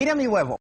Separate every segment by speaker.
Speaker 1: Mira mi huevo.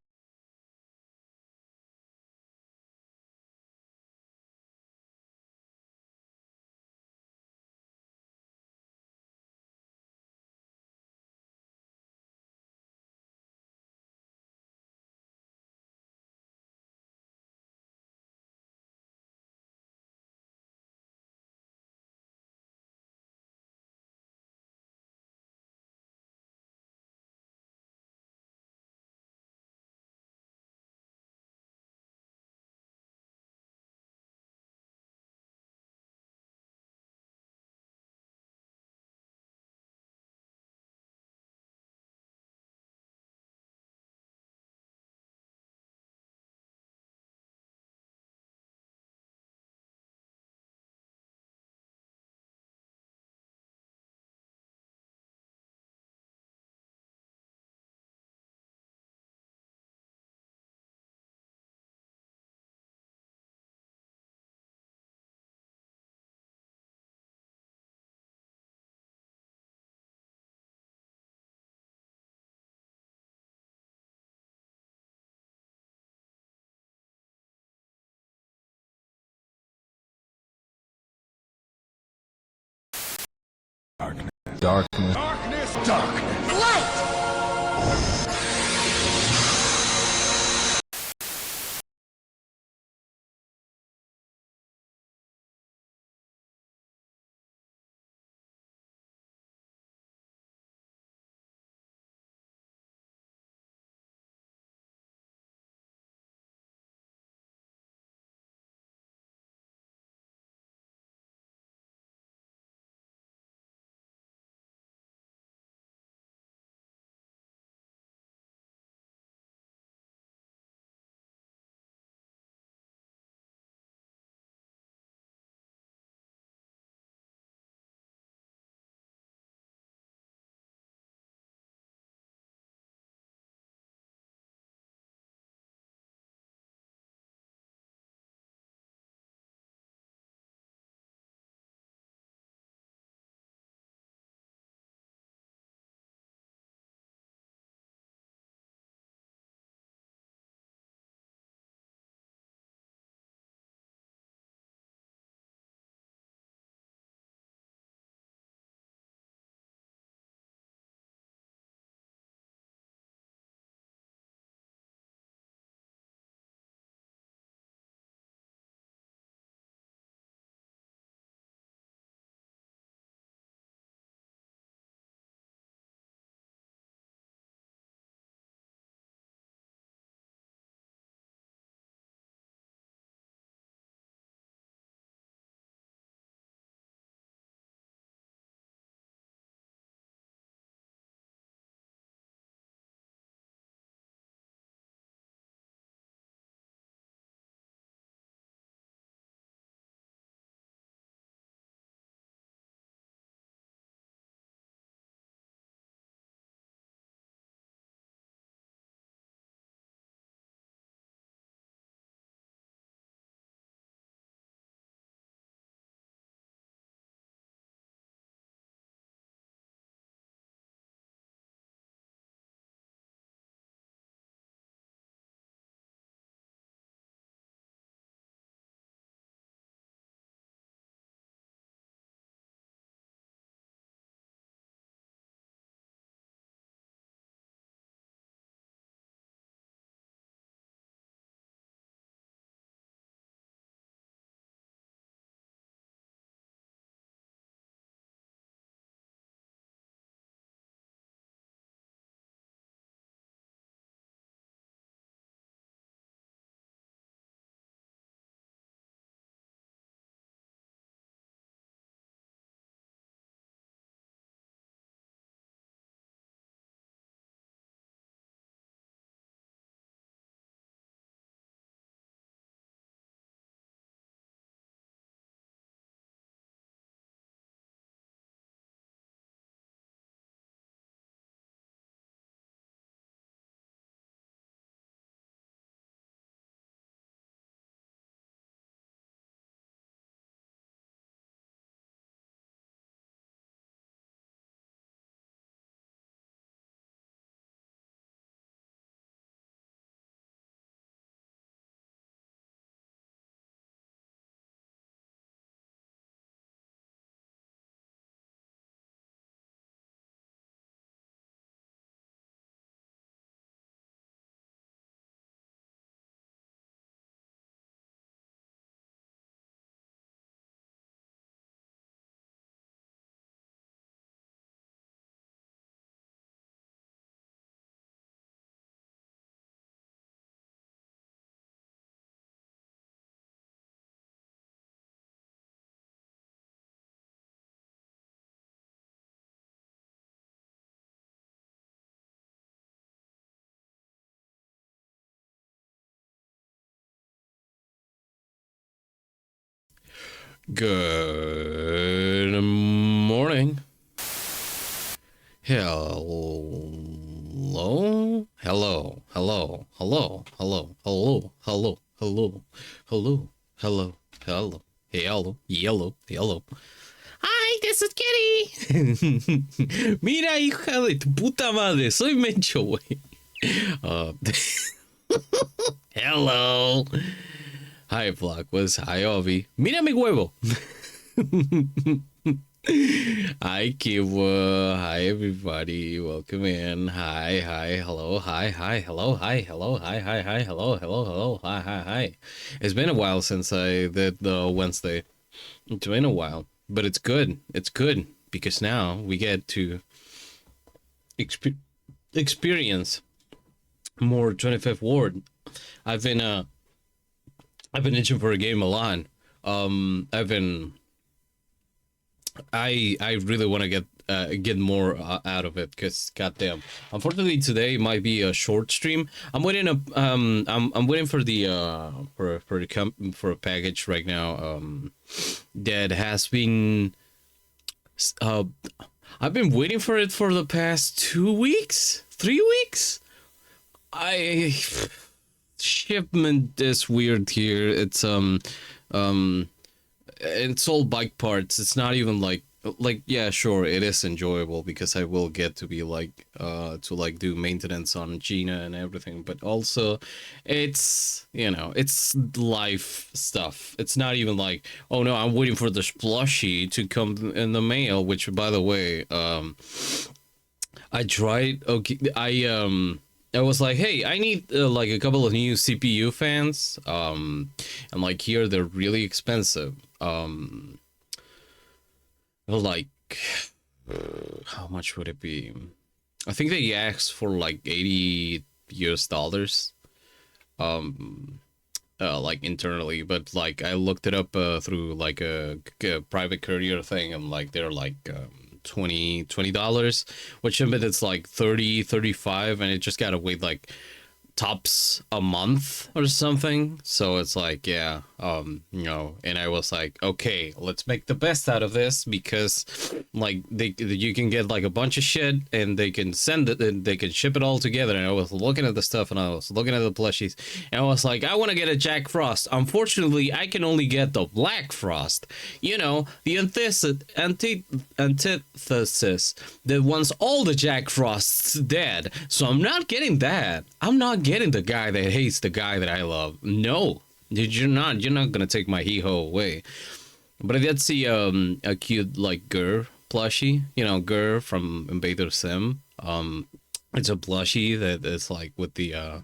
Speaker 2: Darkness.
Speaker 3: Light!
Speaker 1: Good morning. Hello. Hello. Hello. Hello. Hello. Hello. Hello. Hello. Hello. Hello. Hello. Hello. Yellow. Hello. ¡Ay, this is Kitty! Mira, hija de tu puta madre, soy Mencho, güey. Hello. Hi, Vlogwas. Hi, Ovi. Mira mi huevo. Hi, Kiwa. Hi, everybody. Welcome in. Hi, hello, hi, hello, hi, hello, hi, hello, hello, hi. It's been a while since I did the Wednesday. It's been a while, but it's good. It's good because now we get to experience more 25th Ward. I've been itching for a game a lot. I really want to get more out of it because goddamn. Unfortunately, today might be a short stream. I'm waiting I'm waiting for the for a package right now. That has been I've been waiting for it for the past 2 weeks, 3 weeks. Shipment is weird here. It's all bike parts. It's not even like yeah, sure, it is enjoyable because I will get to be to do maintenance on Gina and everything, but also it's, you know, it's life stuff. It's not even like, oh no, I'm waiting for the plushie to come in the mail, which by the way, I tried. Okay, I was like, hey, I need like a couple of new CPU fans. And like here they're really expensive. Like, how much would it be? I think they asked for like $80 US. Like internally, but like I looked it up through like a private courier thing, and like they're like $20, which meant it's like 35, and it just gotta wait like tops a month or something. So it's like, yeah, you know, and I was like, okay, let's make the best out of this, because like you can get like a bunch of shit and they can send it and they can ship it all together. And I was looking at the stuff and I was looking at the plushies and I was like, I want to get a Jack Frost. Unfortunately, I can only get the Black Frost, you know, the antithesis that wants all the Jack Frosts dead. So I'm not getting that. I'm not getting the guy that hates the guy that I love. No, you're not gonna take my hee-ho away. But I did see a cute like Gur plushie, you know, Gur from Invader Sim. It's a plushie that is like with the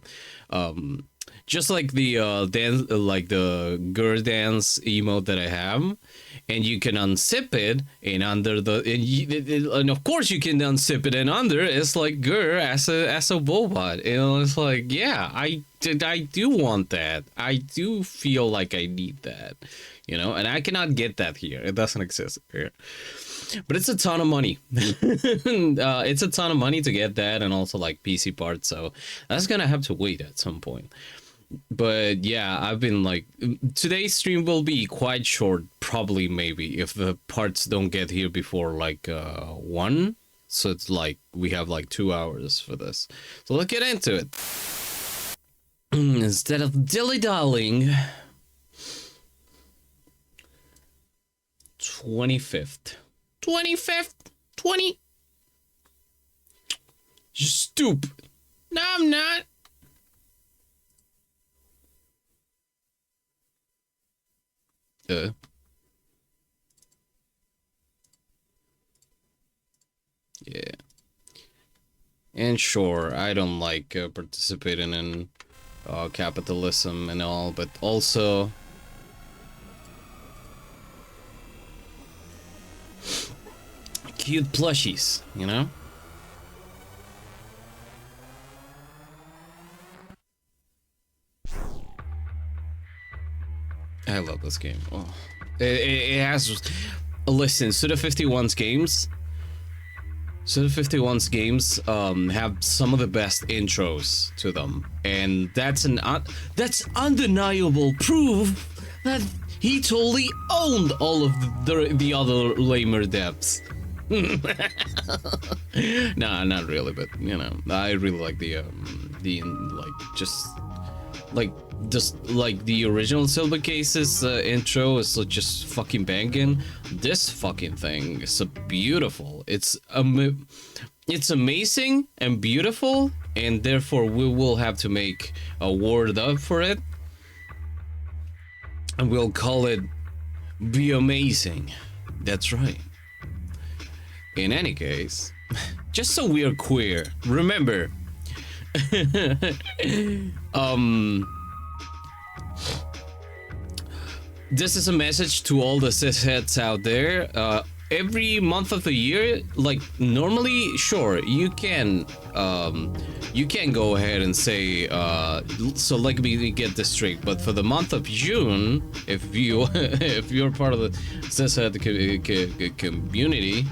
Speaker 1: just like the dance, like the Gur dance emote that I have, and you can unzip it, and under and of course you can unzip it, and under it's like Gur as a Bobot. And it's like, yeah, I do want that. I do feel like I need that, you know, and I cannot get that here. It doesn't exist here. But it's a ton of money. It's a ton of money to get that, and also like PC parts, so that's gonna have to wait at some point. But yeah, I've been like, today's stream will be quite short, probably, maybe, if the parts don't get here before like 1. So it's like we have like 2 hours for this, so let's get into it. Instead of dilly-dallying. 25th 20. You stupid. No, I'm not. Yeah. And sure, I don't like participating in capitalism and all, but also cute plushies, you know? I love this game. Oh. It has... Listen, Suda51's games... Suda51's games have some of the best intros to them. And that's undeniable proof that He totally owned all of the other lamer depths. Nah, not really, but you know, I really like the like just like the original Silver Cases intro is just fucking banging. This fucking thing is so beautiful. It's amazing and beautiful, and therefore we will have to make a word up for it, and we'll call it Be Amazing. That's right. In any case, just so we are queer, remember, this is a message to all the cisheads out there. Every month of the year, like normally, sure, you can go ahead and say, so let me get this straight. But for the month of June, if you're part of the cishead community,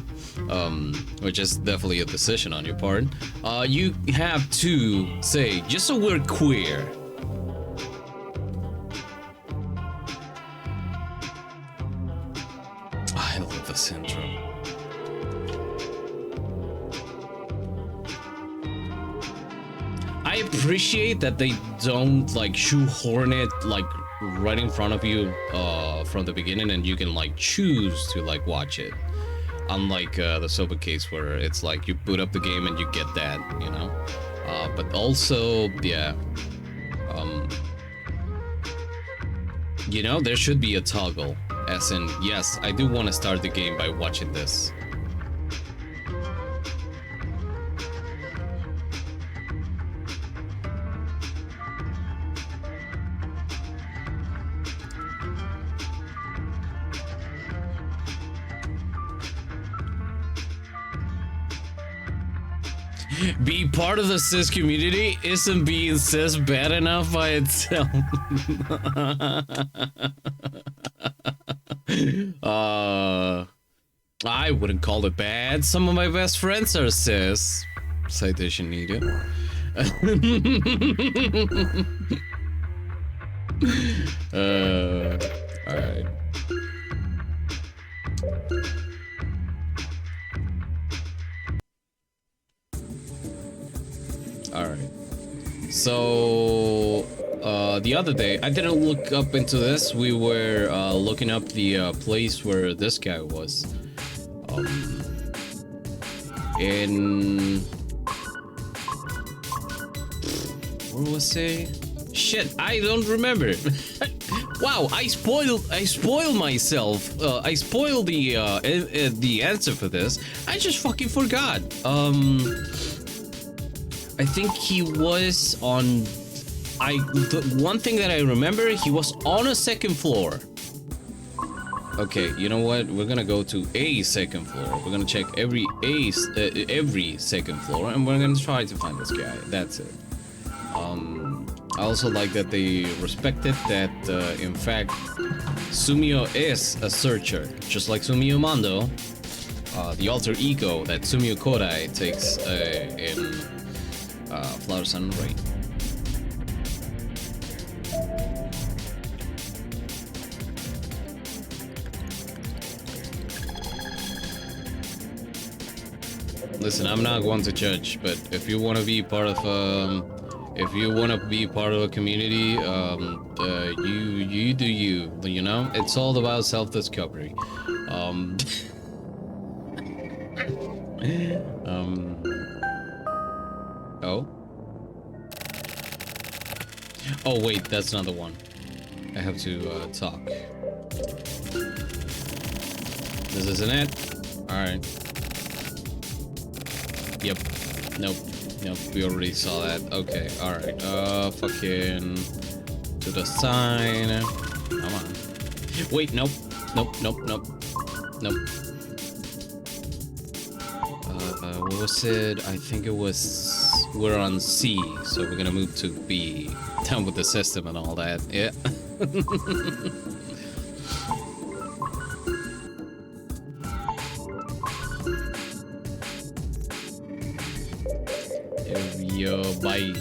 Speaker 1: which is definitely a decision on your part, you have to say, just so we're queer. I love this intro. I appreciate that they don't like shoehorn it like right in front of you from the beginning, and you can like choose to like watch it. Unlike the Silver Case, where it's like you boot up the game and you get that, you know. But also, yeah, you know, there should be a toggle, as in, yes, I do want to start the game by watching this. Be part of the cis community isn't being cis bad enough by itself. I wouldn't call it bad. Some of my best friends are cis. Citation needed. Alright. Alright. So, the other day, I didn't look up into this. We were looking up the place where this guy was. In... Where was he? Shit, I don't remember. Wow, I spoiled myself. I spoiled the answer for this. I just fucking forgot. I think he was on... the one thing that I remember, he was on a second floor. Okay, you know what? We're gonna go to a second floor. We're gonna check every second floor, and we're gonna try to find this guy. That's it. I also like that they respected that, in fact, Sumio is a searcher, just like Sumio Mando, the alter ego that Sumio Kodai takes in Flower Sun and Rain. Listen, I'm not one to judge, but if you want to be part of a community, you do you know? It's all about self-discovery. Oh wait, that's not the one. I have to talk. This isn't it? Alright. Yep. Nope. We already saw that. Okay, alright. Fucking to the sign. Come on. Wait, nope. Nope. What was it? I think it was... We're on C, so we're gonna move to B. Down with the system and all that. Yeah. Yo, bye.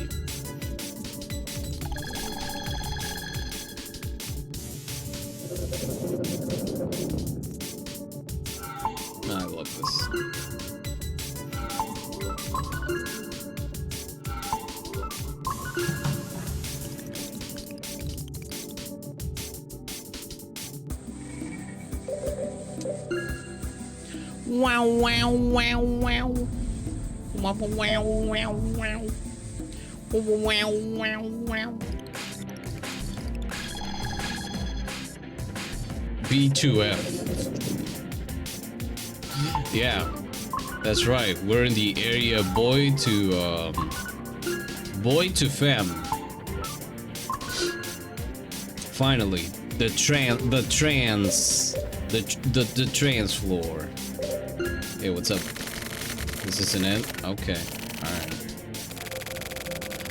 Speaker 1: Wow, wow, wow, wow. Wow, wow, wow, wow. Wow, wow, wow. B2F. Yeah, that's right. We're in the area boy to femme. Finally, the trans floor. Hey, what's up? This isn't it? Okay, alright.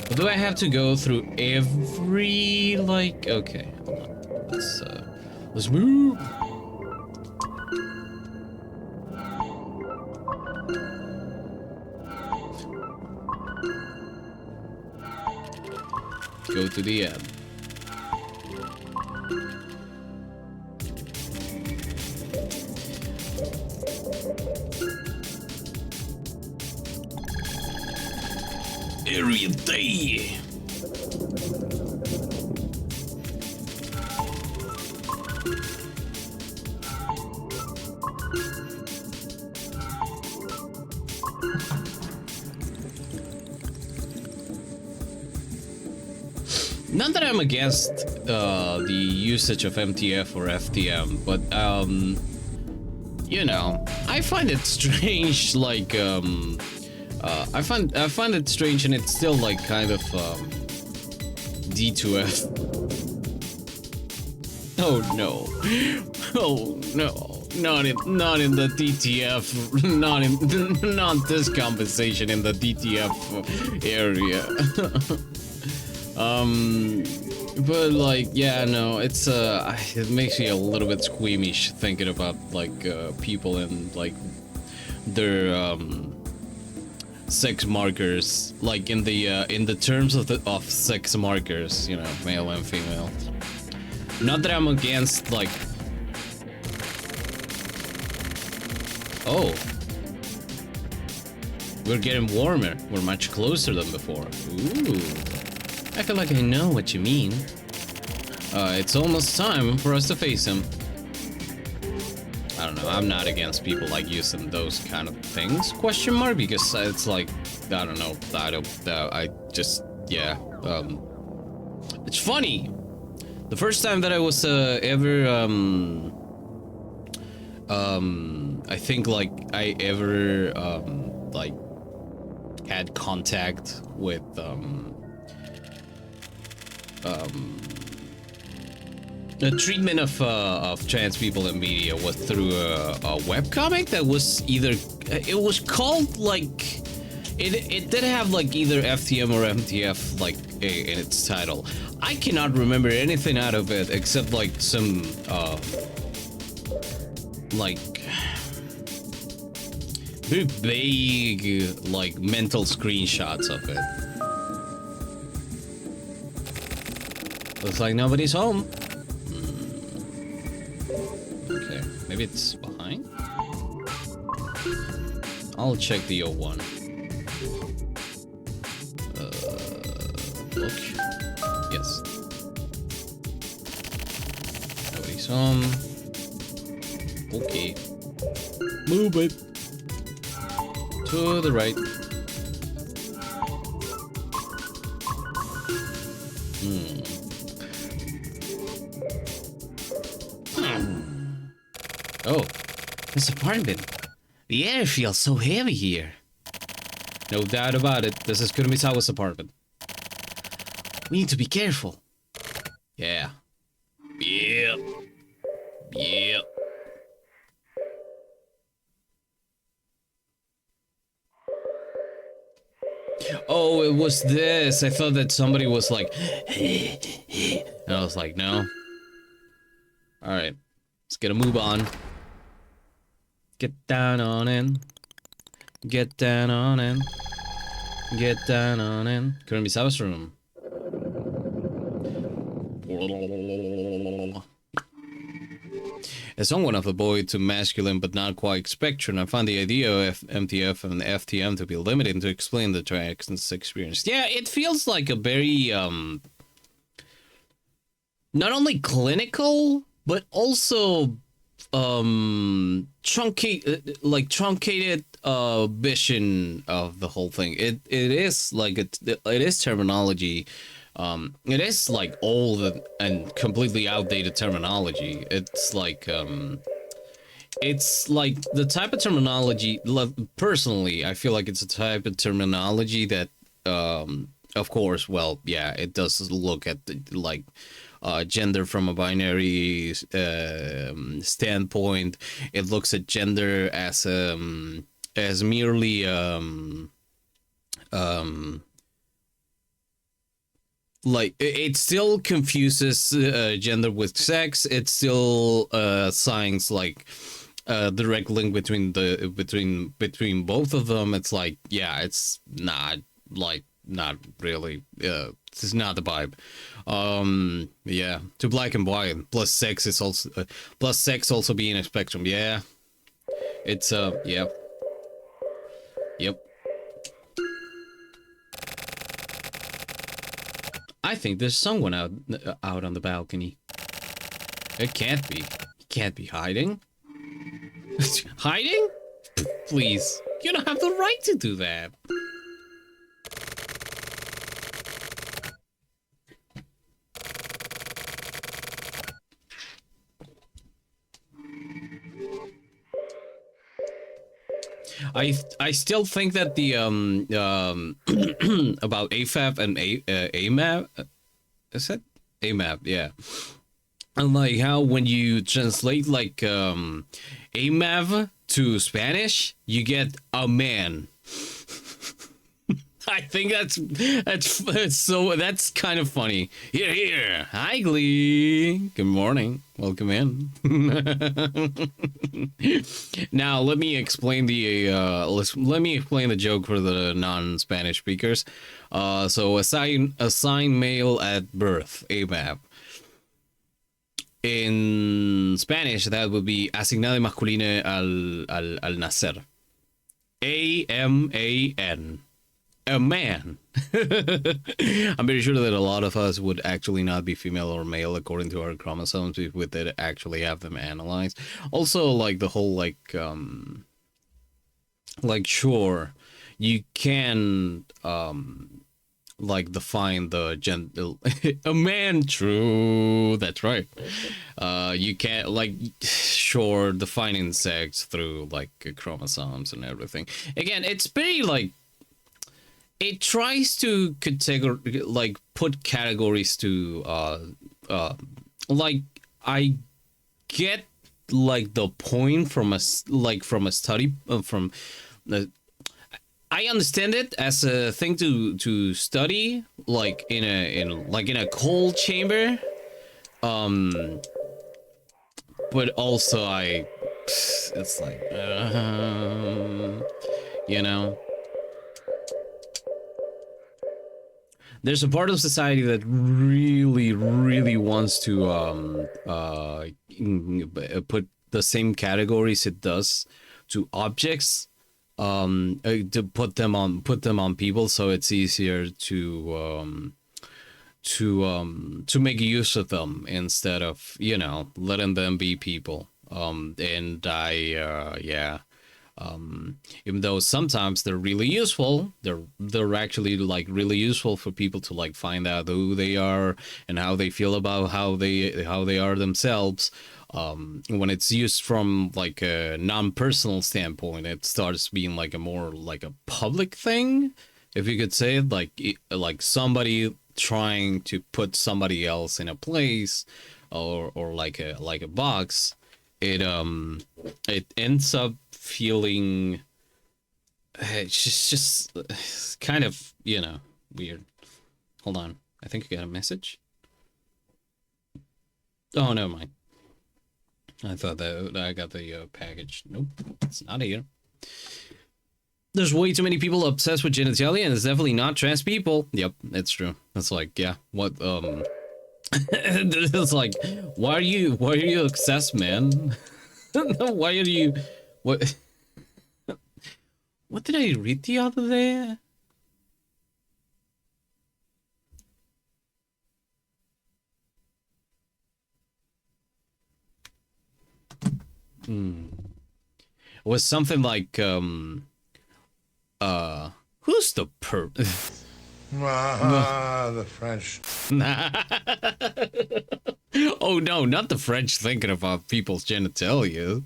Speaker 1: But do I have to go through every, like, okay, hold on. Let's move. Go to the end. Area day. Not that I'm against the usage of MTF or FTM, but you know, I find it strange. Like I find it strange, and it's still like kind of D2F. Oh no! Oh no! Not in the DTF. Not this compensation in the DTF area. But like, yeah, no, it's it makes me a little bit squeamish thinking about like people and like their sex markers, like in the terms of sex markers, you know, male and female. Not that I'm against like. Oh, we're getting warmer. We're much closer than before. Ooh. I feel like I know what you mean. It's almost time for us to face him. I don't know, I'm not against people like using those kind of things, question mark, because it's like, I don't know, I just, yeah, it's funny. The first time that I was ever, I think like I ever, like, had contact with, the treatment of trans people in media was through a webcomic that was either, it was called like, it did have like either FTM or MTF like in its title. I cannot remember anything out of it except like some like very vague like mental screenshots of it. Looks like nobody's home. Okay, maybe it's behind? I'll check the O1. Look. Yes. Nobody's home. Okay. Move it. To the right. Oh, this apartment. The air feels so heavy here. No doubt about it. This is Kurumisawa's apartment. We need to be careful. Yeah. Yep. Yep. Oh, it was this. I thought that somebody was like, and I was like, no. All right, let's get a move on. Get down on in. Get down on in. Get down on in. Kurumisawa's room. As someone of a boy to masculine but not quite spectrum, I find the idea of MTF and FTM to be limited to explain the trans experience. Yeah, it feels like a very, not only clinical, but also truncated vision of the whole thing. It is like it is terminology. It is like old and completely outdated terminology. It's like the type of terminology. Personally, I feel like it's a type of terminology that, of course, well, yeah, it does look at the, like, gender from a binary standpoint. It looks at gender as merely um, like it still confuses gender with sex. It still signs like a direct link between between both of them. It's like, yeah, it's not like not really. It's not the vibe. Yeah, to black and white. Plus sex is also plus sex also being a spectrum. Yeah, it's yeah, yep. I think there's someone out on the balcony. It can't be. He can't be hiding. Hiding? Please, you don't have the right to do that. I still think that the about AFAB and AMAP, is it AMAP? Yeah, and like how when you translate like AMAV to Spanish, you get a man. I think that's so that's kind of funny. Here. Hi, Glee. Good morning. Welcome in. Now let me explain the let me explain the joke for the non-Spanish speakers. So assign male at birth, AMAP. In Spanish, that would be asignado masculino al nacer. AMAN. A man. I'm very sure that a lot of us would actually not be female or male according to our chromosomes if we did actually have them analyzed. Also, like the whole like sure, you can like define the gender. A man, true, that's right. You can't like sure defining sex through like chromosomes and everything. Again, it's pretty like it tries to like put categories to like I get like the point from from a study from the I understand it as a thing to study like in a cold chamber, um but also it's like you know, there's a part of society that really wants to put the same categories it does to objects, to put them on people, so it's easier to make use of them instead of, you know, letting them be people. And yeah, even though sometimes they're really useful, they're actually like really useful for people to like find out who they are and how they feel about how they are themselves. When it's used from like a non-personal standpoint, it starts being like a more like a public thing, if you could say it, like somebody trying to put somebody else in a place, or like a box. It ends up feeling it's kind of, you know, weird. Hold on, I think I got a message. Oh, never mind. I thought that I got the package. Nope, it's not here. There's way too many people obsessed with genitalia, and it's definitely not trans people. Yep, it's true. That's like, yeah, what it's like, why are you obsessed, man? Why are you what what did I read the other day? was something like who's the
Speaker 2: The French.
Speaker 1: Oh no, not the French thinking about people's genitalia.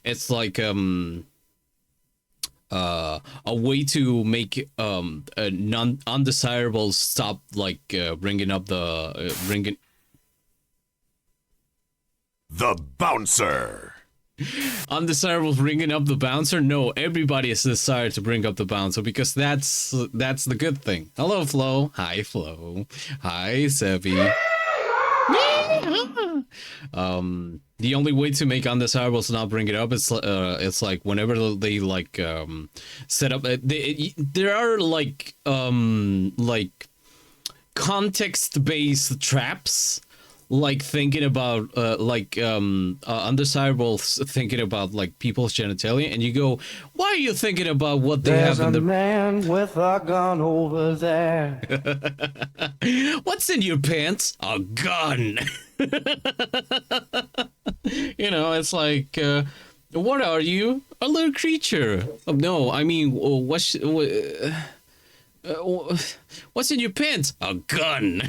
Speaker 1: It's like a way to make a undesirable stop, like bringing up the bringing
Speaker 3: The bouncer.
Speaker 1: undesirable bringing up the bouncer. No, everybody has desire to bring up the bouncer because that's the good thing. Hello, Flo. Hi, Flo. Hi, Sevi. The only way to make undesirables not bring it up is it's like whenever they like set up there are like context based traps, like thinking about undesirables, thinking about like people's genitalia, and you go, why are you thinking about what they have in the
Speaker 4: man with a gun over there.
Speaker 1: What's in your pants? A gun. You know, it's like what are you? A little creature. Oh, no, I mean, what's in your pants? A gun.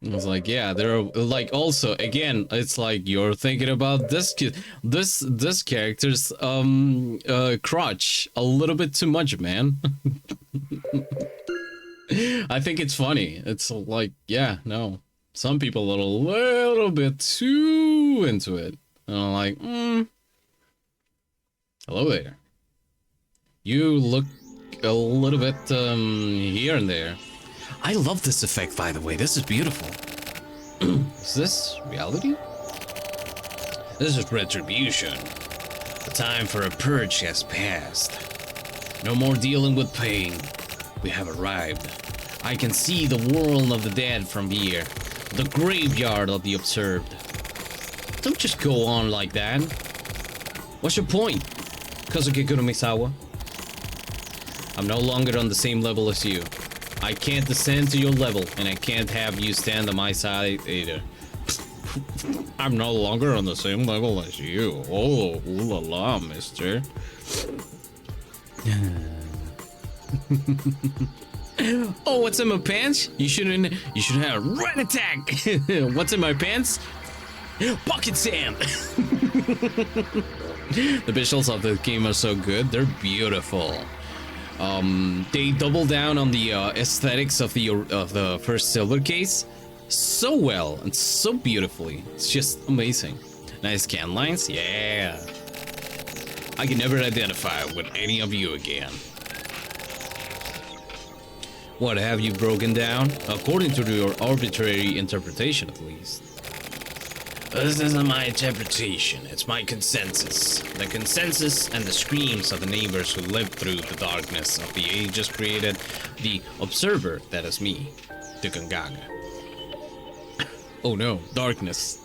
Speaker 1: It's like, yeah, they're like, also again, it's like you're thinking about this character's crotch a little bit too much, man. I think it's funny. It's like, yeah, no, some people are a little bit too into it, and I'm like, hello there. You look a little bit here and there. I love this effect, by the way. This is beautiful. Is this reality? This is retribution. The time for a purge has passed. No more dealing with pain. We have arrived. I can see the world of the dead from here. The graveyard of the observed. Don't just go on like that. What's your point, Kosuke Kuromisawa? I'm no longer on the same level as you. I can't descend to your level, and I can't have you stand on my side either. I'm no longer on the same level as you. Oh, ooh la la, mister. Oh, what's in my pants? You should have a rat attack. What's in my pants? Pocket sand. The visuals of the game are so good. They're beautiful. They double down on the aesthetics of the first Silver case so well and so beautifully. It's just amazing. Nice scan lines, yeah. I can never identify with any of you again. What, have you broken down? According to your arbitrary interpretation, at least. This isn't my interpretation, it's my consensus. The consensus and the screams of the neighbors who lived through the darkness of the ages created the observer that is me, the Kangaga. Oh no, darkness.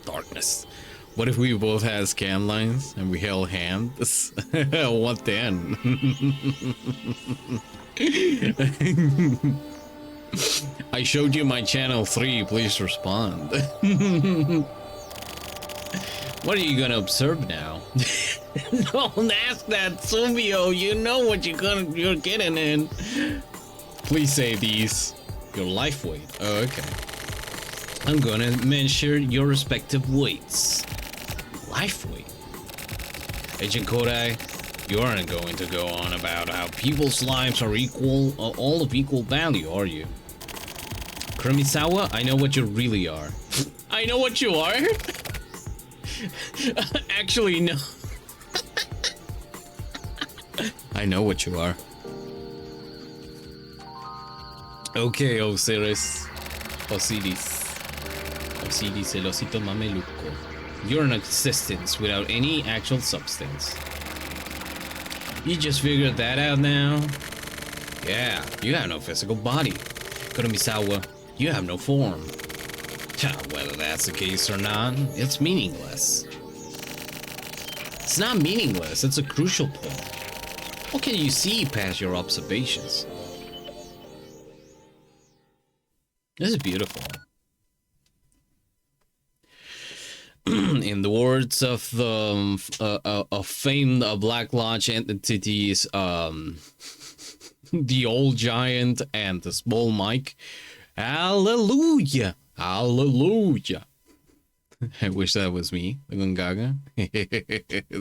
Speaker 1: What if we both had scan lines and we held hands? What then? I showed you my channel 3, please respond. What are you gonna observe now? Don't ask that, Sumio. You know what you're getting in. Please say these. Your life weight. Oh, okay. I'm gonna measure your respective weights. Life weight. Agent Kodai, you aren't going to go on about how people's lives are equal, all of equal value, are you? Kuromisawa, I know what you really are. I know what you are? Actually, no. I know what you are. Okay, Osiris. Osiris, el osito mameluco. You're an existence without any actual substance. You just figured that out now? Yeah, you have no physical body. Kuromisawa, you have no form. Whether that's the case or not, it's meaningless. It's not meaningless, it's a crucial point. What can you see past your observations? This is beautiful. In the words of the famed Black Lodge entities, the old giant and the small Mike, hallelujah, hallelujah. I wish that was me, the Gungaga.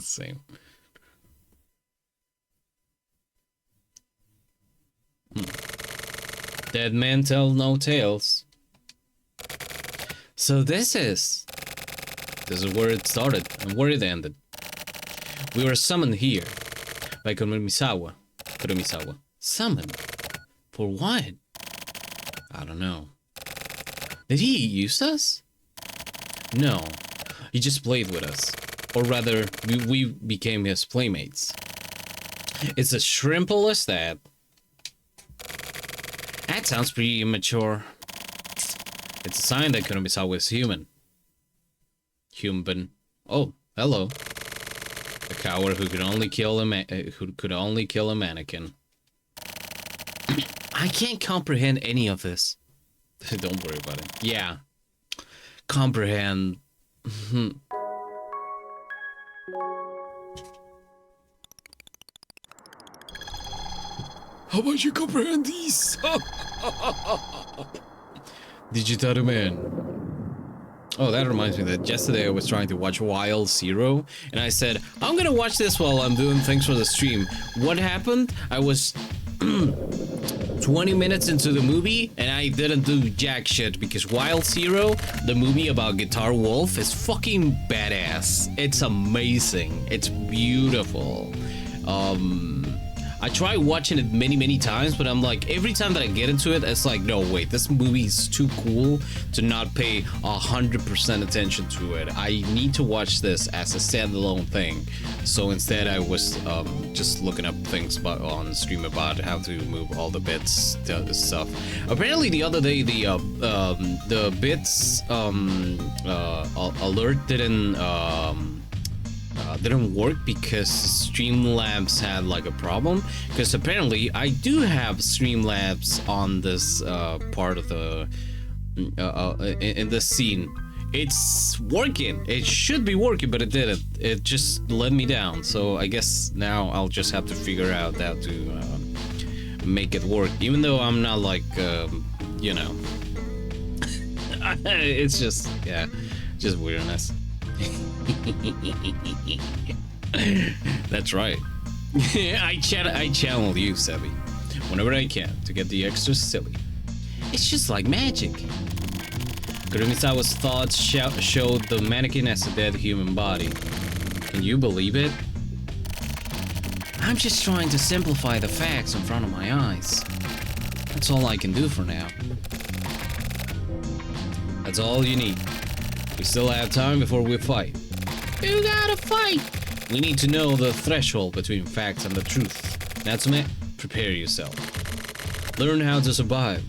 Speaker 1: Same. Dead men tell no tales. So this is where it started and where it ended. We were summoned here by Kuromisawa. Summoned? For what? I don't know. Did he use us? No, he just played with us. Or rather, we became his playmates. It's as simple as that. That sounds pretty immature. It's a sign that Kuromisawa is human. Human. Oh, hello. A coward who could only kill a mannequin. I can't comprehend any of this. Don't worry about it. Yeah. Comprehend. How about you comprehend these? Digital man. Oh, that reminds me that yesterday I was trying to watch Wild Zero, and I said, I'm gonna watch this while I'm doing things for the stream. What happened? I was 20 minutes into the movie, and I didn't do jack shit, because Wild Zero, the movie about Guitar Wolf, is fucking badass. It's amazing. It's beautiful. I tried watching it many times, but I'm like, every time that I get into it, it's like, no, wait, this movie is too cool to not pay 100% attention to it. I need to watch this as a standalone thing. So instead, I was just looking up things on stream about how to move all the bits to stuff. Apparently, the other day, the bits alert didn't work because Streamlabs had like a problem, because apparently I do have Streamlabs on this part of the in this scene. It's working. It should be working, but it didn't. It just let me down. So I guess now I'll just have to figure out how to make it work, even though I'm not like you know. It's just, yeah, just weirdness. That's right. I channel you, Sebi, whenever I can to get the extra silly. It's just like magic. Kuromisawa's thoughts showed the mannequin as a dead human body. Can you believe it? I'm just trying to simplify the facts in front of my eyes. That's all I can do for now. That's all you need. We still have time before we fight. You gotta fight! We need to know the threshold between facts and the truth. Natsume, prepare yourself. Learn how to survive.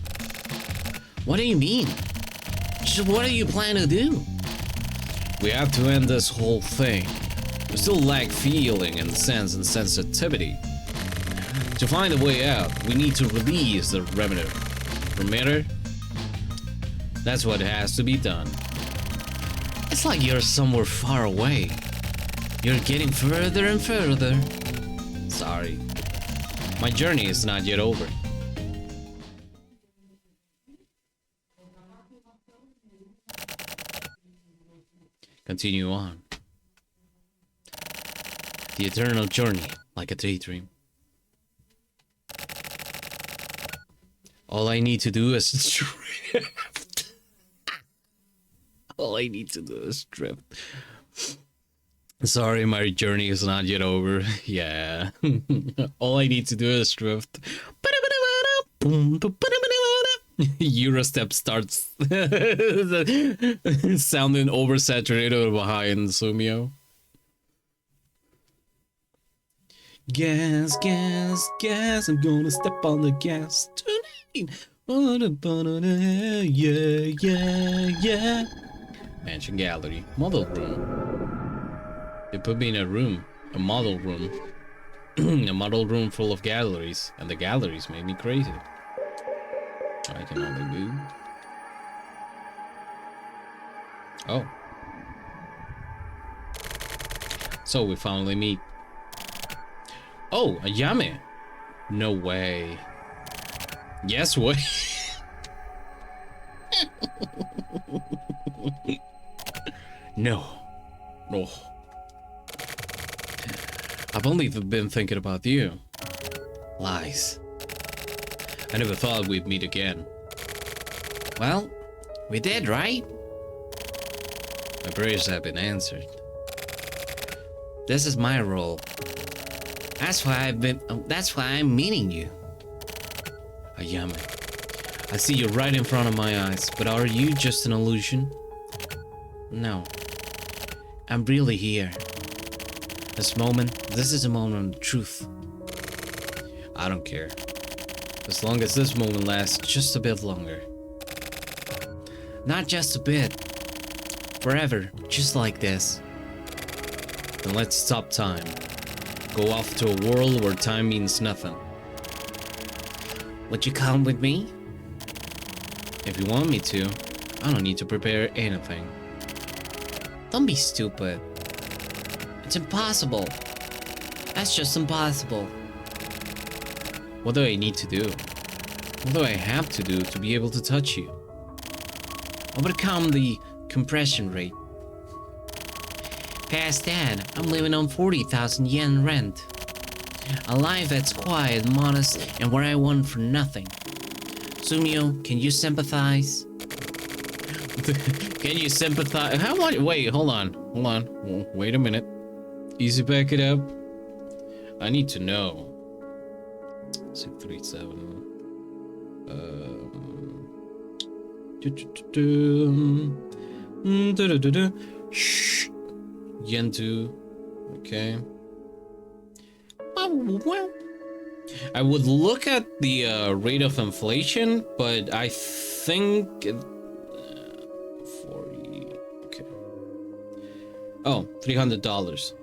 Speaker 1: What do you mean? Just what do you plan to do? We have to end this whole thing. We still lack feeling and sense and sensitivity. To find a way out, we need to release the remitter. That's what has to be done. It's like you're somewhere far away. You're getting further and further. Sorry. My journey is not yet over. Continue on. The eternal journey, like a daydream. All I need to do is drift. All I need to do is drift. Sorry, my journey is not yet over. Yeah. All I need to do is drift. Eurostep starts sounding oversaturated behind Sumio. Gas, gas, gas, I'm gonna step on the gas tonight. Yeah, yeah, yeah. Mansion gallery, model room. They put me in a room, a model room. A model room full of galleries, and the galleries made me crazy. I can only move. Oh. So we finally meet. Oh, a Yame. No way. Yes, way. No. No. I've only been thinking about you. Lies. I never thought we'd meet again. Well, we did, right? My prayers have been answered. This is my role. That's why I'm meeting you. Ayame. I see you right in front of my eyes, but are you just an illusion? No. I'm really here. This is a moment of truth. I don't care. As long as this moment lasts just a bit longer. Not just a bit. Forever, just like this. Then let's stop time. Go off to a world where time means nothing. Would you come with me? If you want me to, I don't need to prepare anything. Don't be stupid. It's impossible. That's just impossible. What do I need to do? What do I have to do to be able to touch you? Overcome the compression rate. Past that, I'm living on 40,000 yen rent. A life that's quiet, modest, and where I want for nothing. Sumio, can you sympathize? Can you sympathize? How much? Wait, hold on. Wait a minute. Easy, back it up. I need to know. 637. Shh. Yen 2. Okay. Well, I would look at the rate of inflation, but I think 40. Okay. Oh, $300.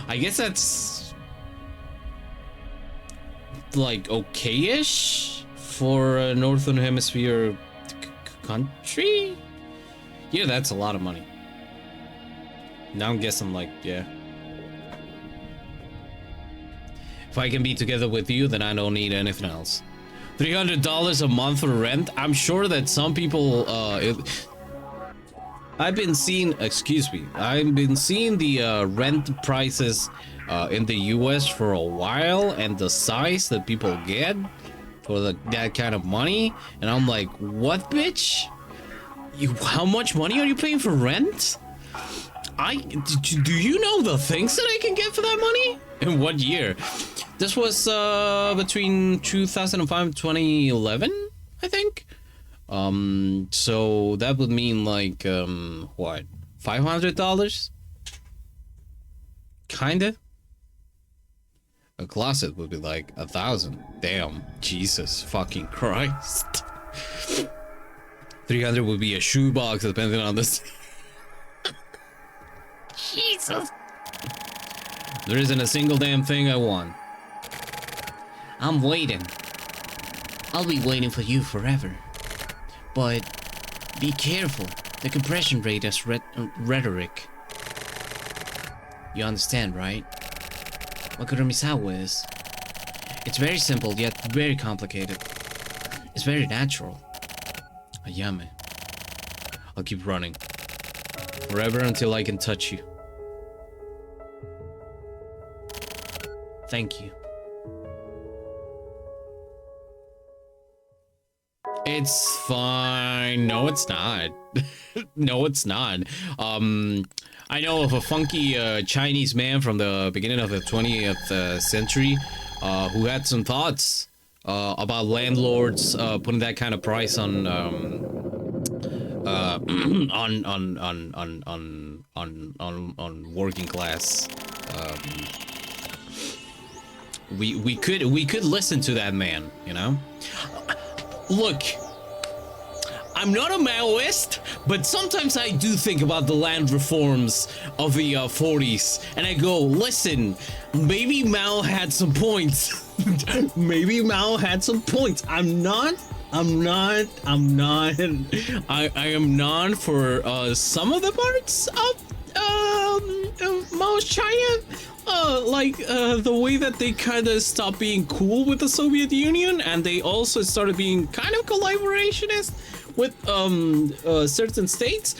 Speaker 1: I guess that's like okay-ish for a Northern Hemisphere country. Yeah, that's a lot of money. Now I'm guessing like, yeah. If I can be together with you, then I don't need anything else. $300 a month for rent. I'm sure that some people, I've been seeing the rent prices in the US for a while, and the size that people get for that kind of money, and I'm like, what, bitch? How much money are you paying for rent? Do you know the things that I can get for that money? In what year? This was between 2005 and 2011, I think. So that would mean like what? $500? Kinda. A closet would be like 1,000. Damn, Jesus fucking Christ. 300 would be a shoebox, depending on this. Jesus. There isn't a single damn thing I want. I'm waiting. I'll be waiting for you forever. But be careful. The compression rate is rhetoric. You understand, right? What Kuromisawa is. It's very simple, yet very complicated. It's very natural. Ayame. I'll keep running. Forever until I can touch you. Thank you. It's fine. No, it's not. No, it's not. I know of a funky Chinese man from the beginning of the 20th century who had some thoughts about landlords putting that kind of price on working class. We could listen to that man, you know. Look, I'm not a Maoist, but sometimes I do think about the land reforms of the 40s, and I go, listen, maybe Mao had some points. Maybe Mao had some points. I'm not I am not for some of the parts of Mao's China. The way that they kind of stopped being cool with the Soviet Union, and they also started being kind of collaborationist with certain states.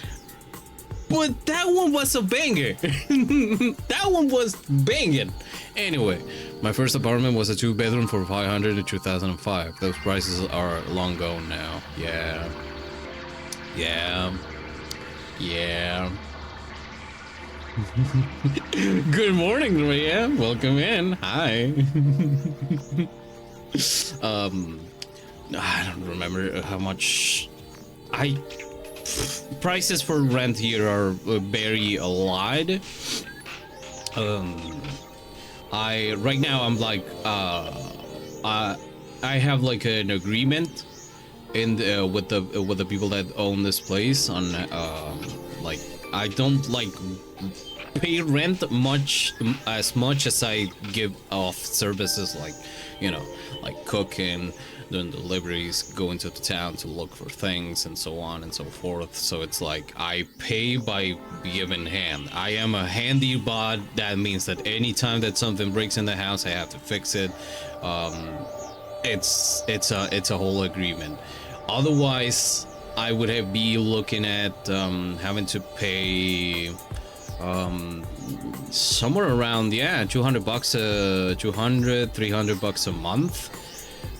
Speaker 1: But that one was a banger. That one was banging. Anyway, my first apartment was a 2-bedroom for $500 in 2005. Those prices are long gone now. Yeah. Good morning, Maria. Welcome in. Hi. I don't remember how much prices for rent here are very a lot. Right now I'm like I have like an agreement in with the people that own this place on like I don't like pay rent much as I give off services, like, you know, like cooking, doing deliveries, going to the town to look for things, and so on and so forth. So it's like I pay by given hand. I am a handy bot. That means that anytime that something breaks in the house, I have to fix it. It's a whole agreement. Otherwise, I would be looking at having to pay somewhere around, yeah, $200 $300 a month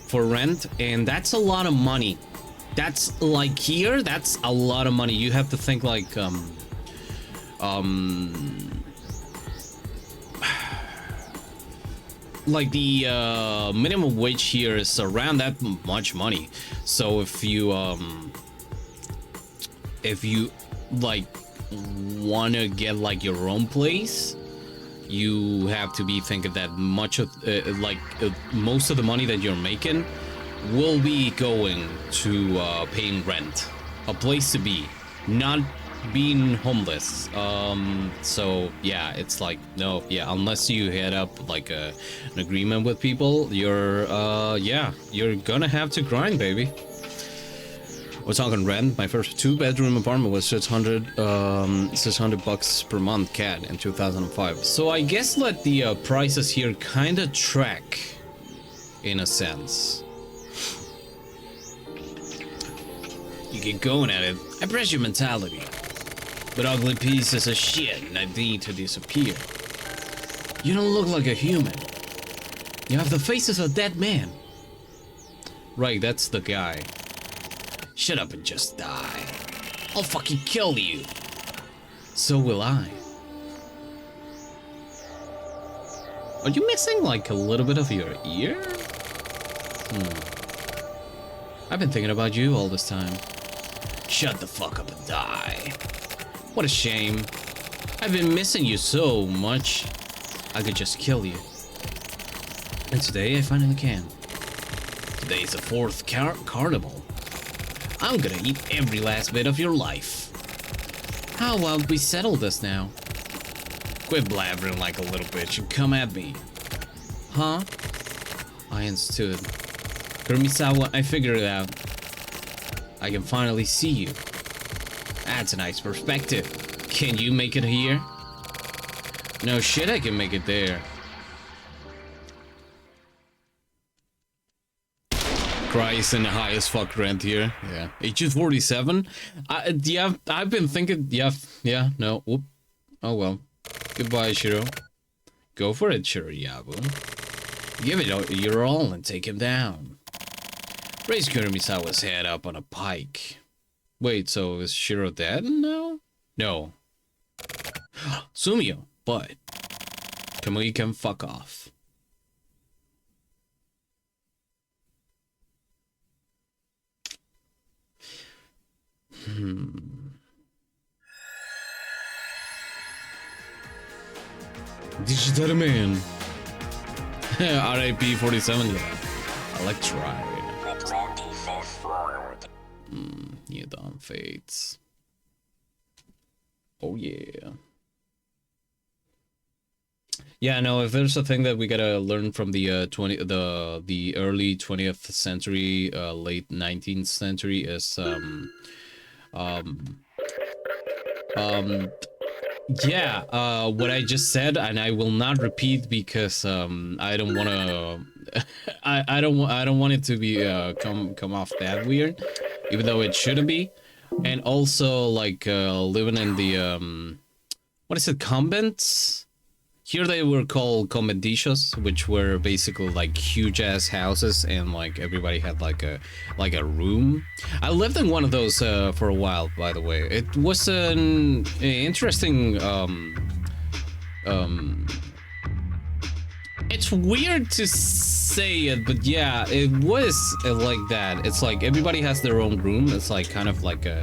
Speaker 1: for rent, and that's a lot of money. That's like here, that's a lot of money. You have to think like like the minimum wage here is around that much money. So if you like want to get like your own place, you have to be thinking that much of most of the money that you're making will be going to paying rent, a place to be, not being homeless. So yeah, it's like, no, yeah, unless you head up like an agreement with people, you're you're gonna have to grind, baby. We're talking rent. My first 2-bedroom apartment was $600 per month CAD in 2005. So I guess that the prices here kind of track in a sense. You get going at it. I press your mentality. But ugly pieces of shit and I need to disappear. You don't look like a human. You have the faces of a dead man. Right, that's the guy. Shut up and just die. I'll fucking kill you. So will I. Are you missing like a little bit of your ear? I've been thinking about you all this time. Shut the fuck up and die. What a shame. I've been missing you so much. I could just kill you. And today I finally can. Today is the 4th carnival. I'm gonna eat every last bit of your life. How about we settle this now? Quit blabbering like a little bitch and come at me. Huh? I understood. Kuromisawa, I figured it out. I can finally see you. That's a nice perspective. Can you make it here? No shit, I can make it there. Christ, and the highest fuck rent here. Yeah. HU47? Yeah, I've been thinking, yeah, no. Whoop. Oh well. Goodbye, Shiro. Go for it, Shiro-yabu. Give it your all and take him down. Raise Kuromisawa's head up on a pike. Wait, so is Shiro dead now? No. Sumio, but Kamui can fuck off. Digital Man. RIP 47, yeah. Electride. Yeah, Dawn Fates. Oh yeah. Yeah, no, if there's a thing that we gotta learn from the the early 20th century, late 19th century is um um yeah, what I just said, and I will not repeat because I don't want to I don't want it to be come off that weird, even though it shouldn't be. And also like living in the what is it, convents? Here they were called conventillos, which were basically like huge ass houses, and like everybody had like a room. I lived in one of those for a while, by the way. It was an interesting it's weird to say it, but yeah, it was like that. It's like everybody has their own room. It's like kind of like a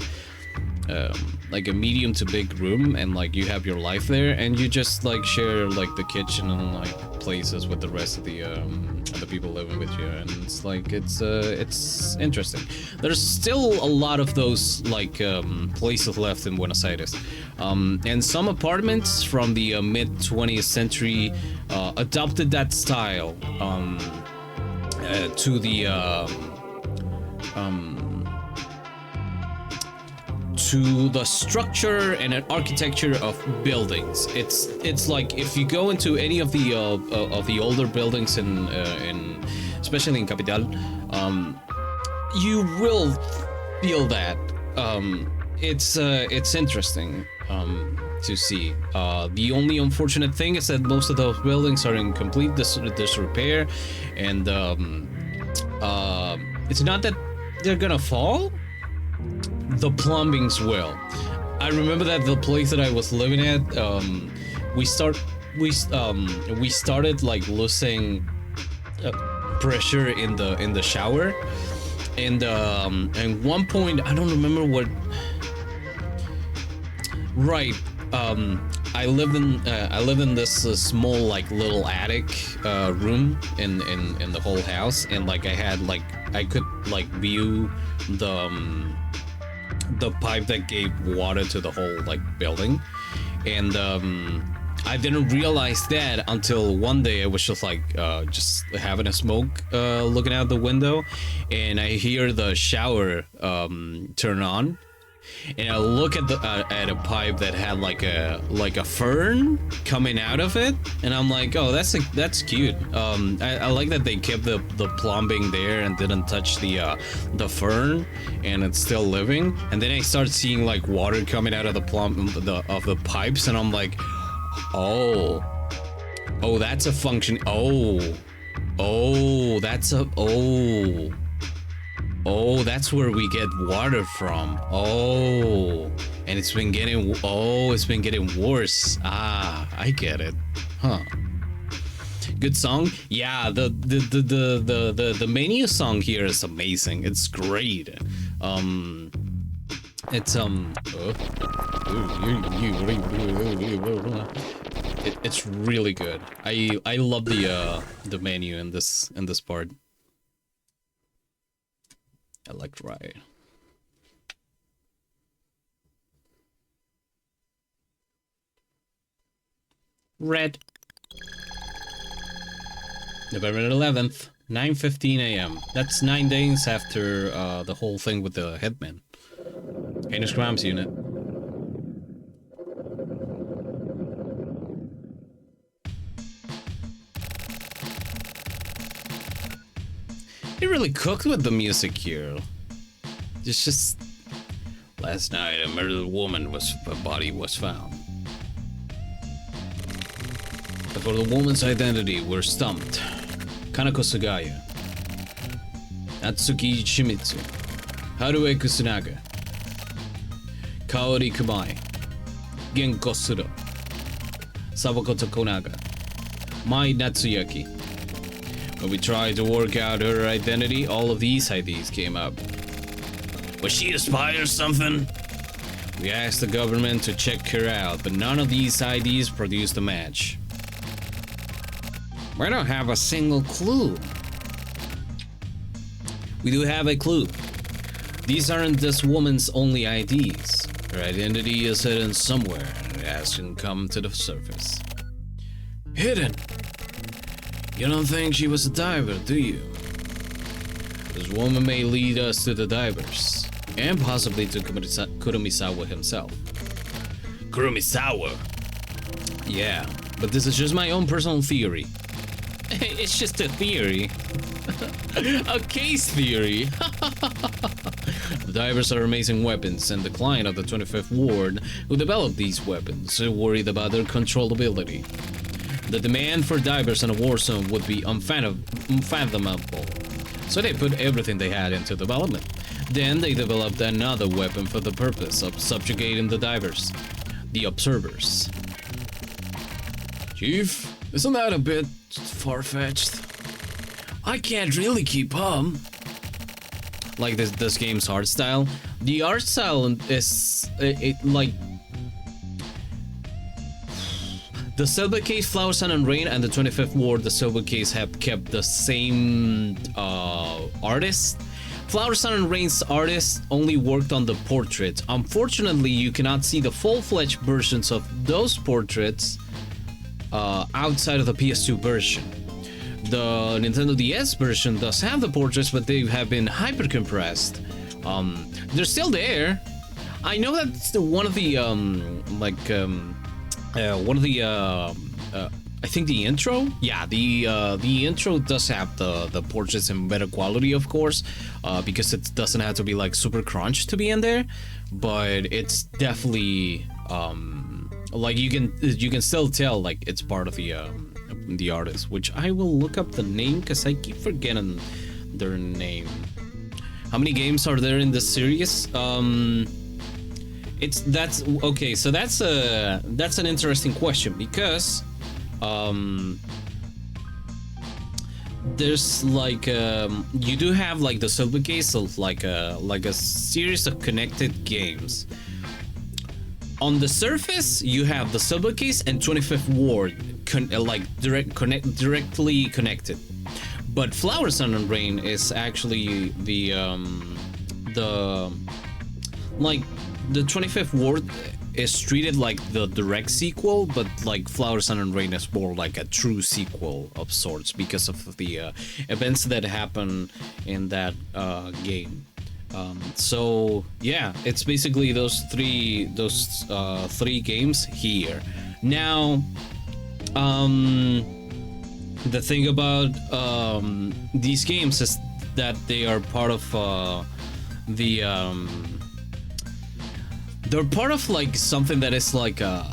Speaker 1: medium to big room, and like you have your life there, and you just like share like the kitchen and like places with the rest of the people living with you, and it's like it's interesting. There's still a lot of those like places left in Buenos Aires, and some apartments from the mid 20th century adopted that style to the to the structure and an architecture of buildings. It's like if you go into any of the older buildings in especially in Capital, you will feel that. It's interesting to see. The only unfortunate thing is that most of those buildings are in complete disrepair, and it's not that they're gonna fall. The plumbings will. I remember that the place that I was living at, we started like losing pressure in the shower, and at one point I don't remember what. Right. I lived in this small like little attic room in the whole house, and like I could like view the pipe that gave water to the whole like building, and I didn't realize that until one day I was just like just having a smoke looking out the window, and I hear the shower turn on, and I look at a pipe that had like a fern coming out of it, and I'm like, oh, that's cute. I like that they kept the plumbing there and didn't touch the fern, and it's still living. And then I start seeing like water coming out of the pipes, and I'm like, oh, that's a function. Oh, that's where we get water from. Oh, and it's been getting worse. Ah, I get it. Huh. Good song. Yeah, the menu song here is amazing. It's great. It's really good. I love the menu in this part. I like right. Red. November 11th, 9:15 a.m. That's 9 days after the whole thing with the headman. Heinous Crimes Unit. He really cooked with the music here. It's just... Last night, a murdered woman's body was found. But for the woman's identity, we're stumped. Kanako Sugaya, Natsuki Shimizu, Harue Kusunaga, Kaori Kumai, Genko Suro, Sabako Tokunaga, Mai Natsuyaki. When we tried to work out her identity, all of these IDs came up. Was she a spy or something? We asked the government to check her out, but none of these IDs produced a match. We don't have a single clue. We do have a clue. These aren't this woman's only IDs. Her identity is hidden somewhere and it hasn't come to the surface. hidden. You don't think she was a diver, do you? This woman may lead us to the divers, and possibly to Kurumisawa himself. Kurumisawa? Yeah, but this is just my own personal theory. It's just a theory. A case theory. The divers are amazing weapons, and the client of the 25th Ward who developed these weapons are worried about their controllability. The demand for divers in a war zone would be unfathomable. So they put everything they had into development. Then they developed another weapon for the purpose of subjugating the divers. The observers. Chief, isn't that a bit far-fetched? I can't really keep up. Like this game's art style. The art style is like the Silver Case, Flower, Sun, and Rain, and the 25th Ward. The Silver Case have kept the same artist. Flower, Sun, and Rain's artist only worked on the portraits. Unfortunately, you cannot see the full-fledged versions of those portraits outside of the PS2 version. The Nintendo DS version does have the portraits, but they have been hyper compressed. They're still there. I know that's one of the I think the intro. Yeah, the intro does have the portraits in better quality, of course, because it doesn't have to be like super crunched to be in there. But it's definitely like you can still tell like it's part of the artist, which I will look up the name because I keep forgetting their name. How many games are there in this series? That's okay. So that's an interesting question because there's like you do have like the Silver Case of like a series of connected games. On the surface, you have the Silver Case and 25th Ward directly connected, but Flower, Sun, and Rain is actually the 25th Ward is treated like the direct sequel, but like Flower, Sun, and Rain is more like a true sequel of sorts because of the events that happen in that game. So yeah, it's basically those three games here. Now, the thing about these games is that they are part of they're part of like something that is like a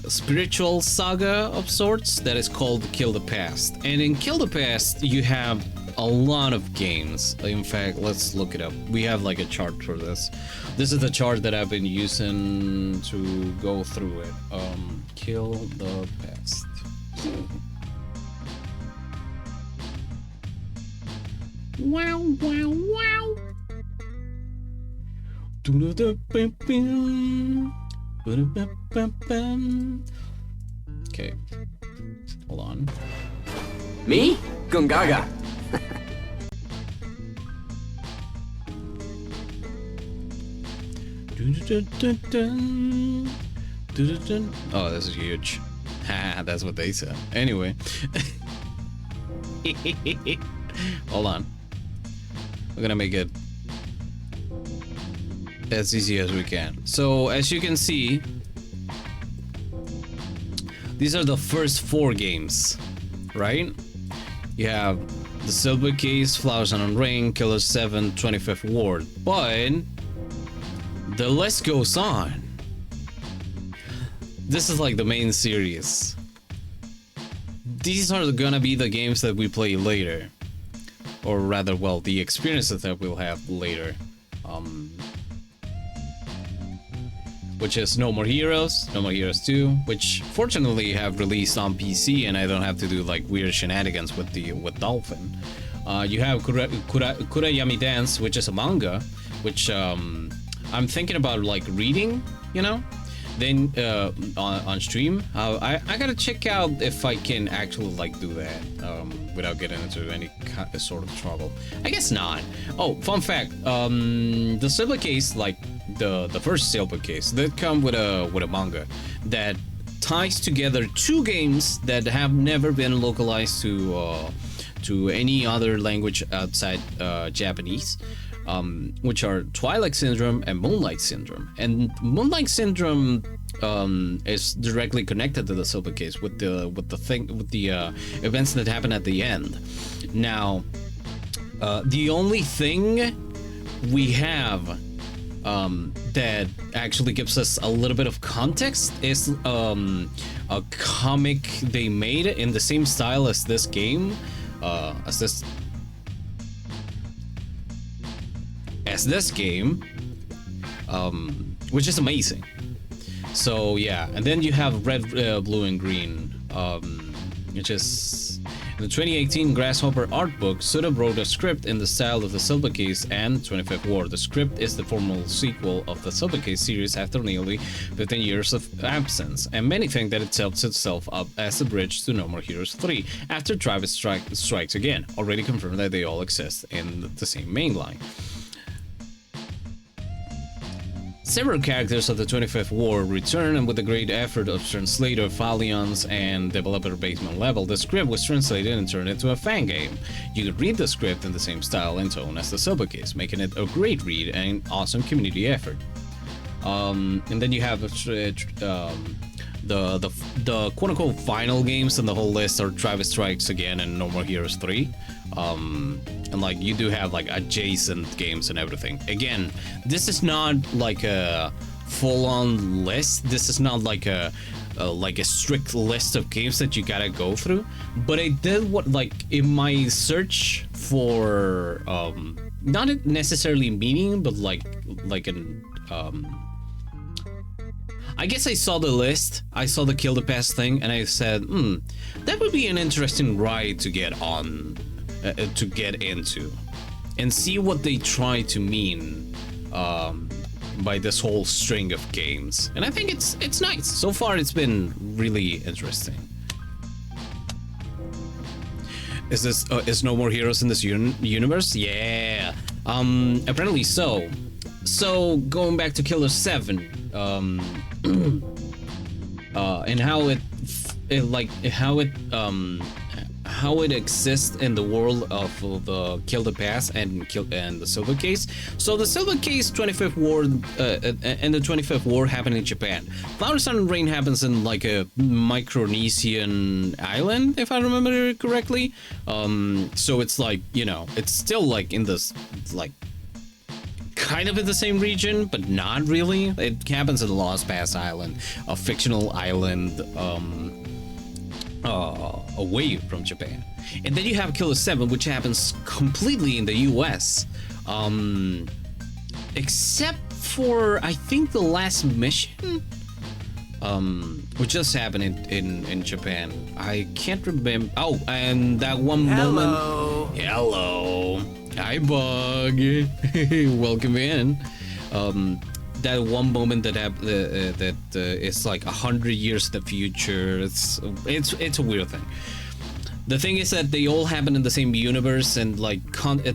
Speaker 1: spiritual saga of sorts that is called Kill the Past. And in Kill the Past, you have a lot of games. In fact, let's look it up. We have like a chart for this. This is the chart that I've been using to go through it. Kill the Past. Wow, wow, wow. Okay, hold on.
Speaker 2: Me? Gungaga.
Speaker 1: Oh, this is huge. Ha, that's what they said. Anyway. Hold on. We're gonna make it as easy as we can. So, as you can see, these are the first 4 games, right? You have the Silver Case, Flower, Sun, and Rain, Killer 7, 25th Ward. But the list goes on. This is like the main series. These are gonna be the games that we play later. Or rather, well, the experiences that we'll have later. Which is No More Heroes, No More Heroes 2, which fortunately have released on PC and I don't have to do like weird shenanigans with Dolphin. You have Kurayami Dance, which is a manga, which I'm thinking about like reading, you know? Then on stream, I gotta check out if I can actually like do that without getting into any sort of trouble. I guess not. Oh, fun fact: the Silver Case, like the first Silver Case, did come with a manga that ties together two games that have never been localized to any other language outside Japanese, which are Twilight Syndrome and Moonlight Syndrome. And Moonlight Syndrome is directly connected to the Silver Case with the events that happen at the end. Now, the only thing we have that actually gives us a little bit of context is a comic they made in the same style as this game, as this game, which is amazing. So yeah, and then you have Red, Blue, and Green, which is in the 2018 Grasshopper art book. Suda wrote a script in the style of the Silver Case and 25th War. The script is the formal sequel of the Silver Case series after nearly 15 years of absence, and many think that it sets itself up as a bridge to No More Heroes 3 after Travis strikes again, already confirmed that they all exist in the same main line. Several characters of the 25th War return, and with the great effort of translator Falions and developer basement level, the script was translated and turned into a fan game. You could read the script in the same style and tone as the Silver Case, making it a great read and an awesome community effort. And then you have the quote-unquote final games in the whole list are Travis Strikes Again and No More Heroes 3. And like you do have like adjacent games and everything. Again, this is not like a full-on list. This is not like a strict list of games that you gotta go through. But I did what, like, in my search for not necessarily meaning, but like an I guess I saw the list, I saw the Kill the Past thing, and I said, that would be an interesting ride to get on, to get into, and see what they try to mean by this whole string of games. And I think it's nice. So far, it's been really interesting. Is No More Heroes in this universe? Yeah. Apparently so. So going back to Killer 7, and how it exists in the world of the Kill the Past and the Silver Case. So the Silver Case 25th War and the 25th War happened in Japan. Flower, Sun, and Rain happens in like a Micronesian island, if I remember correctly. So it's like, you know, it's still like in this like kind of in the same region, but not really. It happens in Lost Pass Island, a fictional island away from Japan. And then you have Killer 7, which happens completely in the US, except for I think the last mission, which just happened in Japan. I can't remember. Oh, and that one moment. Hello. Hi, Bug. Welcome in. That one moment that is like 100 years in the future. It's a weird thing. The thing is that they all happen in the same universe, and like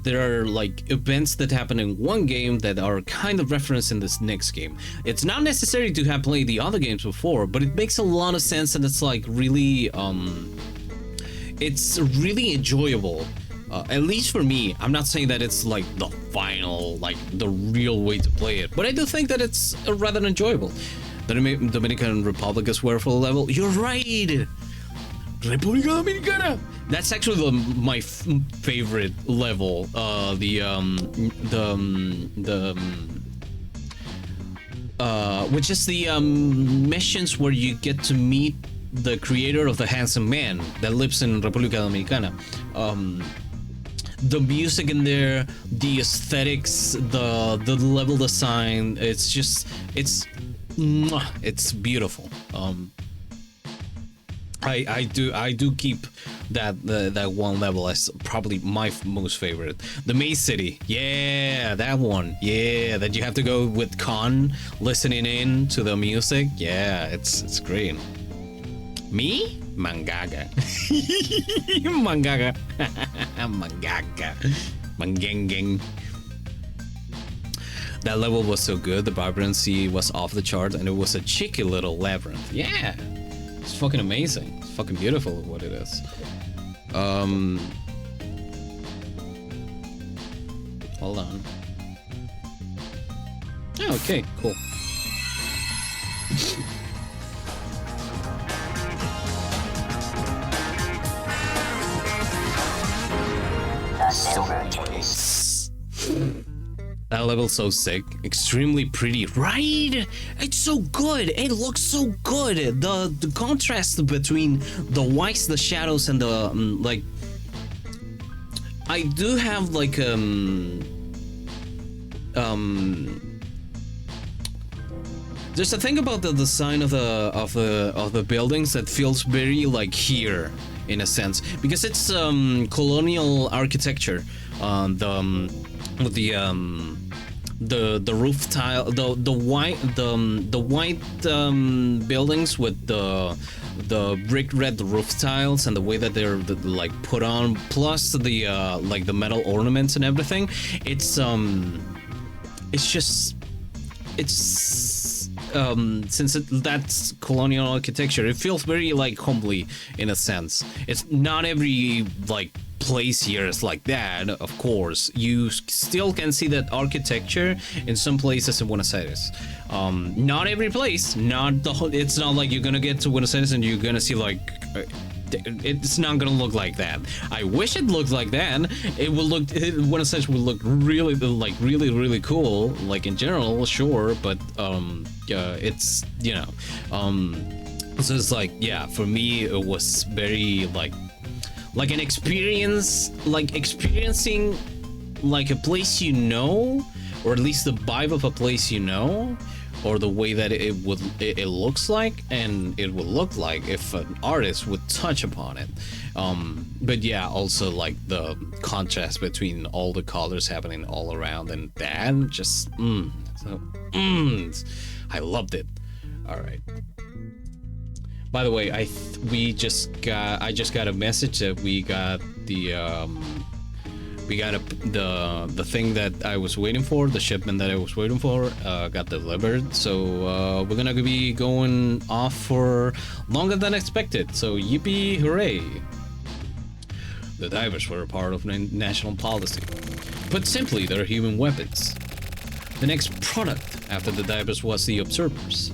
Speaker 1: there are like events that happen in one game that are kind of referenced in this next game. It's not necessary to have played the other games before, but it makes a lot of sense, and it's like really it's really enjoyable. At least for me. I'm not saying that it's like the final, like the real way to play it, but I do think that it's rather enjoyable. The Dominican Republic is where for the level. You're right. República Dominicana. That's actually my favorite level. Which is the missions where you get to meet the creator of the Handsome Man that lives in República Dominicana. The music in there, the aesthetics, the level design, it's just it's beautiful. I do keep that one level as probably my most favorite. The Maze City, yeah, that one, yeah, that you have to go with Con listening in to the music. Yeah, it's great. Me? Mangaga. Mangaga. Mangaga. Mangengeng. That level was so good, the vibrancy was off the chart, and it was a cheeky little labyrinth. Yeah. It's fucking amazing. It's fucking beautiful what it is. Hold on. Oh, okay, cool. That level's so sick. Extremely pretty, right? It's so good. It looks so good. The contrast between the whites, the shadows, and the like. I do have like there's a thing about the design of the buildings that feels very like here in a sense, because it's colonial architecture. With the roof tile, the white buildings with the brick red roof tiles and the way that they're like put on, plus the like the metal ornaments and everything. It's just since that's colonial architecture, it feels very like homely in a sense. It's not every like place here is like that, of course. You still can see that architecture in some places in Buenos Aires. Not every place, not the whole. It's not like you're gonna get to Buenos Aires and you're gonna see like it's not gonna look like that. I wish it looked like that. It will look, Buenos Aires will look really like really cool, like in general, sure, but it's, you know, so it's like, yeah, for me it was very like an experience, like experiencing like a place, you know, or at least the vibe of a place, you know, or the way that it looks like, and it would look like if an artist would touch upon it. But yeah, also like the contrast between all the colors happening all around, and that just I loved it. All right. By the way, I just got a message that we got the thing that I was waiting for, the shipment that I was waiting for, got delivered. So we're gonna be going off for longer than expected. So yippee hooray! The divers were a part of national policy. Put simply, they're human weapons. The next product after the divers was the observers.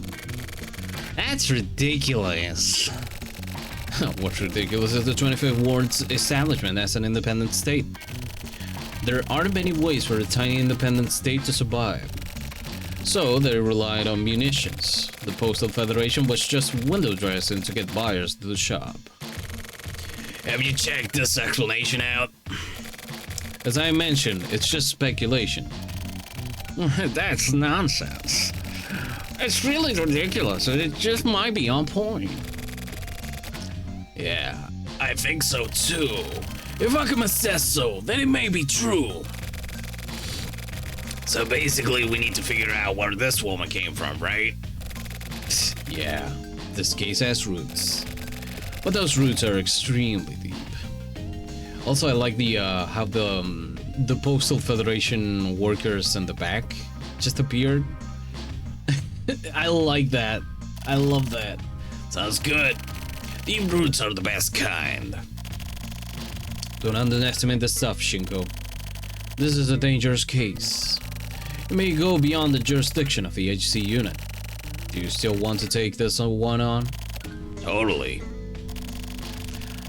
Speaker 1: That's ridiculous. What's ridiculous is the 25th Ward's establishment as an independent state. There aren't many ways for a tiny independent state to survive. So they relied on munitions. The Postal Federation was just window dressing to get buyers to the shop. Have you checked this explanation out? As I mentioned, it's just speculation. That's nonsense. It's really ridiculous, and it just might be on point. Yeah, I think so too. If I can assess so, then it may be true. So basically, we need to figure out where this woman came from, right? Yeah, this case has roots. But those roots are extremely deep. Also, I like the how the Postal Federation workers in the back just appeared. I like that. I love that. Sounds good. Deep roots are the best kind. Don't underestimate the stuff, Shinko. This is a dangerous case. It may go beyond the jurisdiction of the HC unit. Do you still want to take this one on? Totally.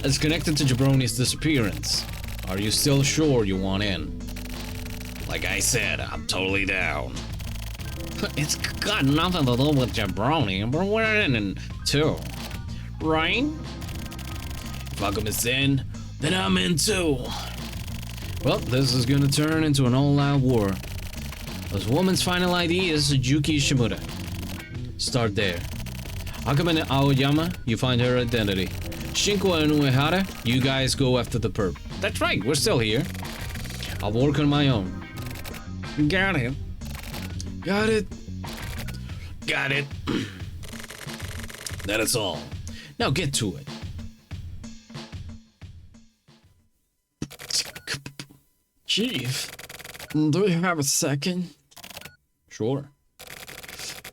Speaker 1: It's connected to Jabroni's disappearance. Are you still sure you want in? Like I said, I'm totally down. It's got nothing to do with Jabroni, but we're in too. Right? If Malcolm is in, then I'm in too. Well, this is gonna turn into an all-out war. This woman's final ID is Yuki Shimura. Start there. Hakame and Aoyama, you find her identity. Shinko and Uehara, you guys go after the perp. That's right, we're still here. I'll work on my own. Got it. Got it. Got it. That is all. Now get to it.
Speaker 5: Chief, do you have a second?
Speaker 1: Sure.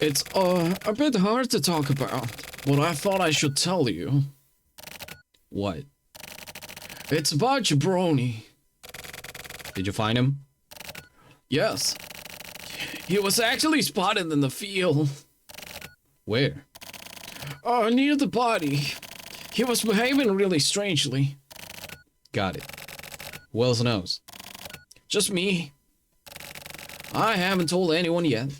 Speaker 5: It's a bit hard to talk about. but I thought I should tell you.
Speaker 1: What?
Speaker 5: It's about Jabroni.
Speaker 1: Did you find him?
Speaker 5: Yes. He was actually spotted in the field.
Speaker 1: Where?
Speaker 5: Near the body. He was behaving really strangely.
Speaker 1: Got it. Who else knows?
Speaker 5: Just me. I haven't told anyone yet.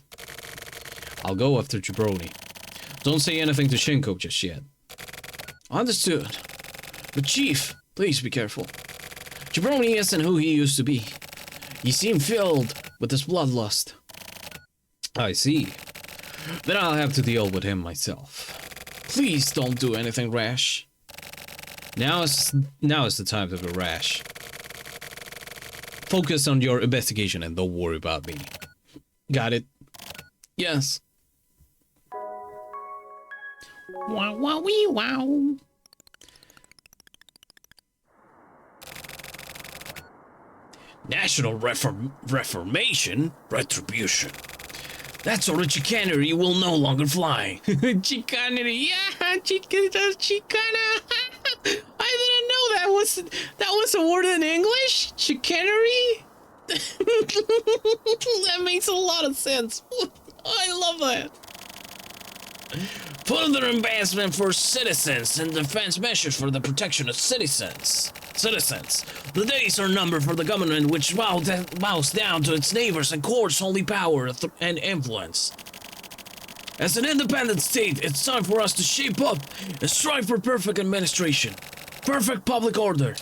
Speaker 1: I'll go after Jabroni. Don't say anything to Shinko just yet.
Speaker 5: Understood. But Chief, please be careful. Jabroni isn't who he used to be. He seemed filled with this bloodlust.
Speaker 1: I see. Then I'll have to deal with him myself.
Speaker 5: Please don't do anything rash.
Speaker 1: Now is the time to be rash. Focus on your investigation and don't worry about me. Got it?
Speaker 5: Yes.
Speaker 1: Wow, wow, wee, wow.
Speaker 5: National Reformation? Retribution. That sort of chicanery will no longer fly.
Speaker 1: Chicanery, yeah, chicana. I didn't know that was a word in English. Chicanery. That makes a lot of sense. I love that.
Speaker 5: Further advancement for citizens and defense measures for the protection of citizens. The days are numbered for the government which bows down to its neighbors and courts only power and influence. As an independent state, it's time for us to shape up and strive for perfect administration, perfect public order,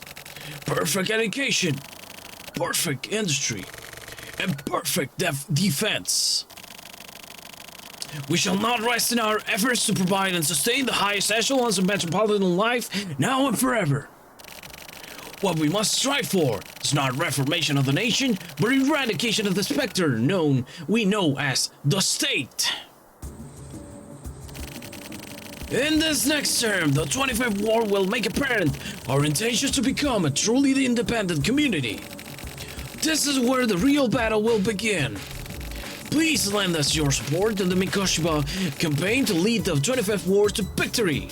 Speaker 5: perfect education, perfect industry, and perfect defense. We shall not rest in our efforts to provide and sustain the highest echelons of metropolitan life now and forever. What we must strive for is not reformation of the nation, but eradication of the specter we know as the state. In this next term, the 25th War will make apparent our intentions to become a truly independent community. This is where the real battle will begin. Please lend us your support in the Mikoshiba campaign to lead the 25th War to victory.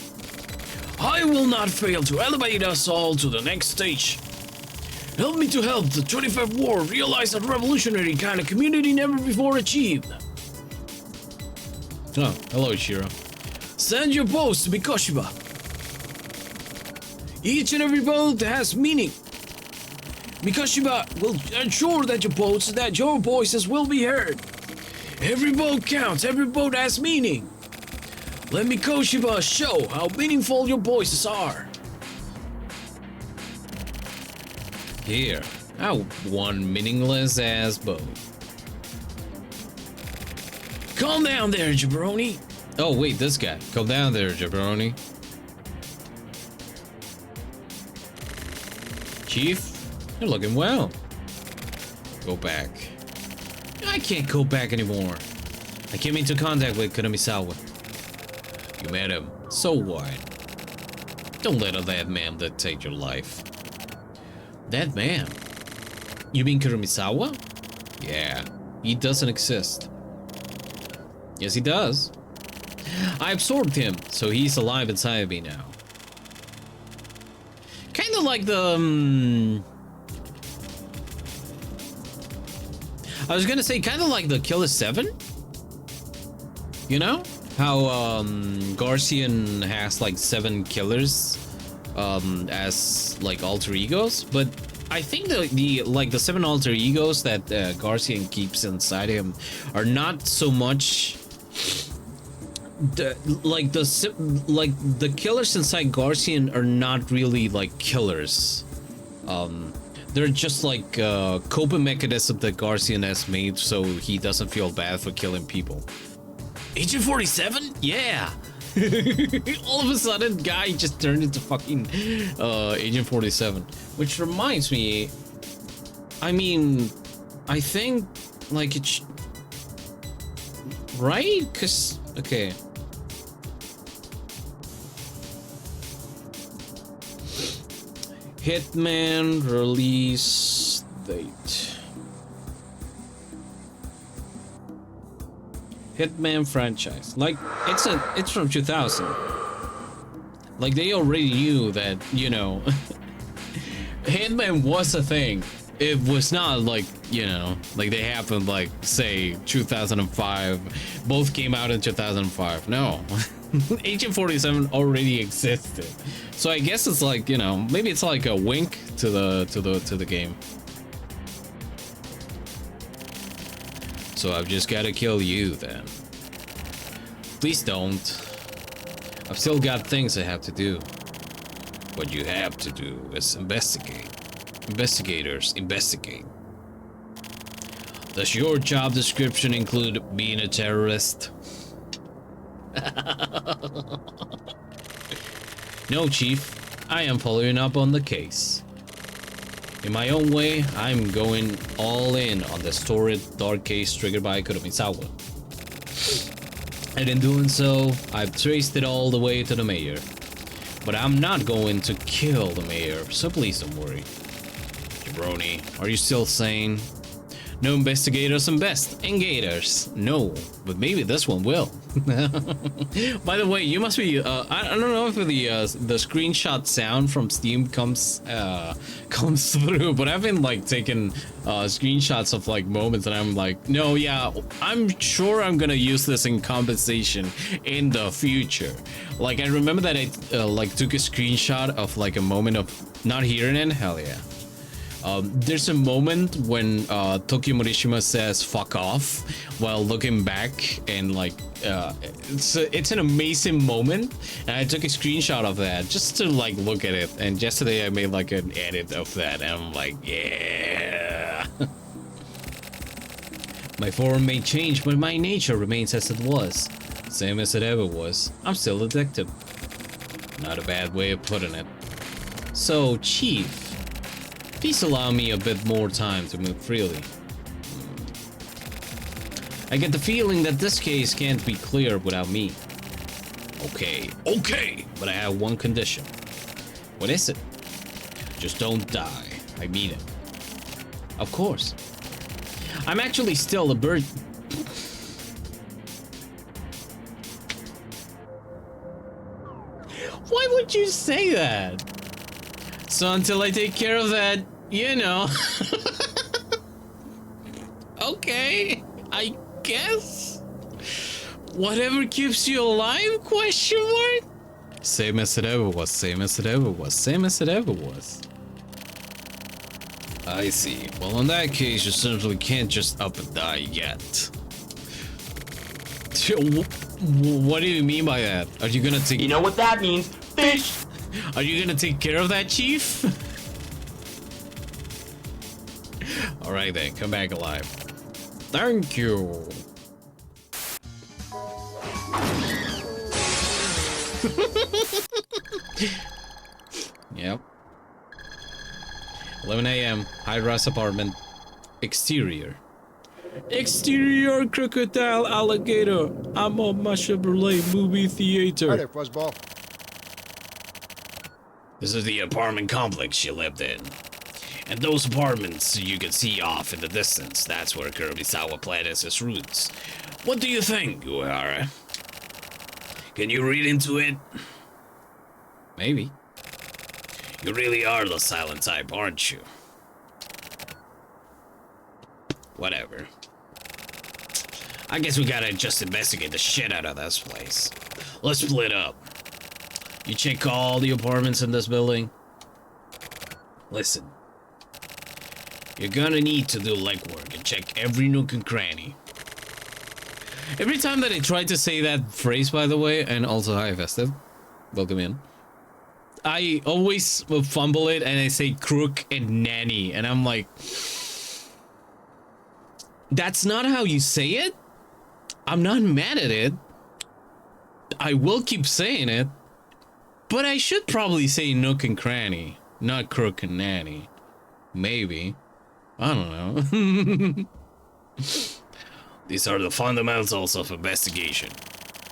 Speaker 5: I will not fail to elevate us all to the next stage. Help me to help the 25th War realize a revolutionary kind of community never before achieved.
Speaker 1: Oh, hello, Shiro.
Speaker 5: Send your votes to Mikoshiba. Each and every vote has meaning. Mikoshiba will ensure that your voices will be heard. Every vote counts, every vote has meaning. Let Mikoshiba show how meaningful your voices are.
Speaker 1: Here, I one meaningless ass boat.
Speaker 5: Calm down there, Jabroni.
Speaker 1: Oh wait, this guy. Come down there, Jabroni. Chief, you're looking well. Go back. I can't go back anymore. I came into contact with Kuromisawa. You met him. So what? Don't let that man dictate your life. That man? You mean Kuromisawa? Yeah, he doesn't exist. Yes, he does. I absorbed him, so he's alive inside of me now. Kind of like the... I was gonna say kind of like the Killer 7. You know? How Garcian has like 7 killers as like alter egos, but I think the 7 alter egos that Garcian keeps inside him are not so much the killers inside Garcian are not really like killers. They're just like coping mechanism that Garcian has made so he doesn't feel bad for killing people.
Speaker 5: Agent 47?
Speaker 1: Yeah. All of a sudden, guy just turned into fucking Agent 47. Which reminds me, I mean, I think like it's right, cause okay. Hitman release date. Hitman franchise. Like, it's from 2000. Like, they already knew that, you know, Hitman was a thing. It was not like, you know, like they happened like, say, 2005. Both came out in 2005. No. Agent 47 already existed. So I guess it's like, you know, maybe it's like a wink to the game. So I've just gotta kill you then. Please don't. I've still got things I have to do. What you have to do is investigate. Investigators, investigate. Does your job description include being a terrorist? No, Chief. I am following up on the case. In my own way, I'm going all in on the storied dark case triggered by Kuromisawa. And in doing so, I've traced it all the way to the mayor. But I'm not going to kill the mayor, so please don't worry. Jabroni, are you still sane? No investigators investigators. No, but maybe this one will. By the way, you must be. I don't know if the screenshot sound from Steam comes through, but I've been like taking screenshots of like moments, and I'm like, no, yeah, I'm sure I'm gonna use this in compensation in the future. Like I remember that I like took a screenshot of like a moment of not hearing it. Hell yeah. There's a moment when Tokyo Morishima says "fuck off" while looking back, and like it's an amazing moment. And I took a screenshot of that just to like look at it. And yesterday I made like an edit of that, and I'm like, yeah. My form may change, but my nature remains as it was, same as it ever was. I'm still a detective. Not a bad way of putting it. So, Chief, please allow me a bit more time to move freely. I get the feeling that this case can't be cleared without me. Okay, but I have one condition. What is it? Just don't die. I mean it. Of course. I'm actually still a bird. Why would you say that? So until I take care of that, you know. Okay, I guess. Whatever keeps you alive, question mark? Same as it ever was, same as it ever was, same as it ever was. I see. Well, in that case, you simply can't just up and die yet. What do you mean by that? Are you gonna take...
Speaker 2: You know what that means? Fish!
Speaker 1: Are you gonna take care of that, Chief? Alright then, come back alive. Thank you. Yep. 11 a.m. High-rise apartment. Exterior. Exterior crocodile alligator. I'm on my Chevrolet movie theater.
Speaker 6: Hi there, Fuzzball.
Speaker 5: This is the apartment complex she lived in. And those apartments you can see off in the distance, that's where Kuromisawa planted his roots. What do you think, Uehara? Can you read into it?
Speaker 1: Maybe.
Speaker 5: You really are the silent type, aren't you? Whatever. I guess we gotta just investigate the shit out of this place. Let's split up. You check all the apartments in this building. Listen. You're gonna need to do legwork and check every nook and cranny.
Speaker 1: Every time that I try to say that phrase, by the way, and also hi Festive, welcome in, I always fumble it and I say crook and nanny, and I'm like, that's not how you say it. I'm not mad at it. I will keep saying it, but I should probably say nook and cranny, not crook and nanny. Maybe. I don't know.
Speaker 5: These are the fundamentals of investigation.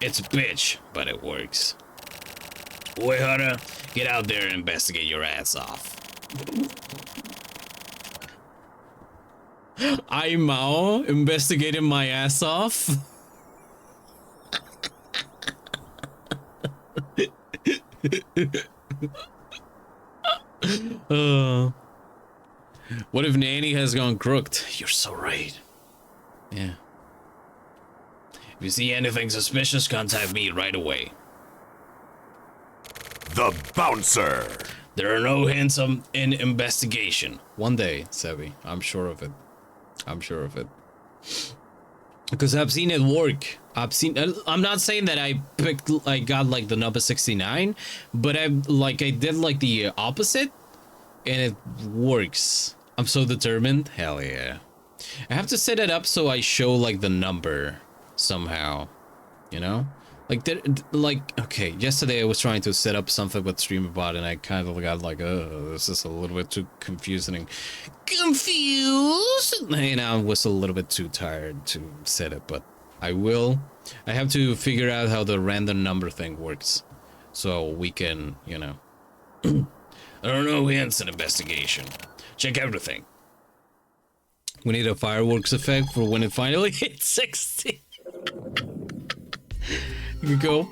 Speaker 5: It's a bitch, but it works. Uehara, get out there and investigate your ass off.
Speaker 1: I'm Mao investigating my ass off. What if Nanny has gone crooked?
Speaker 5: You're so right.
Speaker 1: Yeah.
Speaker 5: If you see anything suspicious, contact me right away.
Speaker 3: The Bouncer.
Speaker 5: There are no hints in investigation.
Speaker 1: One day, Sebi. I'm sure of it. I'm sure of it. Because I've seen it work. I'm not saying that I got like the number 69, but I did like the opposite, and it works. I'm so determined. Hell yeah. I have to set it up so I show like the number somehow, you know? Okay, yesterday I was trying to set up something with StreamerBot, and I kind of got like, this is a little bit too confusing. Confused? And I was a little bit too tired to set it, but I will. I have to figure out how the random number thing works, so we can, you know.
Speaker 5: There are no hints in investigation. Check everything.
Speaker 1: We need a fireworks effect for when it finally hits 60. You go.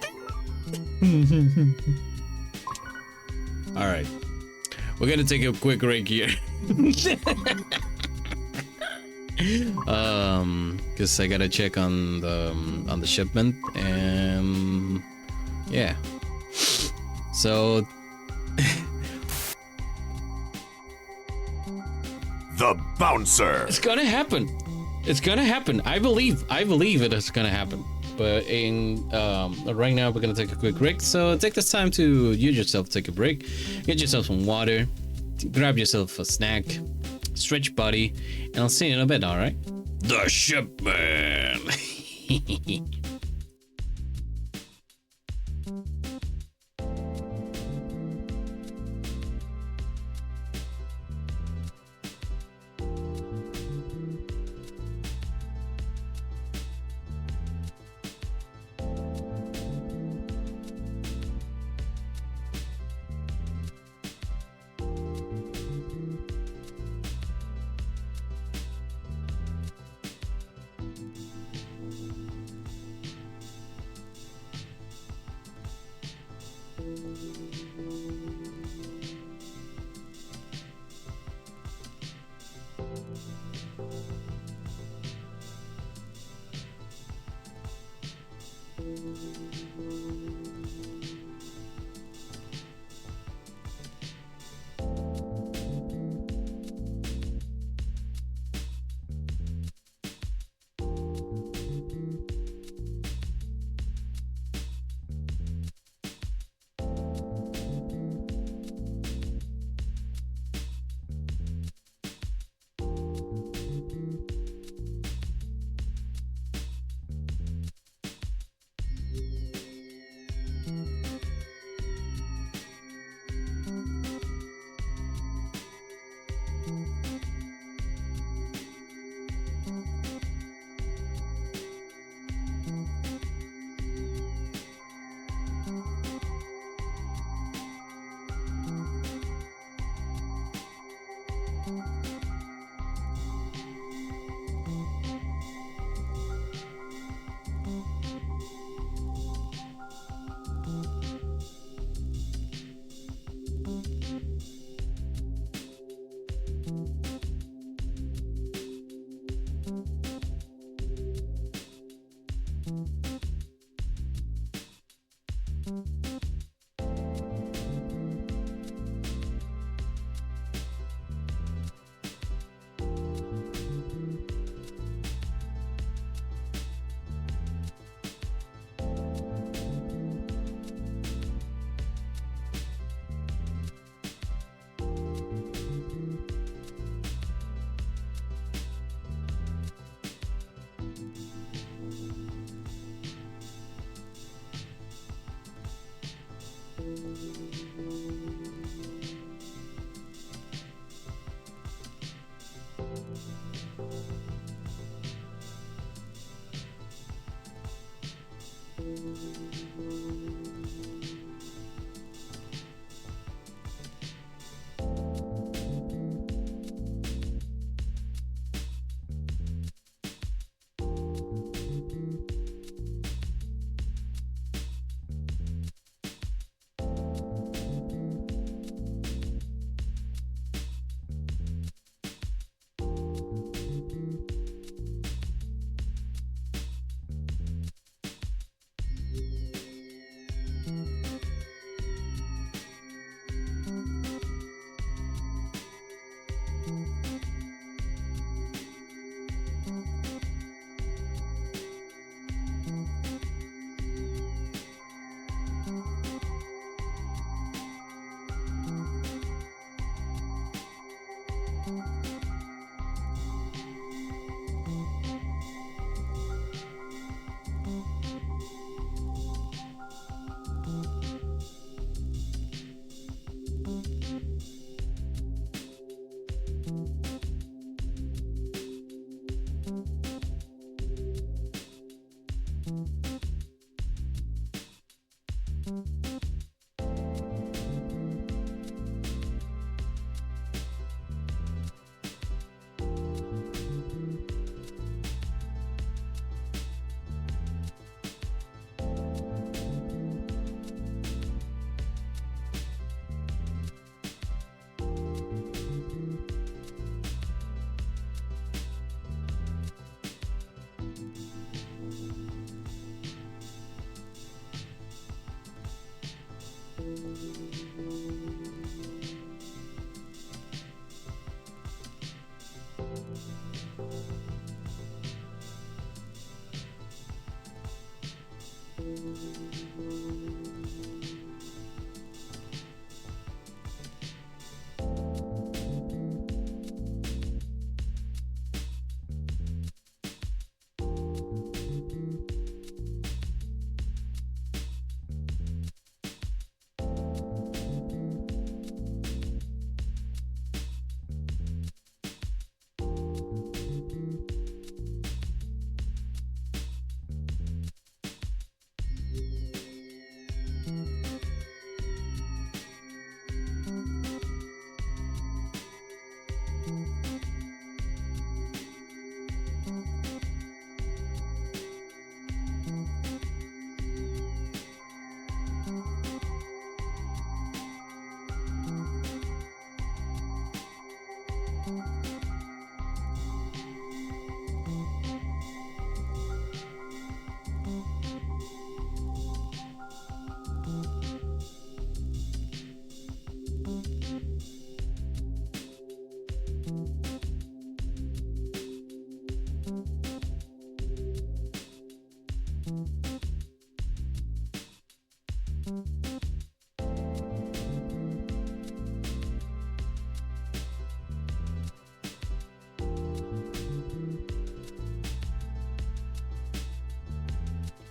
Speaker 1: All right, we're gonna take a quick break here. Because I gotta check on the shipment, and yeah. So
Speaker 3: The Bouncer.
Speaker 1: it's gonna happen. It's gonna happen. I believe it is gonna happen. But right now we're gonna take a quick break. So take this time to yourself, take a break, get yourself some water, grab yourself a snack, stretch body, and I'll see you in a bit. All right?
Speaker 5: The shipman.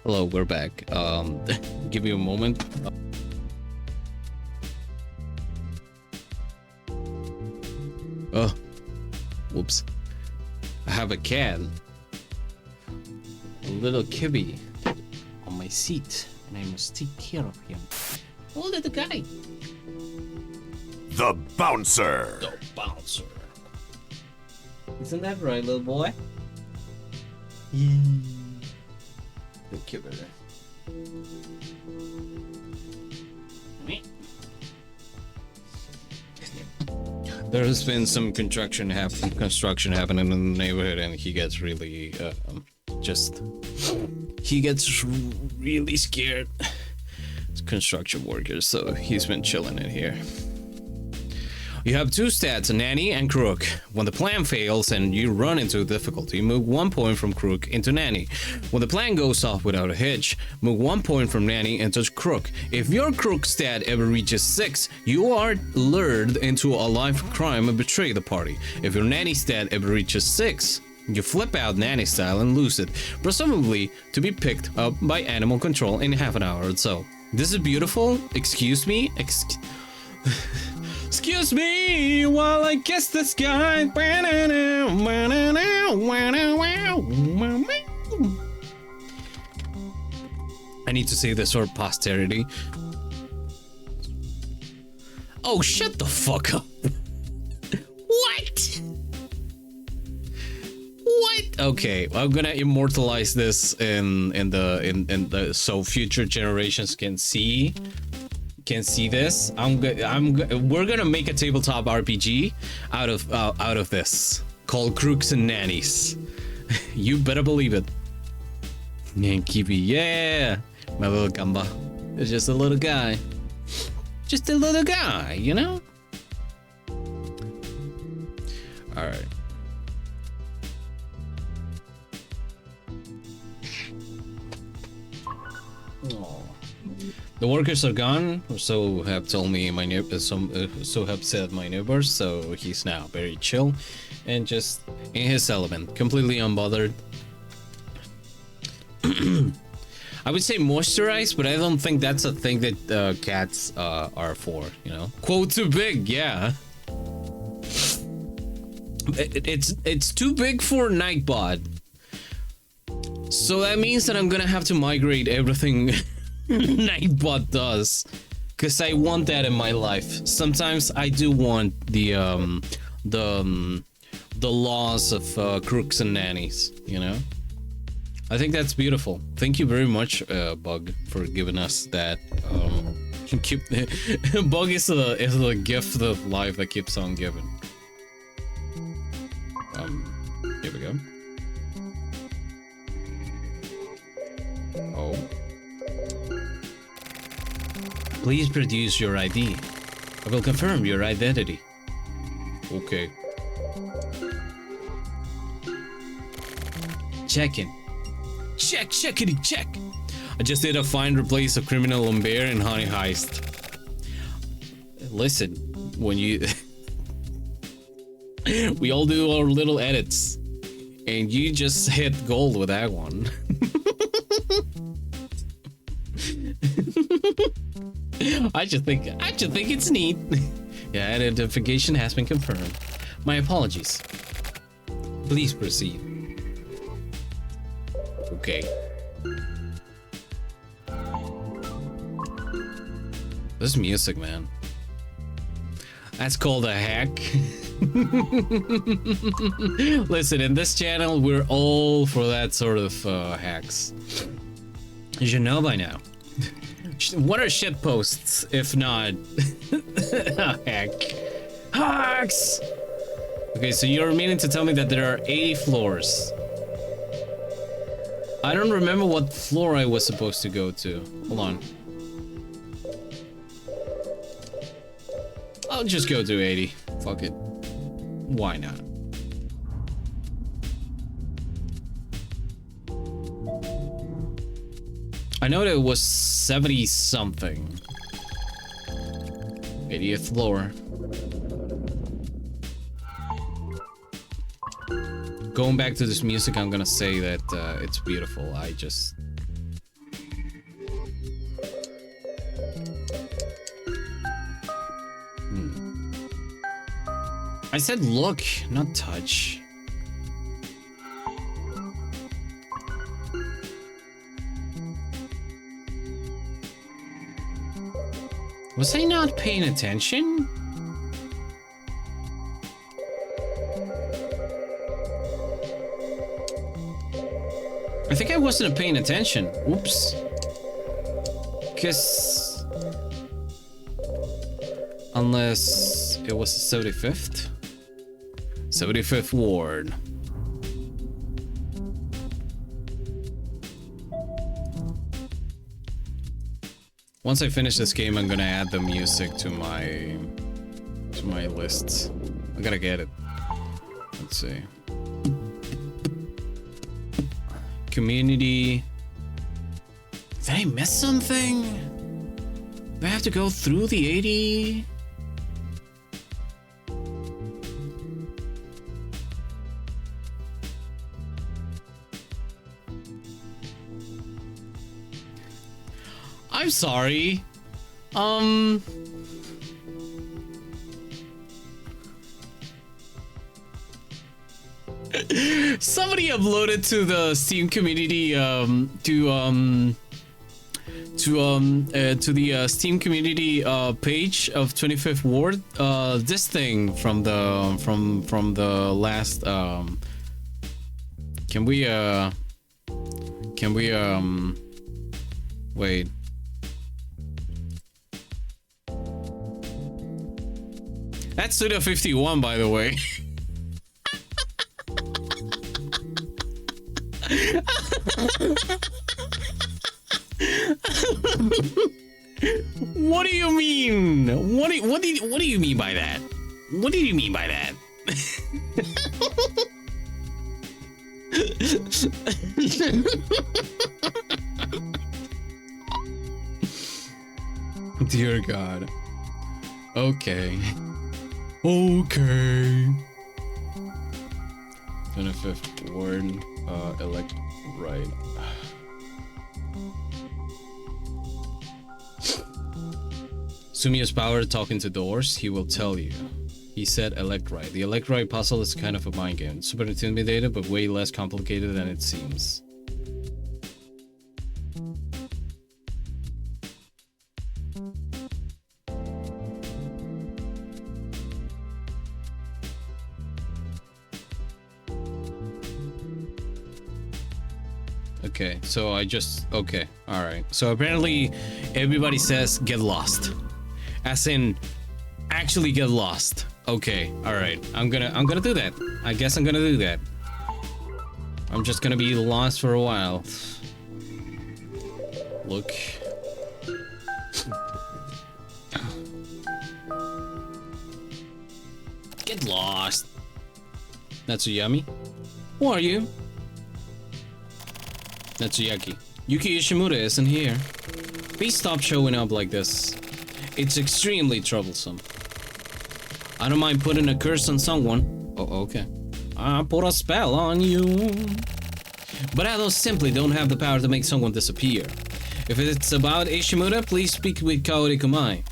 Speaker 1: Hello, we're back. Give me a moment. Oh, whoops. I have a cat. A little kibby on my seat, and I must take care of him. Oh, little guy.
Speaker 3: The Bouncer.
Speaker 1: The bouncer. Isn't that right, little boy? The kibber. There has been some construction happening in the neighborhood, and he gets really he gets really scared. It's construction workers, so he's been chilling in here. You have two stats, a nanny and crook. When the plan fails and you run into difficulty, move 1 point from crook into nanny. When the plan goes off without a hitch, move 1 point from nanny into crook. If your crook stat ever reaches 6, you are lured into a life crime and betray the party. If your nanny stat ever reaches 6, you flip out nanny style and lose it, presumably to be picked up by animal control in half an hour or so. This is beautiful. Excuse me. Excuse me while I kiss the sky. I need to say this for posterity. Oh, shut the fuck up. What? What? Okay, I'm gonna immortalize this in the so future generations can see this. We're gonna make a tabletop RPG out of this called Crooks and Nannies. You better believe it. Kibi, yeah, my little gamba. It's just a little guy. Just a little guy, you know? All right. The workers are gone, or so have told me my so have said my neighbors. So he's now very chill and just in his element, completely unbothered. I would say moisturized, but I don't think that's a thing that cats are for. You know, quote too big, yeah. It's too big for Nightbot. So that means that I'm gonna have to migrate everything Nightbot does, because I want that in my life. Sometimes I do want the laws of crooks and nannies, you know. I think that's beautiful. Thank you very much, Bug, for giving us that. Bug is the gift of life that keeps on giving. Here we go. Oh. Please produce your ID. I will confirm your identity. Okay. Check-in. Checkity check. I just did a find replace of criminal on bear and honey heist. Listen, when you we all do our little edits, and you just hit gold with that one. I just think it's neat. Yeah, identification has been confirmed. My apologies. Please proceed. Okay. This music, man. That's called a hack. Listen, in this channel, we're all for that sort of hacks. You should know by now. What are shit posts if not a hack? Hacks! Okay, so you're meaning to tell me that there are 80 floors. I don't remember what floor I was supposed to go to. Hold on. I'll just go to 80. Fuck it. Why not? I know that it was 70 something. 80th floor. Going back to this music, I'm gonna say that it's beautiful. I just... I said look, not touch. Was I not paying attention? I think I wasn't paying attention. Oops. Because... Unless it was the 75th? 75th Ward. Once I finish this game, I'm gonna add the music to my lists. I gotta get it. Let's see. Community. Did I miss something? Do I have to go through the 80? I'm sorry. Somebody uploaded to the Steam community to the Steam community page of 25th Ward this thing from the last can we wait. That's Suda 51, by the way. What do you mean? What do you mean by that? What do you mean by that? Dear God. Okay. Okay. 25th word. Elect. Right. Sumiyo's power talking to doors. He will tell you. He said elect right. The elect right puzzle is kind of a mind game. Super intimidated, but way less complicated than it seems. Okay, so okay, alright. So apparently everybody says get lost. As in, actually get lost. Okay, alright. I'm gonna do that. I guess I'm gonna do that. I'm just gonna be lost for a while. Look. Get lost. That's yummy. Who are you? That's Yuki. Yuki Ishimura isn't here. Please stop showing up like this. It's extremely troublesome. I don't mind putting a curse on someone. Oh, okay. I put a spell on you. But I simply don't have the power to make someone disappear. If it's about Ishimura, please speak with Kaori Kumai.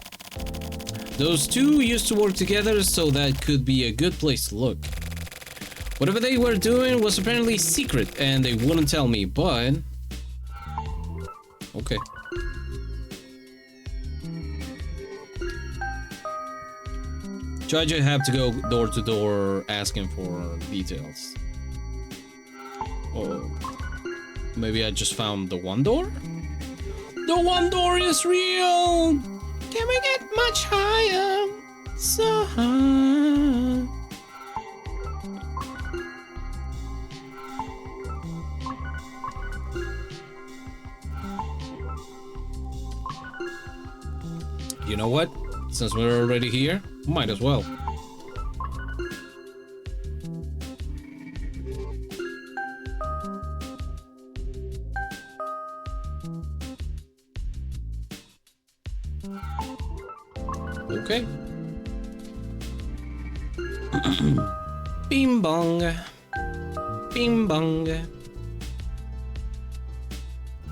Speaker 1: Those two used to work together, so that could be a good place to look. Whatever they were doing was apparently secret, and they wouldn't tell me, but... Okay. So I just have to go door to door asking for details. Oh. Maybe I just found the one door? The one door is real! Can we get much higher? So high. You know what? Since we're already here, might as well. Okay. Bing bong. Bing bong.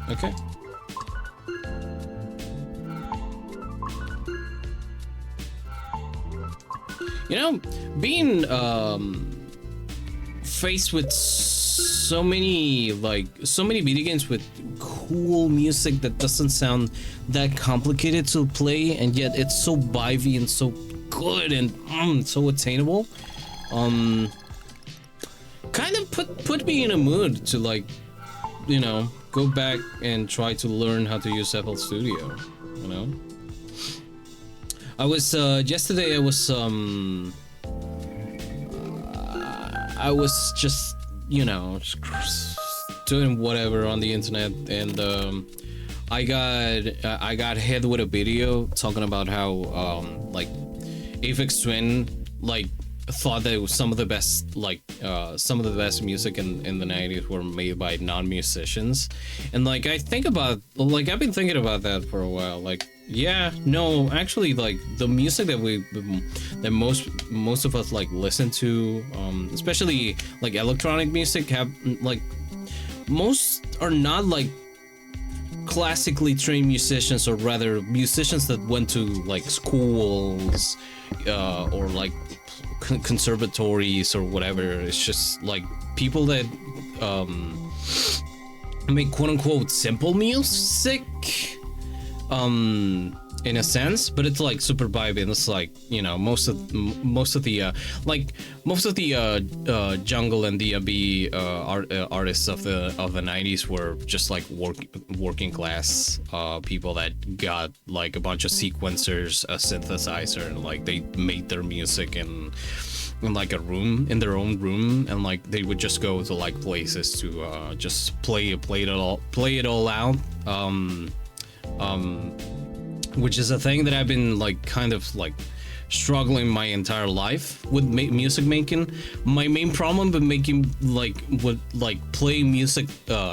Speaker 1: Okay. You know, being faced with so many video games with cool music that doesn't sound that complicated to play, and yet it's so vibey and so good and so attainable, kind of put me in a mood to, like, you know, go back and try to learn how to use FL Studio, you know. I was yesterday. I was just, you know, doing whatever on the internet, and I got hit with a video talking about how like Aphex Twin like thought that it was some of the best music in the 90s were made by non-musicians, and like I've been thinking about that for a while. Like, yeah, no, actually, like the music that most of us like listen to, especially like electronic music, have like most are not like classically trained musicians, or rather musicians that went to like schools or like conservatories or whatever. It's just like people that make quote unquote simple music, in a sense, but it's like super vibey, and it's like, you know, most of the jungle and D&B artists of the 90s were just like working class people that got like a bunch of sequencers, a synthesizer, and like they made their music in like a room, in their own room, and like they would just go to like places to just play it all out, which is a thing that I've been like kind of like struggling my entire life with music making. My main problem with making play music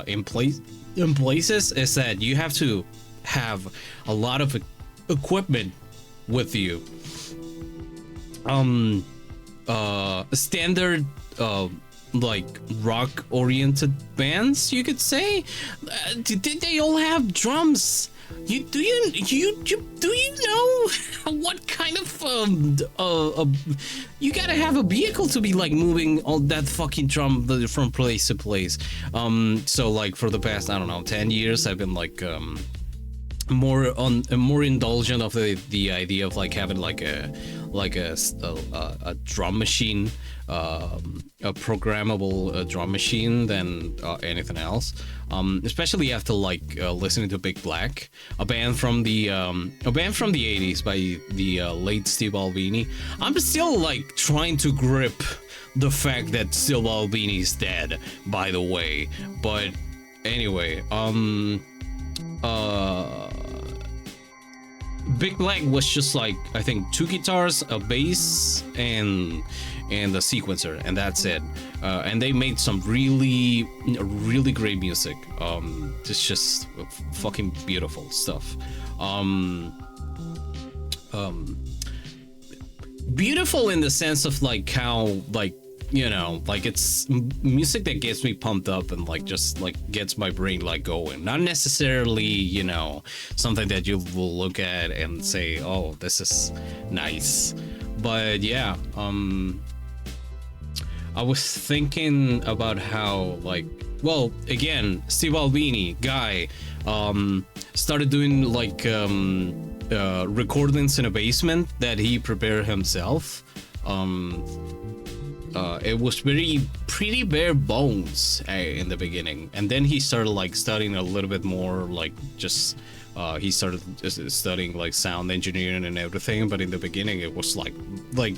Speaker 1: in places is that you have to have a lot of equipment with you. Standard like rock oriented bands, you could say. They all have drums. Do you know what kind of you gotta have a vehicle to be like moving all that fucking drum from place to place. So like for the past, I don't know, 10 years I've been like more indulgent of the idea of like having like a drum machine, a programmable drum machine than anything else. Especially after like listening to Big Black, a band from the 80s by the late Steve Albini. I'm still like trying to grip the fact that Steve Albini is dead, by the way. But anyway, Big Black was just like, I think 2 guitars, a bass, and a sequencer, and that's it. And they made some really great music. It's just fucking beautiful stuff. Beautiful in the sense of like how, like, you know, like it's music that gets me pumped up and like just like gets my brain like going. Not necessarily, you know, something that you will look at and say, oh, this is nice. But yeah, I was thinking about how, like, well, again, Steve Albini guy started doing like recordings in a basement that he prepared himself. It was pretty bare bones in the beginning, and then he started like studying a little bit more, like just he started studying like sound engineering and everything. But in the beginning, it was like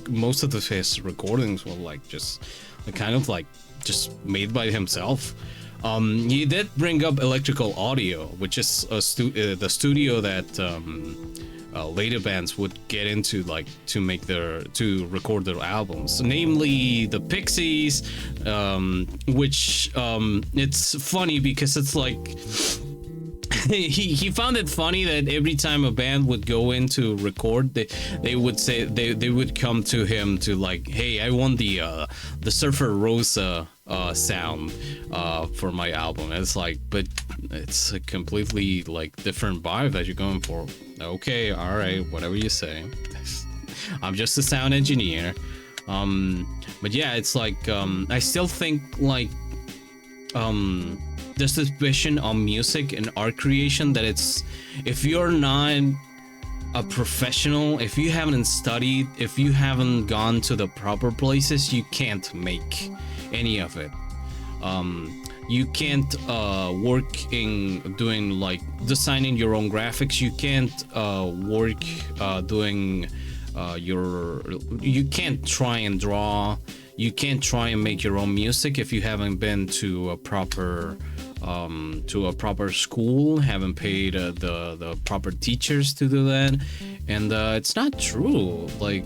Speaker 1: most of his recordings were like just kind of like just made by himself. He did bring up electrical audio, which is the studio that later bands would get into, like to record their albums, namely the Pixies, which it's funny because it's like he found it funny that every time a band would go in to record, they would say they would come to him to like, hey, I want the Surfer Rosa sound for my album. And it's like, but it's a completely like different vibe that you're going for. Okay, all right, whatever you say. I'm just a sound engineer. But yeah, it's like I still think like there's this vision on music and art creation that it's, if you're not a professional, if you haven't studied, if you haven't gone to the proper places, you can't make any of it. You can't work in doing like designing your own graphics. You can't work doing you can't try and draw. You can't try and make your own music if you haven't been to a proper school, haven't paid the proper teachers to do that. And it's not true. Like,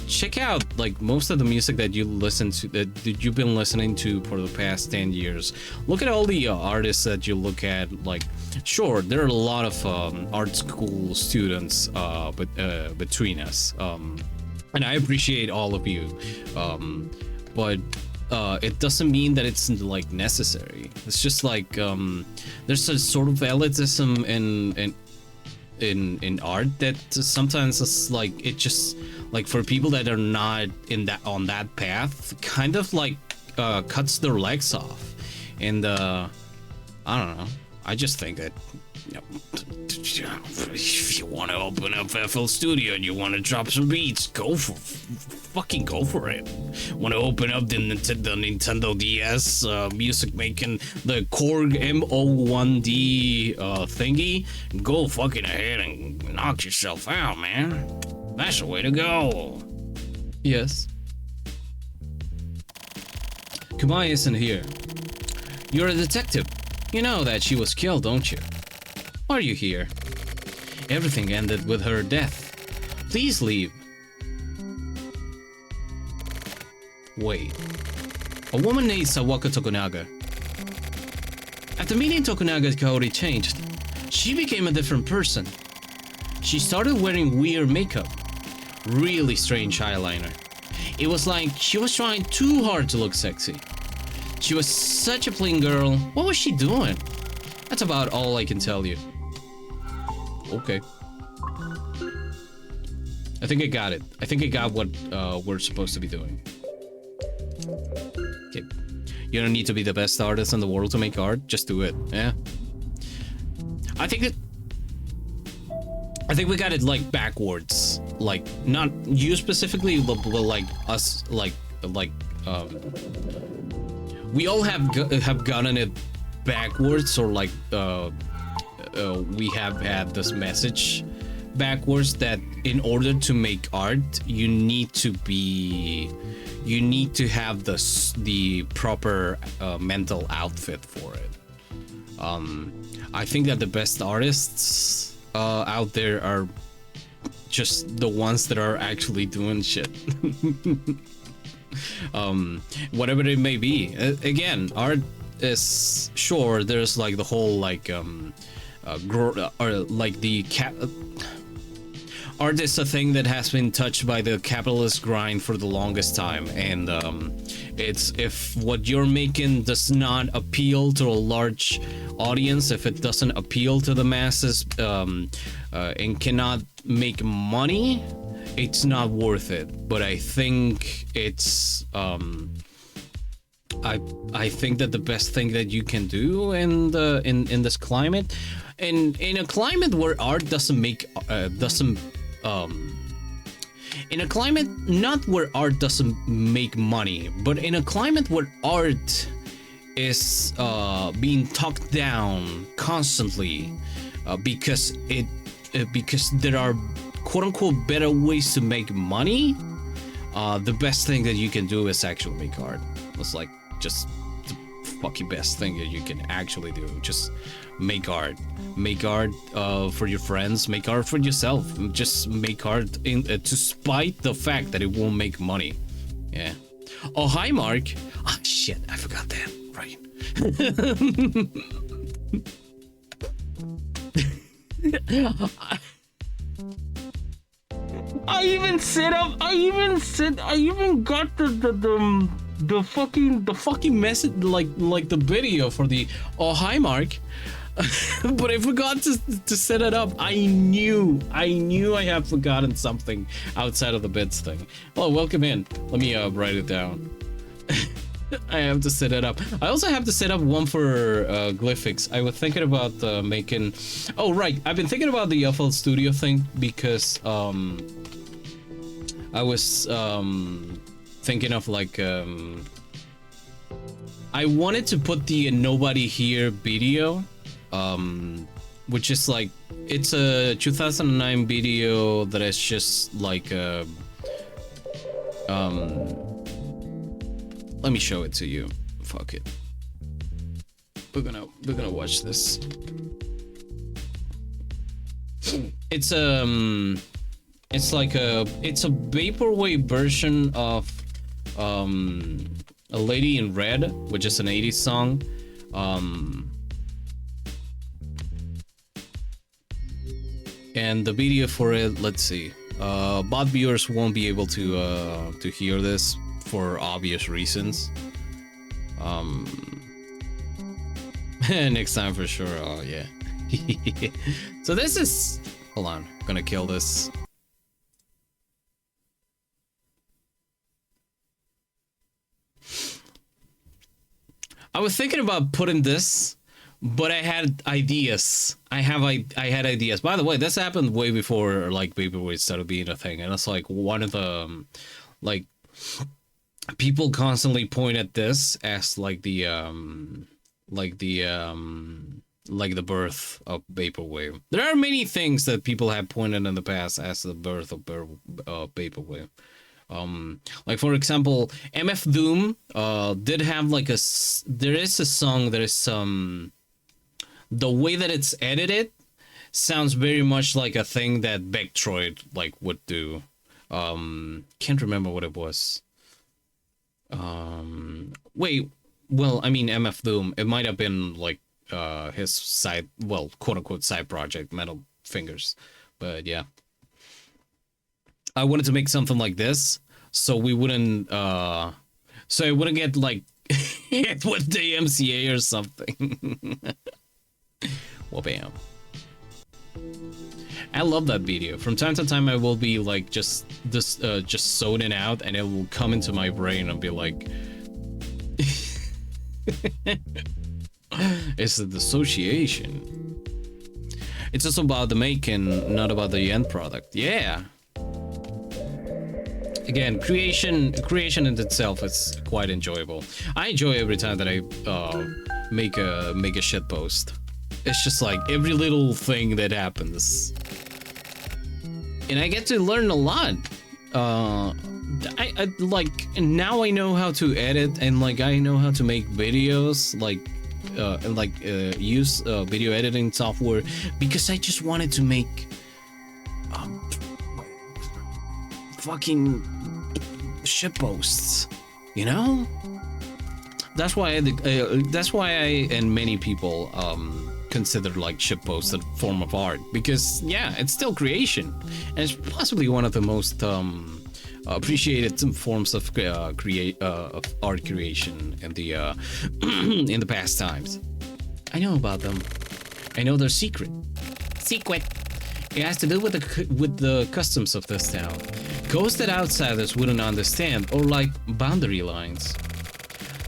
Speaker 1: check out like most of the music that you listen to, that you've been listening to for the past 10 years. Look at all the artists that you look at. Like, sure, there are a lot of art school students between us, and I appreciate all of you, but it doesn't mean that it's like necessary. It's just like there's a sort of elitism in art that sometimes it's like, it just like, for people that are not on that path, kind of like cuts their legs off. And I don't know, I just think that, you know, if you want to open up FL Studio and you want to drop some beats, fucking go for it. Want to open up the Nintendo DS music making, the Korg M01D thingy, go fucking ahead and knock yourself out, man. That's the way to go. Yes. Kumai isn't here. You're a detective. You know that she was killed, don't you? Why are you here? Everything ended with her death. Please leave. Wait. A woman named Sawaka Tokunaga. After meeting Tokunaga, Kaori changed. She became a different person. She started wearing weird makeup. Really strange eyeliner. It was like she was trying too hard to look sexy. She was such a plain girl. What was she doing? That's about all I can tell you. Okay. I think I got it. I think I got what we're supposed to be doing. Okay. You don't need to be the best artist in the world to make art. Just do it. Yeah. I think we got it like backwards. Like not you specifically, but like us. We all have gotten it backwards, or like we have had this message backwards that in order to make art, you need to have the proper mental outfit for it. I think that the best artists out there are just the ones that are actually doing shit. Whatever it may be. Again, art is sure. There's like the whole like art is a thing that has been touched by the capitalist grind for the longest time, and it's if what you're making does not appeal to a large audience, if it doesn't appeal to the masses, and cannot make money, it's not worth it. But I think it's I think that the best thing that you can do in this climate, and in a climate where art doesn't make in a climate not where art doesn't make money, but in a climate where art is being talked down constantly because there are quote unquote better ways to make money, the best thing that you can do is actually make art. It's like just the fucking best thing that you can actually do. Just make art. Make art for your friends. Make art for yourself. Just make art to spite the fact that it won't make money. Yeah. Oh, hi, Mark. Ah, shit. I forgot that. Right. I even got the fucking message, like the video for the oh hi Mark. But I forgot to set it up. I knew I had forgotten something outside of the bits thing. Well, welcome in. Let me write it down. I have to set it up. I also have to set up one for Glyphics. I was thinking about making. Oh right, I've been thinking about the FL Studio thing because I was thinking of like I wanted to put the Nobody Here video, which is like it's a 2009 video that is just like let me show it to you. Fuck it. We're gonna watch this. It's like it's a vaporwave version of A Lady in Red, which is an 80s song. And the video for it, let's see. Bot viewers won't be able to hear this for obvious reasons. Next time for sure. Oh yeah. So this is. Hold on. I'm gonna kill this. I was thinking about putting this, but I had ideas. I had ideas. By the way, this happened way before like Vaporwave started being a thing, and it's like one of the like people constantly point at this as like the birth of Vaporwave. There are many things that people have pointed in the past as the birth of Vaporwave. Like for example, MF Doom did have like there is a song that is the way that it's edited sounds very much like a thing that Vectroid like would do. Can't remember what it was. Wait, well, I mean MF Doom, it might have been like his side, well, quote unquote side project, Metal Fingers. But yeah. I wanted to make something like this so we wouldn't so it wouldn't get like hit with the MCA or something. Well, bam. I love that video. From time to time I will be like just zoning out and it will come into my brain and be like it's the dissociation. It's also about the making, not about the end product. Yeah. Again, creation in itself is quite enjoyable. I enjoy every time that I make a shit post. It's just like every little thing that happens, and I get to learn a lot. I like now I know how to edit, and like I know how to make videos, like use video editing software, because I just wanted to make fucking shit posts, you know. That's why I and many people consider like shit posts a form of art, because yeah, it's still creation, and it's possibly one of the most appreciated forms of art creation in the in the past times. I know about them. I know their secret. It has to do with the customs of this town, codes that outsiders wouldn't understand, or like boundary lines.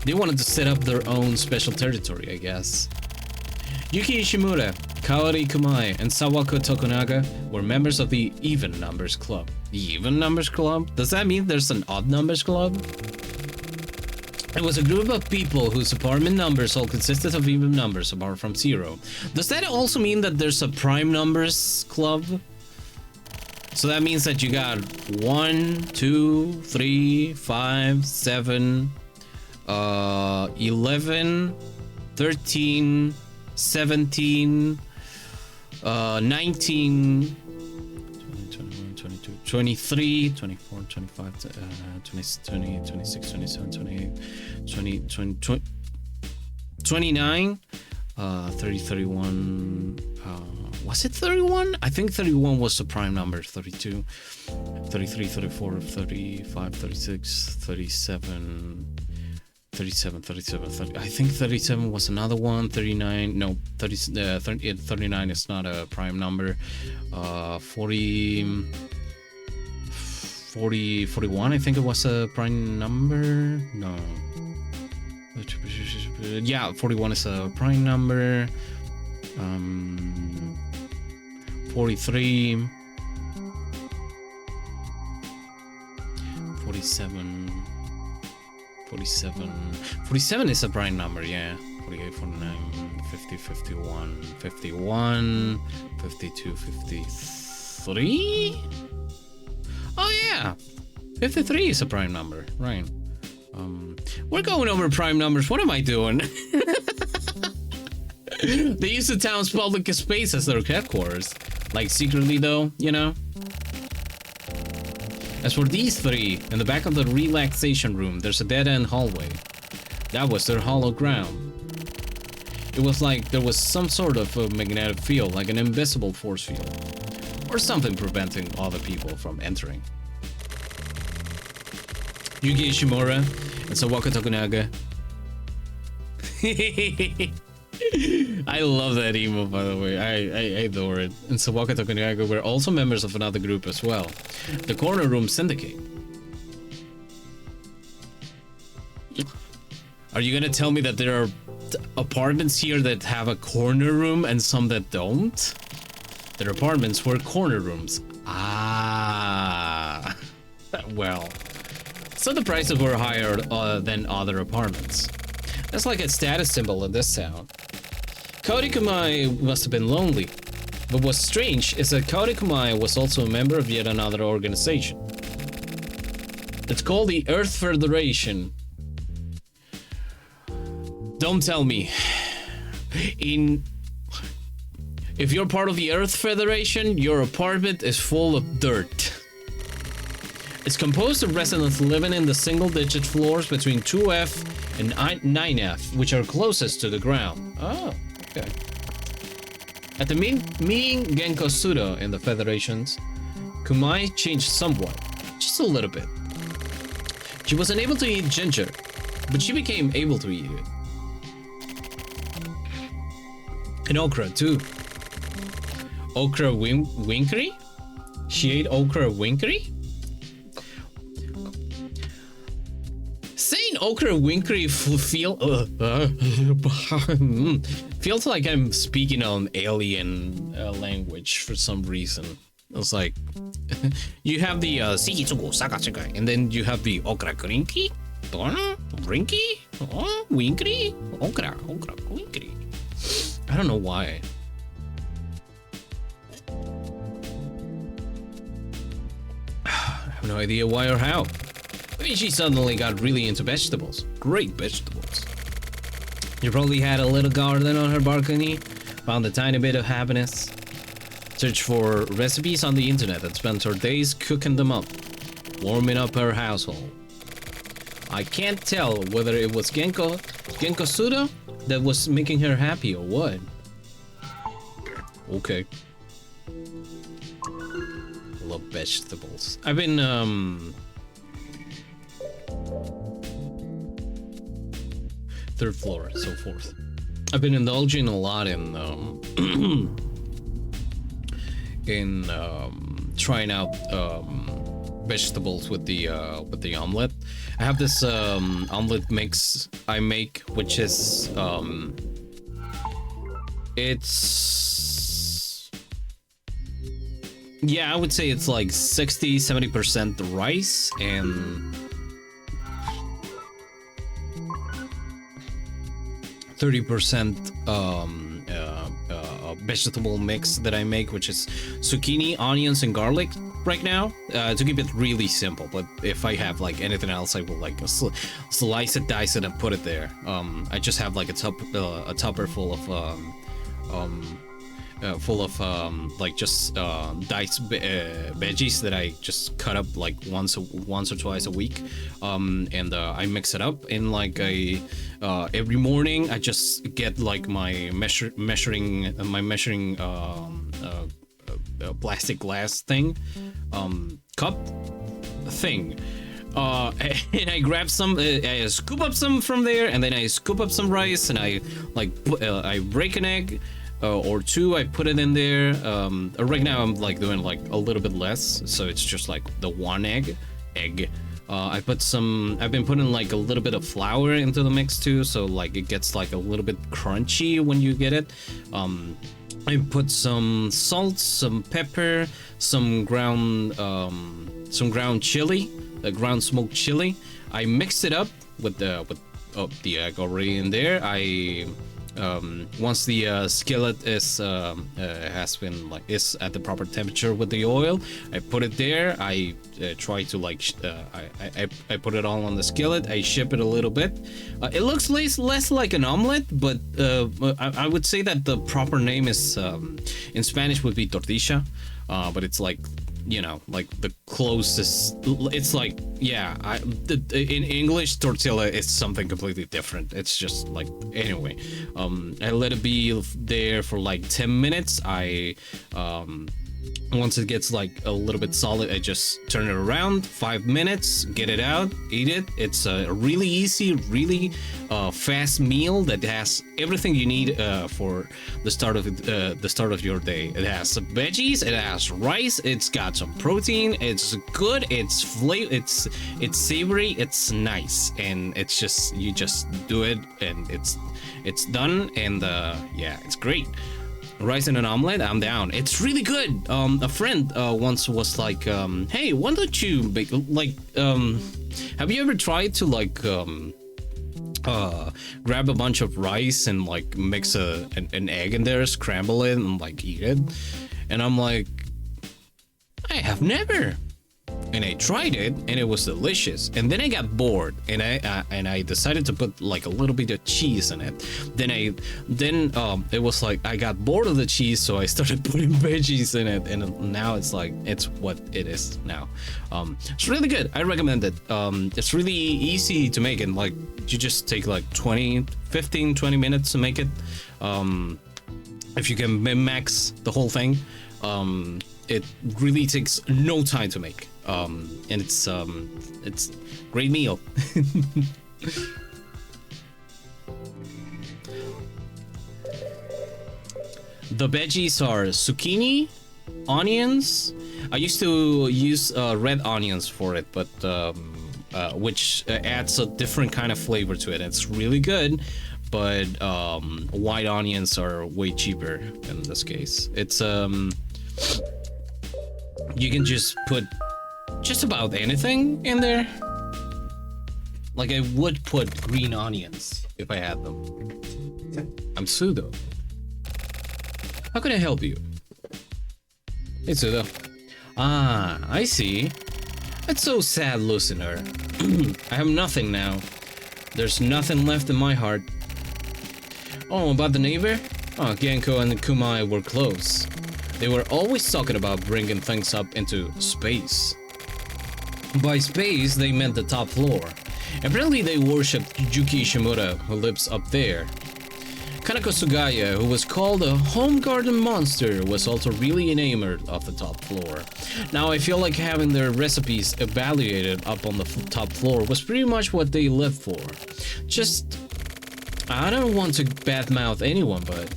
Speaker 1: They wanted to set up their own special territory, I guess. Yuki Ishimura, Kaori Kumai, and Sawako Tokunaga were members of the Even Numbers Club. The Even Numbers Club? Does that mean there's an Odd Numbers Club? It was a group of people whose apartment numbers all consisted of even numbers apart from 0. Does that also mean that there's a Prime Numbers Club? So that means that you got 1, 2, 3, 5, 7, 11, 13, 17, 19, 20, 21, 22, 23, 24, 25, 20, 26, 27, 28, 20, 29, 30, 31, was it 31? I think 31 was the prime number. 32, 33, 34, 35, 36, 37, 37, 37, 30. I think 37 was another one. 39, no, 39 is not a prime number. 40, 41, I think it was a prime number. No. Yeah, 41 is a prime number. 43, 47, 47 is a prime number, yeah. 48, 49, 50, 51, 51, 52, 53. Oh yeah, 53 is a prime number, right? We're going over prime numbers. What am I doing? They use the town's public space as their headquarters. Like secretly though, you know? As for these three, in the back of the relaxation room, there's a dead-end hallway. That was their hollow ground. It was like there was some sort of a magnetic field, like an invisible force field. Or something preventing other people from entering. Yuki Ishimura and Sawako Tokunaga. I love that emo, by the way. I adore it. And Sawako Tokunaga were also members of another group as well, the Corner Room Syndicate. Are you gonna tell me that there are apartments here that have a corner room and some that don't? Their apartments were corner rooms. Ah, well. So the prices were higher than other apartments. That's like a status symbol in this town. Kaori Kumai must have been lonely. But what's strange is that Kaori Kumai was also a member of yet another organization. It's called the Earth Federation. Don't tell me. If you're part of the Earth Federation, your apartment is full of dirt. It's composed of residents living in the single-digit floors between 2F and 9F, which are closest to the ground. Oh, okay. At the meeting Genko Suda in the Federations, Kumai changed somewhat, just a little bit. She was unable to eat ginger, but she became able to eat it. And okra too. Okra winkery? She ate okra winkery? Saying okra winkery feels like I'm speaking on alien language for some reason. It's like you have the and then you have the okra grinky, rinky, winkery, okra winkery. I don't know why. I have no idea why or how. Maybe she suddenly got really into vegetables. Great vegetables. You probably had a little garden on her balcony, found a tiny bit of happiness, searched for recipes on the internet and spent her days cooking them up, warming up her household. I can't tell whether it was Genko Suda that was making her happy or what. Okay. Love vegetables. I've been third floor, so forth. I've been indulging a lot in trying out vegetables with the omelet. I have this omelet mix I make, which is it's, yeah, I would say it's like 60-70% rice and 30% vegetable mix that I make, which is zucchini, onions, and garlic right now, to keep it really simple. But if I have like anything else, I will like slice it, dice it, and put it there. I just have like a tupper full of like just diced veggies that I just cut up like once or twice a week, and I mix it up in like a every morning. I just get like my measuring plastic glass thing, cup thing, and I grab some, I scoop up some from there, and then I scoop up some rice, and I like I break an egg or two, I put it in there. Right now I'm like doing like a little bit less, so it's just like the one egg. I've been putting like a little bit of flour into the mix too, so like it gets like a little bit crunchy when you get it. I put some salt, some pepper, some ground chili, ground smoked chili. I mixed it up with the egg already in there. Once the skillet is is at the proper temperature with the oil, I put it there. I try to like I put it all on the skillet. I ship it a little bit. It looks less like an omelet, but I would say that the proper name is in Spanish would be tortilla, but it's like, you know, like the closest. It's like, yeah, in English tortilla is something completely different. It's just like, anyway, I let it be there for like 10 minutes. Once it gets like a little bit solid, I just turn it around, 5 minutes, get it out, eat it. It's a really easy, really fast meal that has everything you need for the start of your day. It has some veggies, it has rice, it's got some protein, it's good, it's savory, it's nice, and it's just, you just do it and it's done, and yeah, it's great. Rice and an omelet, I'm down. It's really good. A friend once was like, hey, why don't you make like, have you ever tried to like grab a bunch of rice and like mix an egg in there, scramble it, and like eat it? And I'm like, I have never. And I tried it, and it was delicious. And then I got bored, and I decided to put like a little bit of cheese in it. Then it was like I got bored of the cheese, so I started putting veggies in it, and now it's like it's what it is now. It's really good. I recommend it. It's really easy to make, and like you just take like 15-20 minutes to make it. if you can min-max the whole thing, it really takes no time to make. And it's great meal. The veggies are zucchini, onions. I used to use red onions for it, but which adds a different kind of flavor to it. It's really good, but white onions are way cheaper in this case. It's you can just put just about anything in there. Like I would put green onions if I had them. I'm Sudo. How can I help you? Hey Sudo. Ah, I see. It's so sad losing her. I have nothing now. There's nothing left in my heart. Oh, about the neighbor? Oh, Genko and Kumai were close. They were always talking about bringing things up into space. By space, they meant the top floor. Apparently they worshipped Yuki Shimura, who lives up there. Kanako Sugaya, who was called a home garden monster, was also really enamored of the top floor. Now I feel like having their recipes evaluated up on the top floor was pretty much what they lived for. Just, I don't want to badmouth anyone, but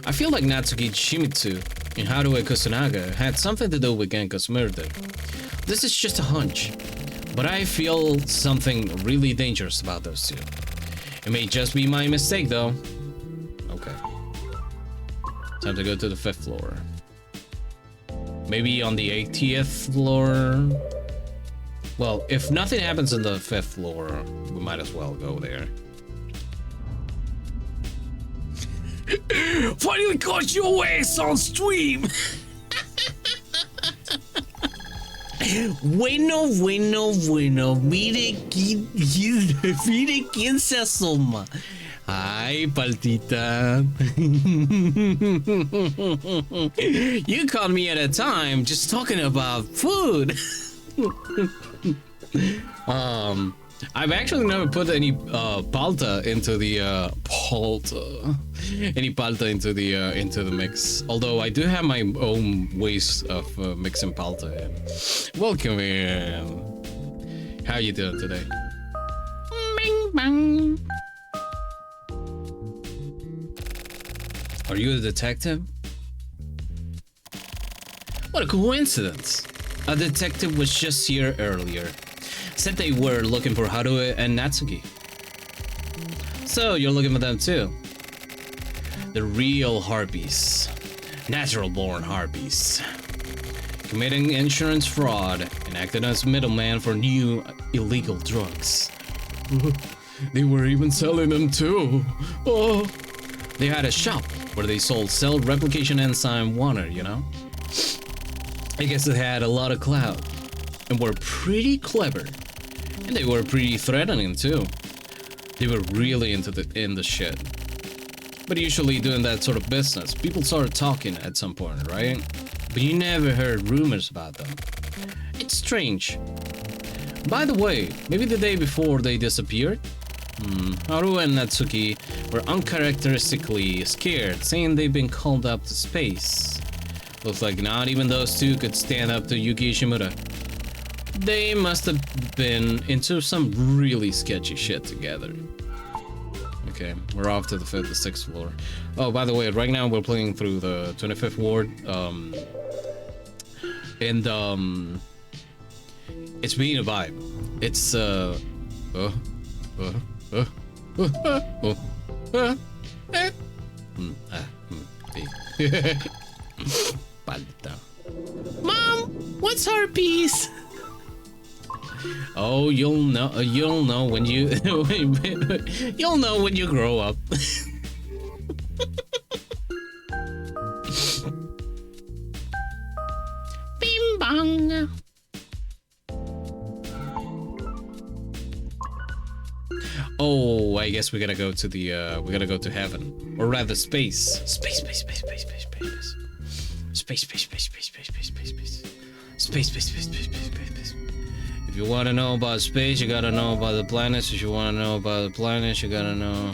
Speaker 1: I feel like Natsuki Shimizu and Haruo Kusunaga had something to do with Genko's murder. This is just a hunch, but I feel something really dangerous about those two. It may just be my mistake though. Okay. Time to go to the 5th floor. Maybe on the 80th floor? Well, if nothing happens on the 5th floor, we might as well go there.
Speaker 5: Finally caught your ass on stream! Bueno, mire quién se asoma. Ay, Paltita. You caught me at a time just talking about food. I've actually never put any palta into the into the mix. Although I do have my own ways of mixing palta in. Welcome here. How you doing today? Bing bang. Are you a detective? What a coincidence. A detective was just here earlier. Said they were looking for Haruo and Natsuki. So you're looking for them too? The real harpies. Natural born harpies. Committing insurance fraud and acting as middleman for new illegal drugs. They were even selling them too. Oh. They had a shop where they sold cell replication enzyme water, you know? I guess it had a lot of clout and were pretty clever. And they were pretty threatening too. They were really into the shit. But usually doing that sort of business, people started talking at some point, right? But you never heard rumors about them. It's strange. By the way, maybe the day before they disappeared? Haruo and Natsuki were uncharacteristically scared, saying they've been called up to space. Looks like not even those two could stand up to Yuki Shimura. They must have been into some really sketchy shit together. Okay, we're off to the 5th, the 6th floor. Oh, by the way, right now we're playing through the 25th ward. It's being a vibe. It's Mom, what's harpies? Oh, you'll know when you you'll know when you grow up. Bing bang. Oh, I guess we gotta go to the heaven, or rather space. Space. If you want to know about space, you gotta know about the planets. If you want to know about the planets, you gotta know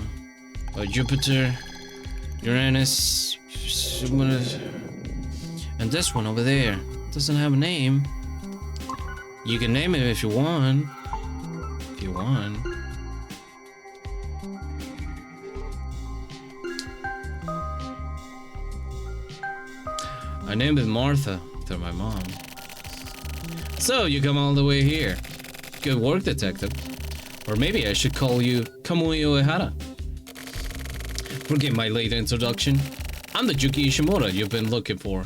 Speaker 5: about Jupiter, Uranus,
Speaker 1: And this one over there doesn't have a name. You can name it if you want. If you want. I named it Martha after my mom. So you come all the way here. Good work, detective. Or maybe I should call you Kamui Uehara. Forgive my late introduction. I'm the Yuki Ishimura you've been looking for.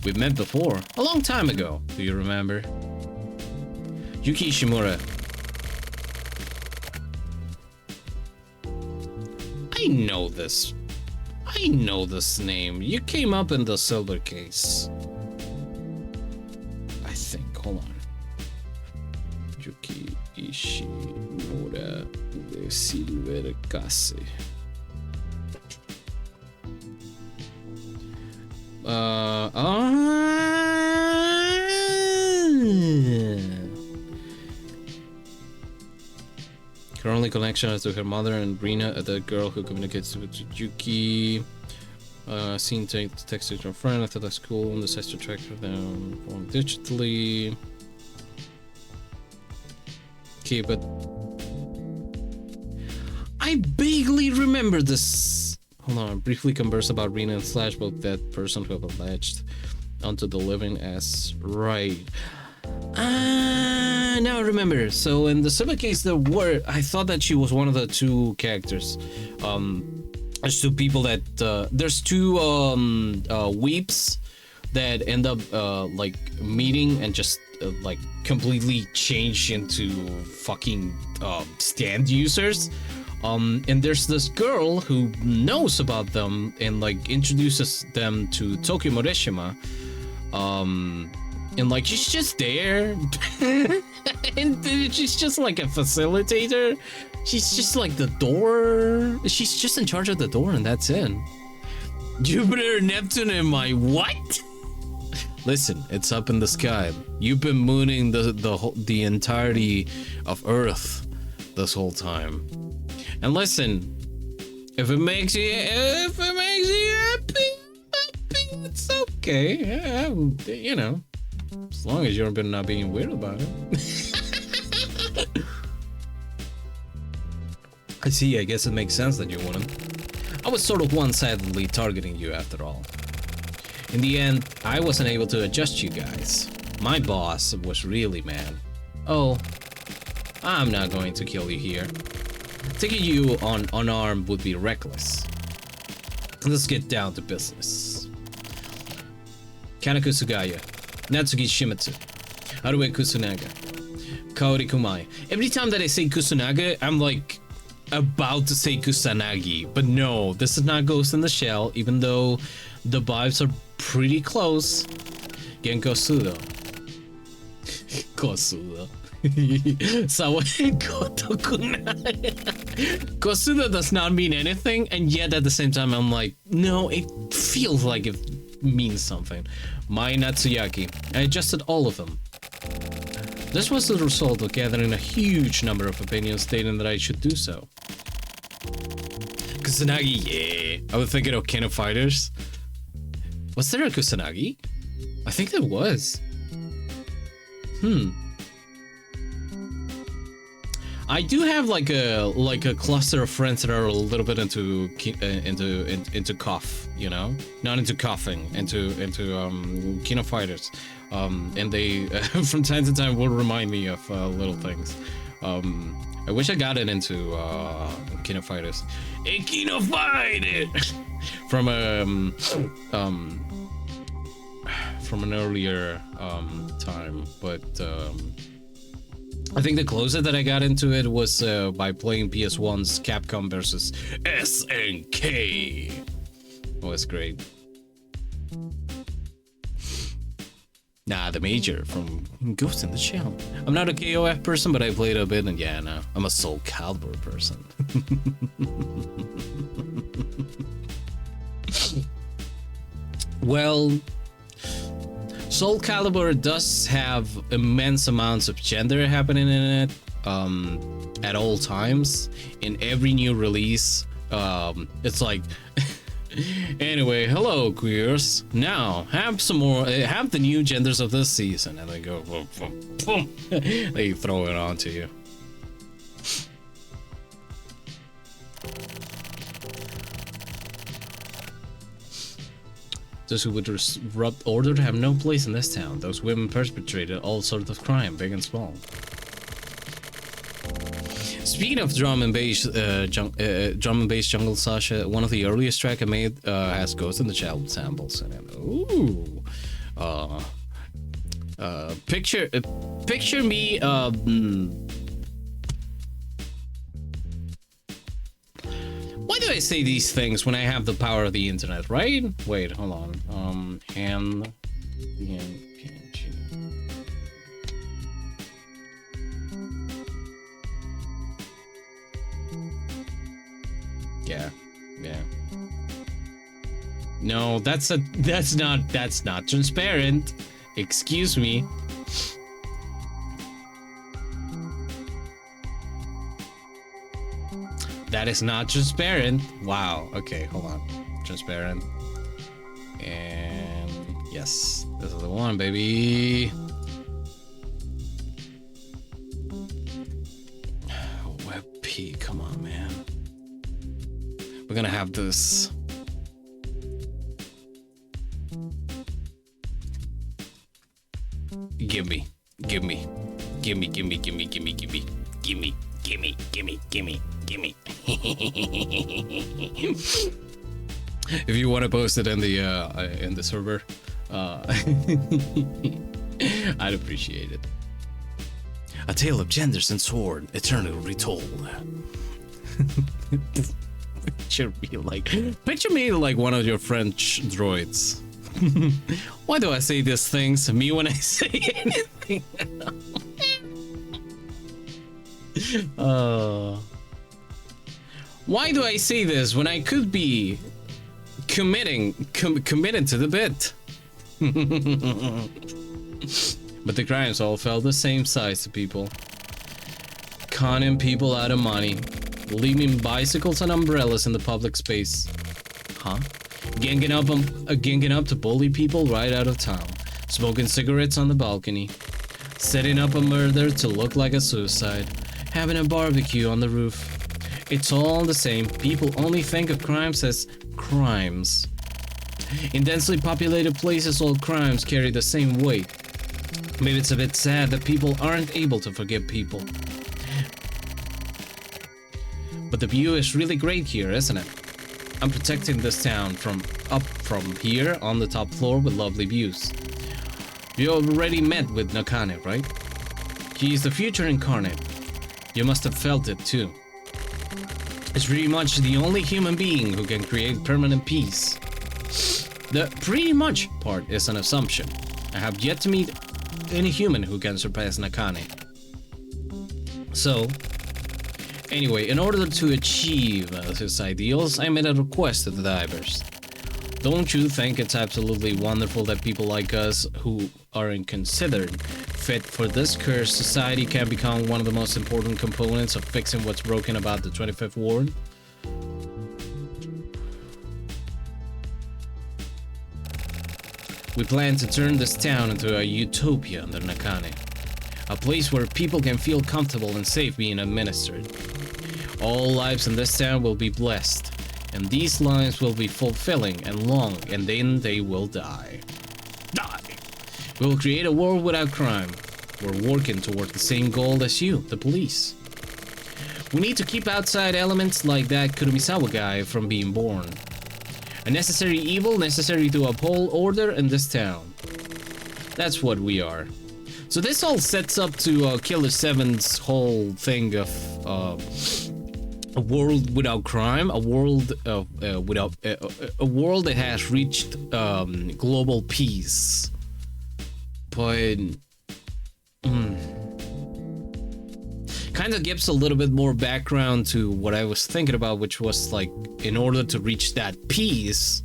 Speaker 1: We've met before, a long time ago. Do you remember? Yuki Ishimura. I know this. I know this name. You came up in the silver case. I think. Hold on. Yuki Ishimura de Silver Case. Her only connection is to her mother and Rina, the girl who communicates with Yuki. Seen texting to her friend after the school and decides to track her down digitally. Okay, but I vaguely remember this. Hold on, briefly converse about Rina and Slash, both that person who have alleged onto the living as right. Now I remember. So in the Silver case, I thought that she was one of the two characters. There's two people that there's two weeps that end up like meeting and just like completely change into fucking stand users. And there's this girl who knows about them and like introduces them to Tokyo Morishima. And like she's just there. And she's just like a facilitator. She's just like the door. She's just in charge of the door and that's it. Jupiter, Neptune, and my what? Listen, it's up in the sky. You've been mooning the entirety of Earth this whole time. And listen, if it makes you happy, it's okay. Yeah, you know, as long as you're not being weird about it. I see. I guess it makes sense that you wouldn't. I was sort of one-sidedly targeting you after all. In the end, I wasn't able to adjust you guys. My boss was really mad. Oh, I'm not going to kill you here. Taking you on unarmed would be reckless. Let's get down to business. Kanako Sugaya, Natsuki Shimatsu, Harue Kusunaga, Kaori Kumai. Every time that I say Kusunaga, I'm like about to say Kusanagi, but no, this is not Ghost in the Shell, even though the vibes are pretty close. Genko Sudo. Kosudo. Kosudo does not mean anything, and yet at the same time I'm like, no, it feels like it means something. Mai Natsuyaki. I adjusted all of them. This was the result of gathering a huge number of opinions stating that I should do so. Kusanagi, yeah. I was thinking of King of Fighters. Was there a Kusanagi? I think there was. I do have like a cluster of friends that are a little bit into cough, you know, not into coughing, into King of Fighters, and they from time to time will remind me of little things. I wish I got it into King of Fighters. A King of Fighter from an earlier time, but I think the closest that I got into it was by playing PS1's Capcom versus SNK. Oh, it's great. Nah, the Major from Ghost in the Shell. I'm not a KOF person, but I played a bit, and yeah, no, I'm a Soul Calibur person. Well, Soul Calibur does have immense amounts of gender happening in it at all times. In every new release, it's like Anyway, hello queers. Now have some more. Have the new genders of this season, and they go boom, boom, boom. They throw it onto you. Those who would disrupt order have no place in this town. Those women perpetrated all sorts of crime, big and small. Speaking of drum and bass jungle, Sasha, one of the earliest track I made has Ghost in the Shell samples in it. Ooh. Picture me. Why do I say these things when I have the power of the internet, right? Wait, hold on. Hand PNG. Yeah. No, that's not transparent. Excuse me. That is not transparent. Wow. Okay, hold on. Transparent. And yes, this is the one, baby. WebP, come on, man. We're gonna have this. Gimme. If you want to post it in the server, I'd appreciate it. A tale of genders and sword, eternally retold. Picture me like one of your French droids. Why do I say these things? Me when I say anything. Why do I say this when I could be committed to the bit? But the crimes all fell the same size to people. Conning people out of money, leaving bicycles and umbrellas in the public space. Huh? Ganging up to bully people right out of town. Smoking cigarettes on the balcony. Setting up a murder to look like a suicide. Having a barbecue on the roof. It's all the same. People only think of crimes as crimes. In densely populated places, all crimes carry the same weight. Maybe it's a bit sad that people aren't able to forgive people. But the view is really great here, isn't it? I'm protecting this town from here on the top floor with lovely views. You already met with Nakane, right? He is the future incarnate. You must have felt it too. It's pretty much the only human being who can create permanent peace. The pretty much part is an assumption. I have yet to meet any human who can surpass Nakane. So, anyway, in order to achieve his ideals, I made a request to the divers. Don't you think it's absolutely wonderful that people like us, who aren't considered fit for this cursed society, can become one of the most important components of fixing what's broken about the 25th Ward? We plan to turn this town into a utopia under Nakane. A place where people can feel comfortable and safe being administered. All lives in this town will be blessed, and these lives will be fulfilling and long, and then they will die. Die! We will create a world without crime. We're working toward the same goal as you, the police. We need to keep outside elements like that Kurumisawa guy from being born. A necessary evil necessary to uphold order in this town. That's what we are. So this all sets up to Killer 7's whole thing of a world without crime, a world without a world that has reached global peace. But kind of gives a little bit more background to what I was thinking about, which was like, in order to reach that peace,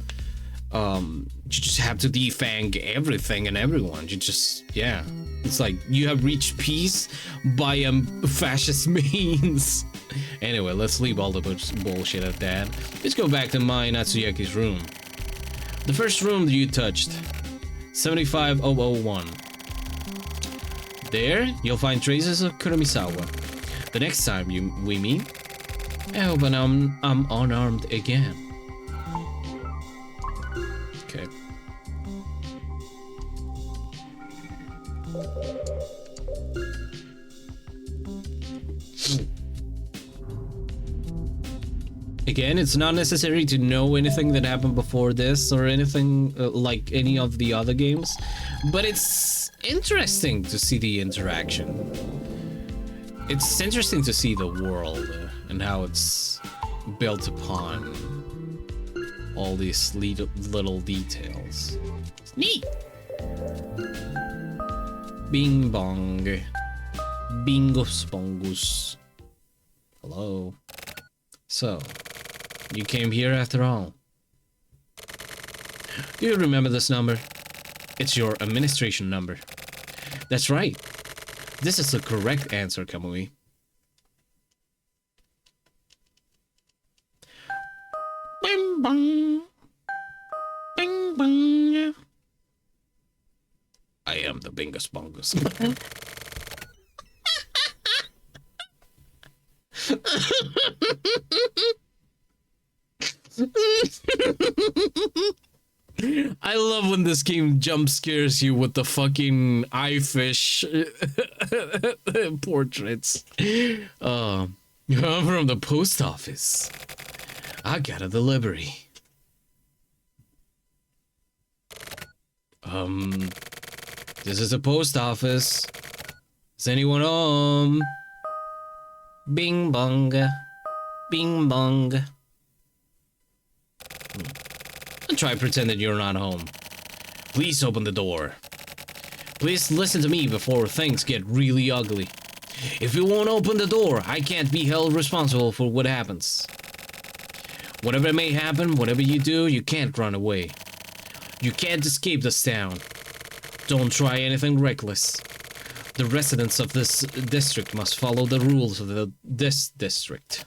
Speaker 1: You just have to defang everything and everyone. You just, yeah. It's like you have reached peace by fascist means. Anyway, let's leave all the bullshit at that. Let's go back to Mai Natsuyaki's room. The first room that you touched, 75001. There, you'll find traces of Kuromisawa. The next time we meet, I hope I'm unarmed again. Okay. Again, it's not necessary to know anything that happened before this or anything like any of the other games, but it's interesting to see the interaction. It's interesting to see the world and how it's built upon all these little details. It's neat. Bing bong. Bingo spongus. Hello. So, you came here after all. Do you remember this number? It's your administration number. That's right. This is the correct answer, Kamui. Bing bong. Bing bong. I am the Bingus Bongus. I love when this game jump scares you with the fucking eye fish portraits. I'm from the post office. I got a delivery. This is the post office. Is anyone home? Bing bong. Bing bong. Don't try pretending you're not home. Please open the door. Please listen to me before things get really ugly. If you won't open the door, I can't be held responsible for what happens. Whatever may happen, whatever you do, you can't run away. You can't escape this town. Don't try anything reckless. The residents of this district must follow the rules of this district.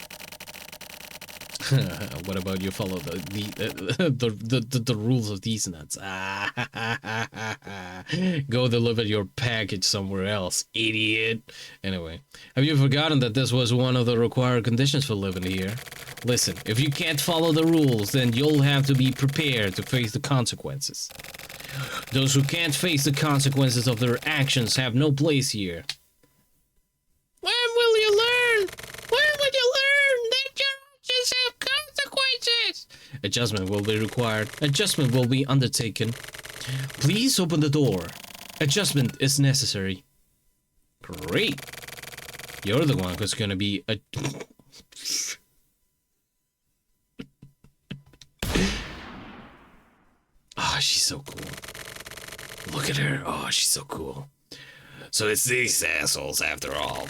Speaker 1: What about you follow the rules of these nuts? Go deliver your package somewhere else, idiot. Anyway, have you forgotten that this was one of the required conditions for living here? Listen, if you can't follow the rules, then you'll have to be prepared to face the consequences. Those who can't face the consequences of their actions have no place here. When will you learn? When will you learn that your actions have consequences? Adjustment will be required. Adjustment will be undertaken. Please open the door. Adjustment is necessary. Great. You're the one who's gonna be a... Ah, oh, she's so cool. Look at her. Oh, she's so cool. So it's these assholes after all.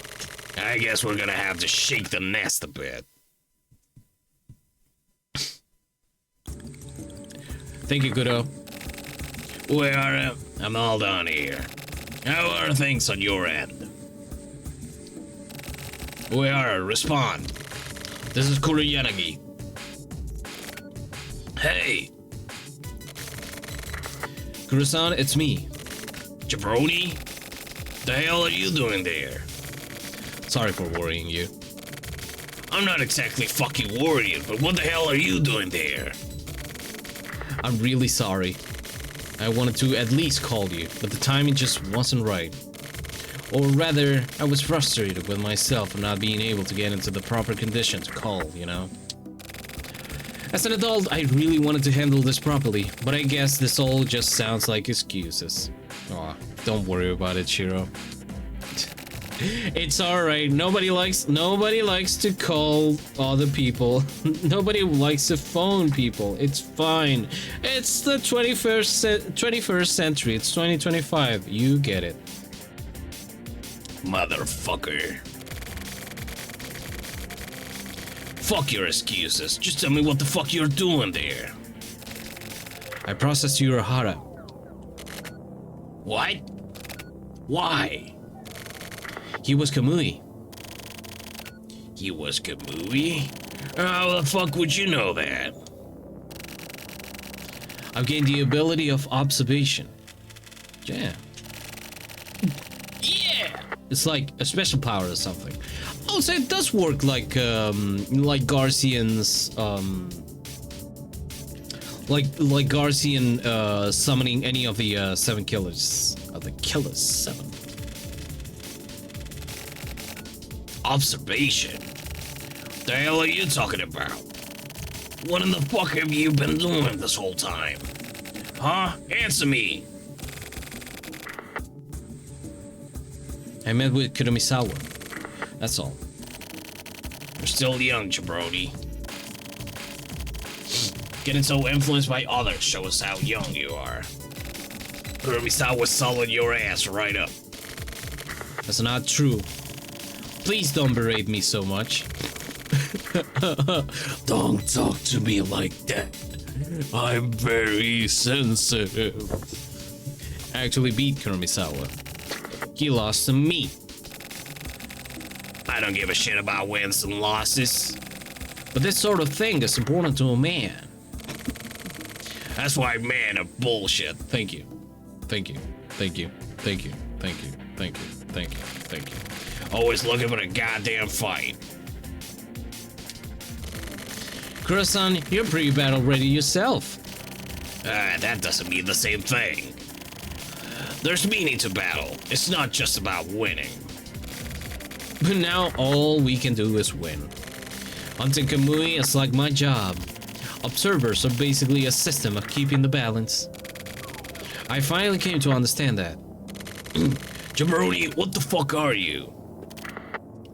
Speaker 1: I guess we're gonna have to shake the nest a bit. Thank you, Kudo. I'm all done here. How are things on your end? Respond. This is Kuroyanagi. Hey! Kuro-san, it's me. Jabroni? The hell are you doing there? Sorry for worrying you. I'm not exactly fucking worried, but what the hell are you doing there? I'm really sorry. I wanted to at least call you, but the timing just wasn't right. Or rather, I was frustrated with myself for not being able to get into the proper condition to call, you know? As an adult, I really wanted to handle this properly, but I guess this all just sounds like excuses. Aw, don't worry about it, Shiro. It's alright, nobody likes to call other people. Nobody likes to phone people. It's fine. It's the 21st century. It's 2025. You get it. Motherfucker. Fuck your excuses. Just tell me what the fuck you're doing there. I processed Urahara.
Speaker 5: What? Why?
Speaker 1: He was Kamui.
Speaker 5: He was Kamui? How the fuck would you know that?
Speaker 1: I've gained the ability of observation. Yeah.
Speaker 5: Yeah!
Speaker 1: It's like a special power or something. Oh, so it does work like Garcian's like Garcian summoning any of the 7 killers. Of the killers 7.
Speaker 5: Observation? The hell are you talking about? What in the fuck have you been doing this whole time? Huh? Answer me!
Speaker 1: I met with Kuromisawa. That's all.
Speaker 5: You're still young, jabroni. Getting so influenced by others shows how young you are. Kuromisawa solid your ass right up.
Speaker 1: That's not true. Please don't berate me so much.
Speaker 5: Don't talk to me like that. I'm very sensitive.
Speaker 1: I actually beat Kuromisawa. He lost to me.
Speaker 5: I don't give a shit about wins and losses.
Speaker 1: But this sort of thing is important to a man.
Speaker 5: That's why men are bullshit.
Speaker 1: Thank you. Thank you. Thank you. Thank you. Thank you. Thank you. Thank you. Thank you.
Speaker 5: Always looking for a goddamn fight.
Speaker 1: Kuro-san, you're pretty battle ready yourself.
Speaker 5: That doesn't mean the same thing. There's meaning to battle. It's not just about winning.
Speaker 1: But now all we can do is win. Hunting Kamui is like my job. Observers are basically a system of keeping the balance. I finally came to understand that.
Speaker 5: Jabroni, what the fuck are you?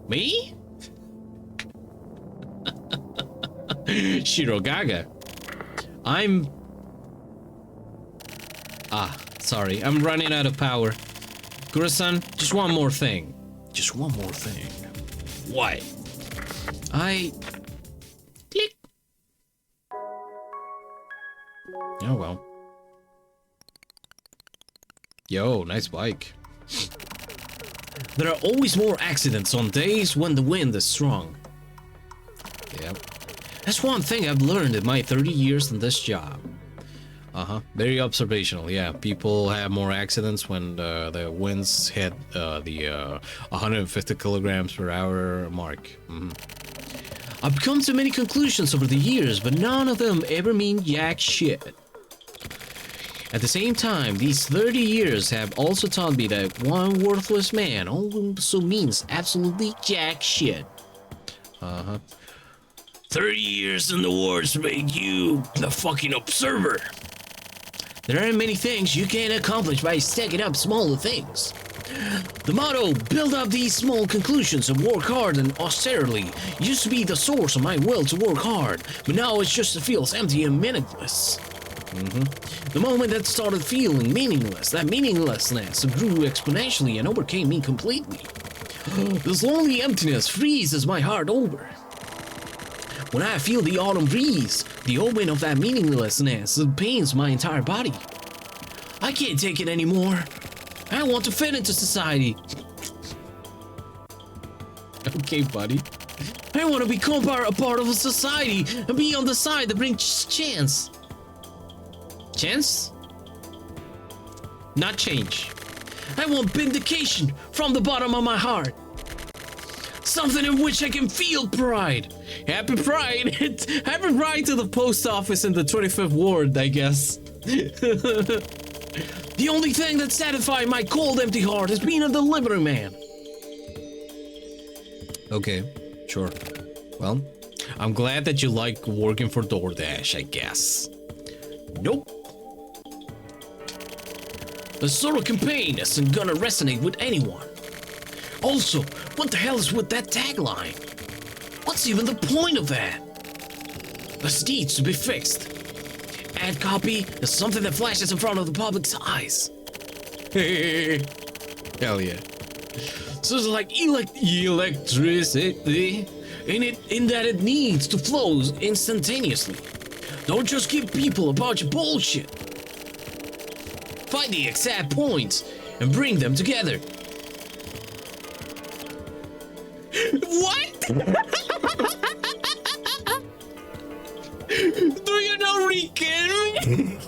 Speaker 1: Me? Shirogaga. I'm... sorry. I'm running out of power. Kuro-san, just one more thing. Just one more thing.
Speaker 5: What?
Speaker 1: Click. Oh, well. Yo, nice bike. There are always more accidents on days when the wind is strong. Yep. That's one thing I've learned in my 30 years in this job. Very observational. Yeah, people have more accidents when the winds hit the 150 kilograms per hour mark. I've come to many conclusions over the years, but none of them ever mean jack shit. At the same time, these 30 years have also taught me that one worthless man also means absolutely jack shit.
Speaker 5: 30 years in the wars made you the fucking observer.
Speaker 1: There are many things you can accomplish by stacking up smaller things. The motto, build up these small conclusions and work hard and austerely, used to be the source of my will to work hard, but now it just feels empty and meaningless. The moment that started feeling meaningless, that meaninglessness grew exponentially and overcame me completely. This lonely emptiness freezes my heart over. When I feel the autumn breeze, the omen of that meaninglessness pains my entire body. I can't take it anymore. I want to fit into society. Okay, buddy. I want to become a part of a society and be on the side that brings chance. Chance? Not change. I want vindication from the bottom of my heart. Something in which I can feel pride. Happy Pride. Happy Pride to the post office in the 25th Ward, I guess. The only thing that satisfied my cold, empty heart is being a delivery man. Okay, sure. Well, I'm glad that you like working for DoorDash, I guess. Nope. The sort of campaign isn't gonna resonate with anyone. Also, what the hell is with that tagline? What's even the point of that? This needs to be fixed. Ad copy is something that flashes in front of the public's eyes. Hell yeah. So it's like electricity in that it needs to flow instantaneously.
Speaker 5: Don't just give people a bunch of bullshit. Find the exact points and bring them together.
Speaker 1: What? Do you know Riquelme?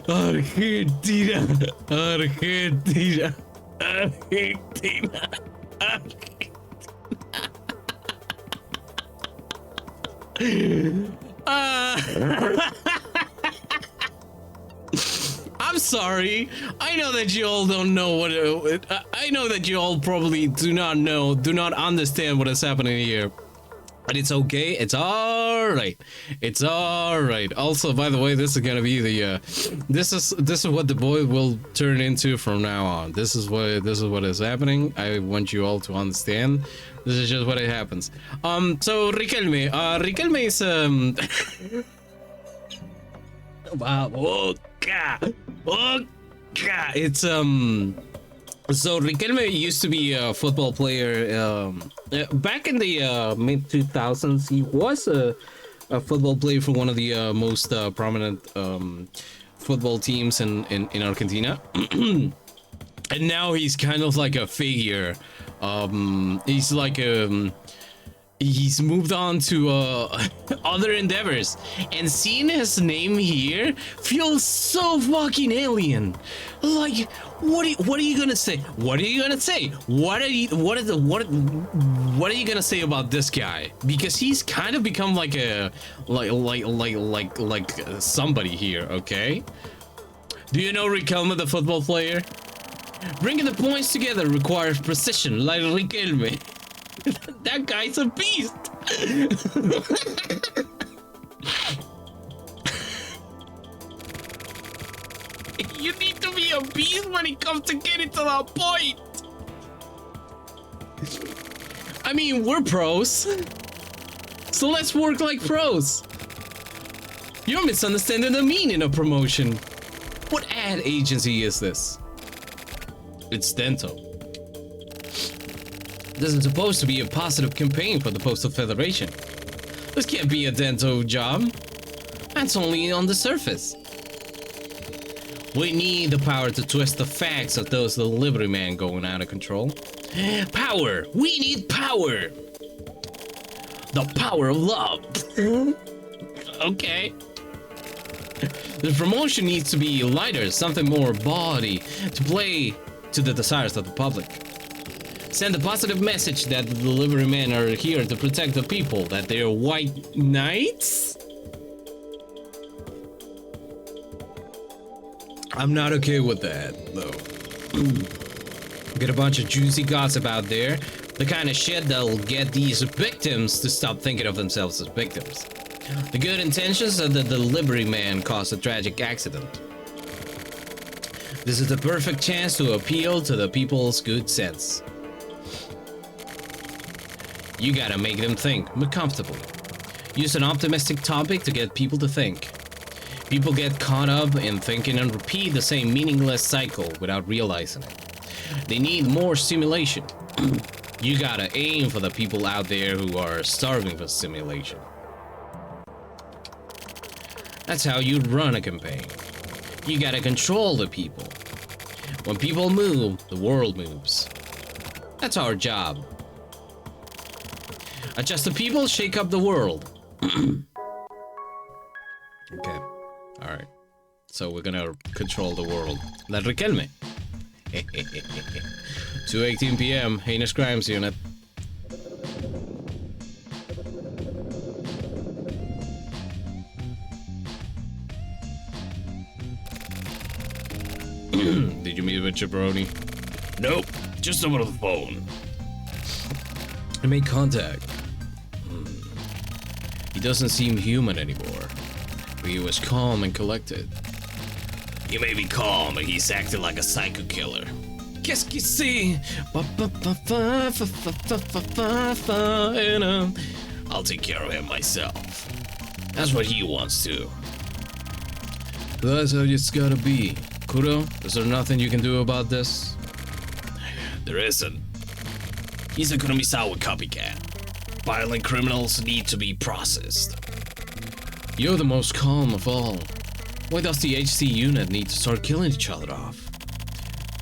Speaker 1: Argentina, Argentina, Argentina, I'm sorry. I know that you all don't know what. I know that you all probably do not understand what is happening here. But it's okay. It's all right. It's all right. Also, by the way, this is gonna be the. This is what the boy will turn into from now on. This is what is happening. I want you all to understand. This is just what it happens. So Riquelme. Riquelme is Wow. It's So Riquelme used to be a football player. Back in the mid 2000s, he was a football player for one of the most prominent football teams in Argentina. And now he's kind of like a figure. He's like he's moved on to other endeavors, and seeing his name here feels so fucking alien. Like, what are you gonna say? What are you gonna say? What are you gonna say about this guy? Because he's kind of become like a like somebody here. Okay. Do you know Riquelme, the football player? Bringing the points together requires precision, like Riquelme. That guy's a beast. You need to be a beast when it comes to getting to that point. I mean, we're pros, so let's work like pros. You're misunderstanding the meaning of promotion. What ad agency is this? It's Dento. This is supposed to be a positive campaign for the Postal Federation. This can't be a Dento job. That's only on the surface. We need the power to twist the facts of those delivery men going out of control. Power! We need power! The power of love. Okay. The promotion needs to be lighter, something more body, to play to the desires of the public. Send a positive message that the delivery men are here to protect the people, that they are white knights? I'm not okay with that, though. Get a bunch of juicy gossip out there, the kind of shit that'll get these victims to stop thinking of themselves as victims. The good intentions of the delivery man caused a tragic accident. This is the perfect chance to appeal to the people's good sense. You gotta make them think more comfortably. Use an optimistic topic to get people to think. People get caught up in thinking and repeat the same meaningless cycle without realizing it. They need more stimulation. You gotta aim for the people out there who are starving for stimulation. That's how you run a campaign. You gotta control the people. When people move, the world moves. That's our job. Adjust the people, shake up the world. Okay. Alright. So we're gonna control the world. La Riquelme. 2:18 p.m. Heinous Crimes Unit. Did you meet with Jabroni?
Speaker 5: Nope. Just over the phone.
Speaker 1: I made contact. He doesn't seem human anymore. But he was calm and collected.
Speaker 5: He may be calm, but he's acting like a psycho killer.
Speaker 1: Qu'est-ce qu'il sait?
Speaker 5: I'll take care of him myself. That's what he wants to.
Speaker 1: That's how it's gotta be. Kuro, is there nothing you can do about this?
Speaker 5: There isn't. He's a Kuromisawa copycat. Violent criminals need to be processed.
Speaker 1: You're the most calm of all. Why does the HC unit need to start killing each other off?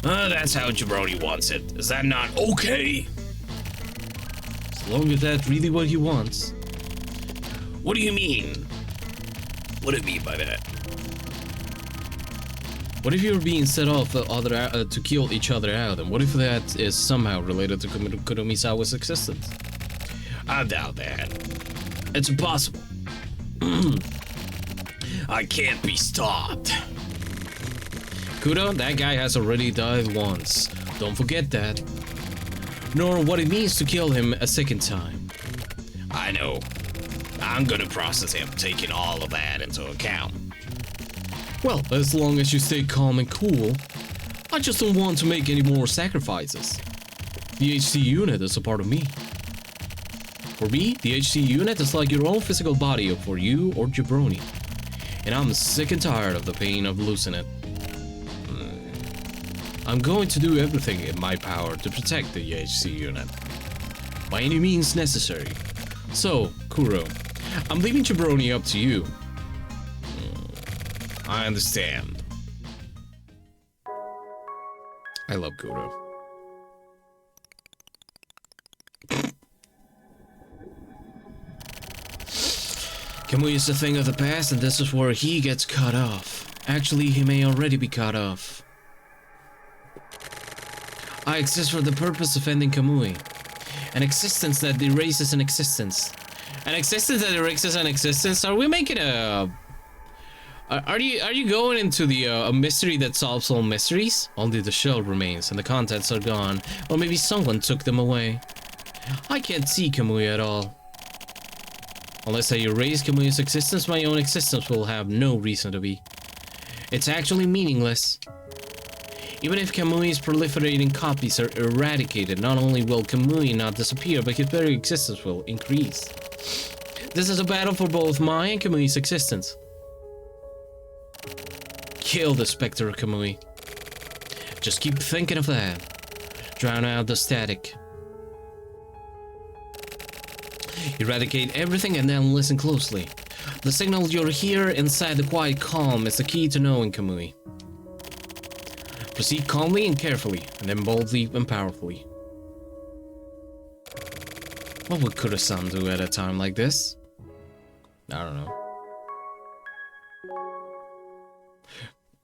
Speaker 5: That's how Jabroni wants it. Is that not okay?
Speaker 1: As long as that's really what he wants.
Speaker 5: What do you mean? What do you mean by that?
Speaker 1: What if you're being set off to kill each other out, and what if that is somehow related to Kuromisawa's existence?
Speaker 5: I doubt that. It's impossible. I can't be stopped.
Speaker 1: Kuro, that guy has already died once. Don't forget that. Nor what it means to kill him a second time.
Speaker 5: I know. I'm gonna process him, taking all of that into account.
Speaker 1: Well, as long as you stay calm and cool. I just don't want to make any more sacrifices. The HC unit is a part of me. For me, the HC unit is like your own physical body for you or Jabroni. And I'm sick and tired of the pain of losing it. I'm going to do everything in my power to protect the HC unit. By any means necessary. So, Kuro, I'm leaving Jabroni up to you.
Speaker 5: I understand.
Speaker 1: I love Kuro. Kamui is a thing of the past, and this is where he gets cut off. Actually, he may already be cut off. I exist for the purpose of ending Kamui. An existence that erases an existence. An existence that erases an existence? Are we making a... Are you going into the a mystery that solves all mysteries? Only the shell remains and the contents are gone. Or maybe someone took them away. I can't see Kamui at all. Unless I erase Kamui's existence, my own existence will have no reason to be. It's actually meaningless. Even if Kamui's proliferating copies are eradicated, not only will Kamui not disappear, but his very existence will increase. This is a battle for both my and Kamui's existence. Kill the specter of Kamui. Just keep thinking of that. Drown out the static. Eradicate everything and then listen closely. The signal you'll hear inside the quiet calm is the key to knowing Kamui. Proceed calmly and carefully, and then boldly and powerfully. What would Kuro-san do at a time like this? I don't know.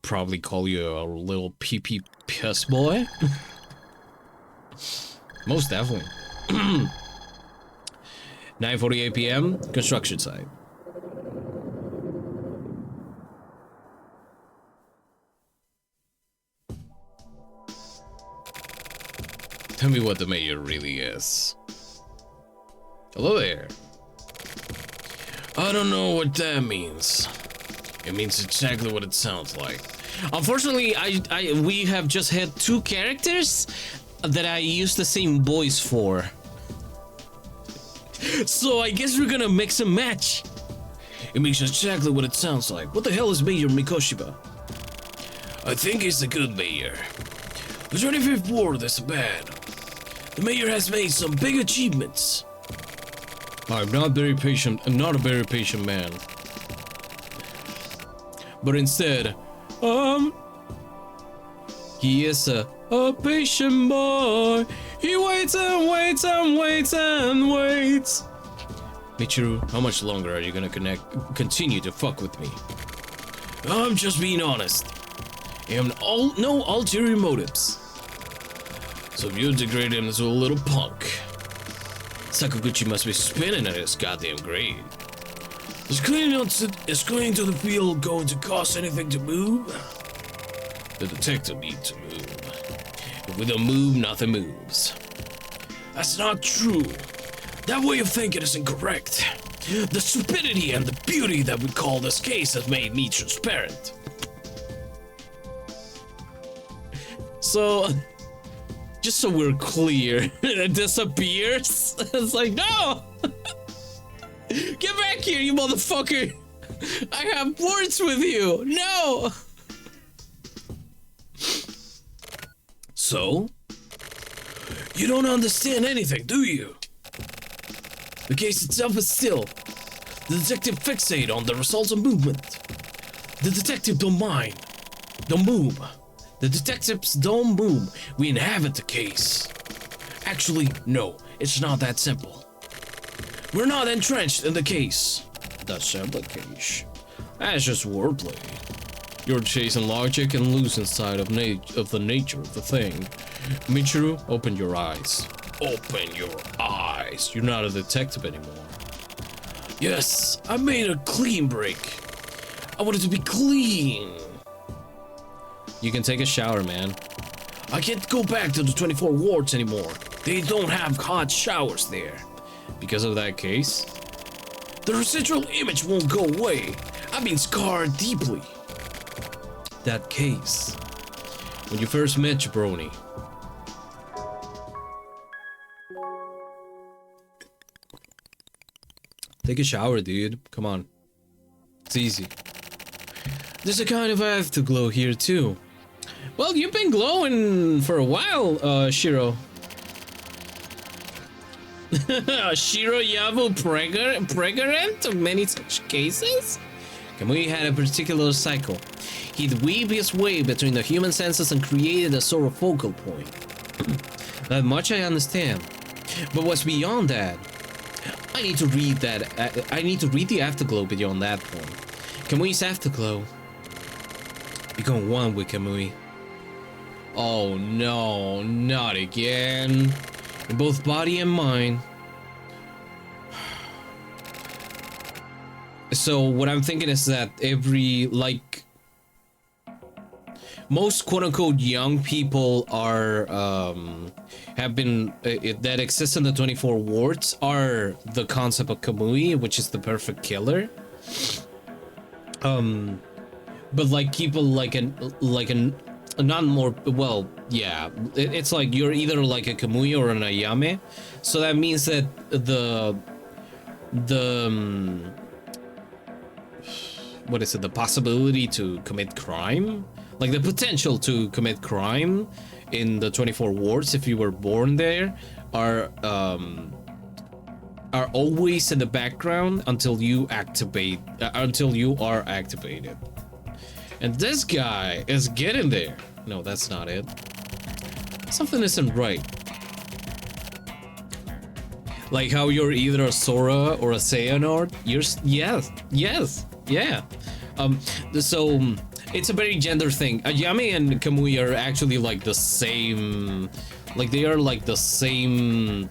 Speaker 1: Probably call you a little pee-pee piss boy? Most definitely. 9:48 p.m. Construction site. Tell me what the mayor really is. Hello there.
Speaker 5: I don't know what that means. It means exactly what it sounds like.
Speaker 1: Unfortunately, we have just had two characters that I use the same voice for. So I guess we're gonna mix and match.
Speaker 5: It means exactly what it sounds like.
Speaker 1: What the hell is Mayor Mikoshiba?
Speaker 5: I think he's a good mayor. The 25th ward is bad. The mayor has made some big achievements.
Speaker 1: I'm not very patient. I'm not a very patient man. But instead, he is a patient boy. He waits and waits and waits and waits. Michiru, how much longer are you gonna continue to fuck with me?
Speaker 5: I'm just being honest. I have no ulterior motives. So if you degrade him into a little punk,
Speaker 1: Sakaguchi must be spinning at his goddamn grave.
Speaker 5: Is cleaning to the field going to cost anything to move? The detective needs to move. If we don't move, nothing moves. That's not true. That way of thinking is incorrect. The stupidity and the beauty that we call this case has made me transparent. So, just so we're clear, it disappears. It's like, no! Get back here, you motherfucker! I have words with you! No! So? You don't understand anything, do you? The case itself is still. The detective fixate on the results of movement. The detective don't mind. Don't move. The detectives don't move. We inhabit the case. Actually, no, it's not that simple. We're not entrenched in the case. That's the case. That's just wordplay. You're chasing logic and losing sight of the nature of the thing. Michiru, open your eyes. Open your eyes. You're not a detective anymore. Yes, I made a clean break. I wanted to be clean. You can take a shower, man. I can't go back to the 24 wards anymore. They don't have hot showers there. Because of that case? The residual image won't go away. I've been scarred deeply. That case. When you first met Jabroni. Take a shower, dude. Come on. It's easy. There's a kind of afterglow here, too. Well, you've been glowing for a while, Shiro. Shiro Yabu pregnant of many such cases? Kamui had a particular cycle. He'd weave his way between the human senses and created a sort of focal point. That much I understand. But what's beyond that? I need to read that. I need to read the afterglow beyond that point. Kamui's afterglow. Become one with Kamui. Oh no, not again. In both body and mind. So what I'm thinking is that every, like, most quote-unquote young people are have been that exist in the 24 wards are the concept of Kamui, which is the perfect killer. But like people like an not more, well, yeah, it's like you're either like a Kamui or an Ayame. So that means that the what is it, the possibility to commit crime, like the potential to commit crime in the 24 wards if you were born there are always in the background until you activate, until you are activated. And this guy is getting there. No, that's not it. Something isn't right. Like how you're either a Sora or a Xehanort. Yeah. So it's a very gender thing. Ayame and Kamui are actually like the same. Like they are like the same.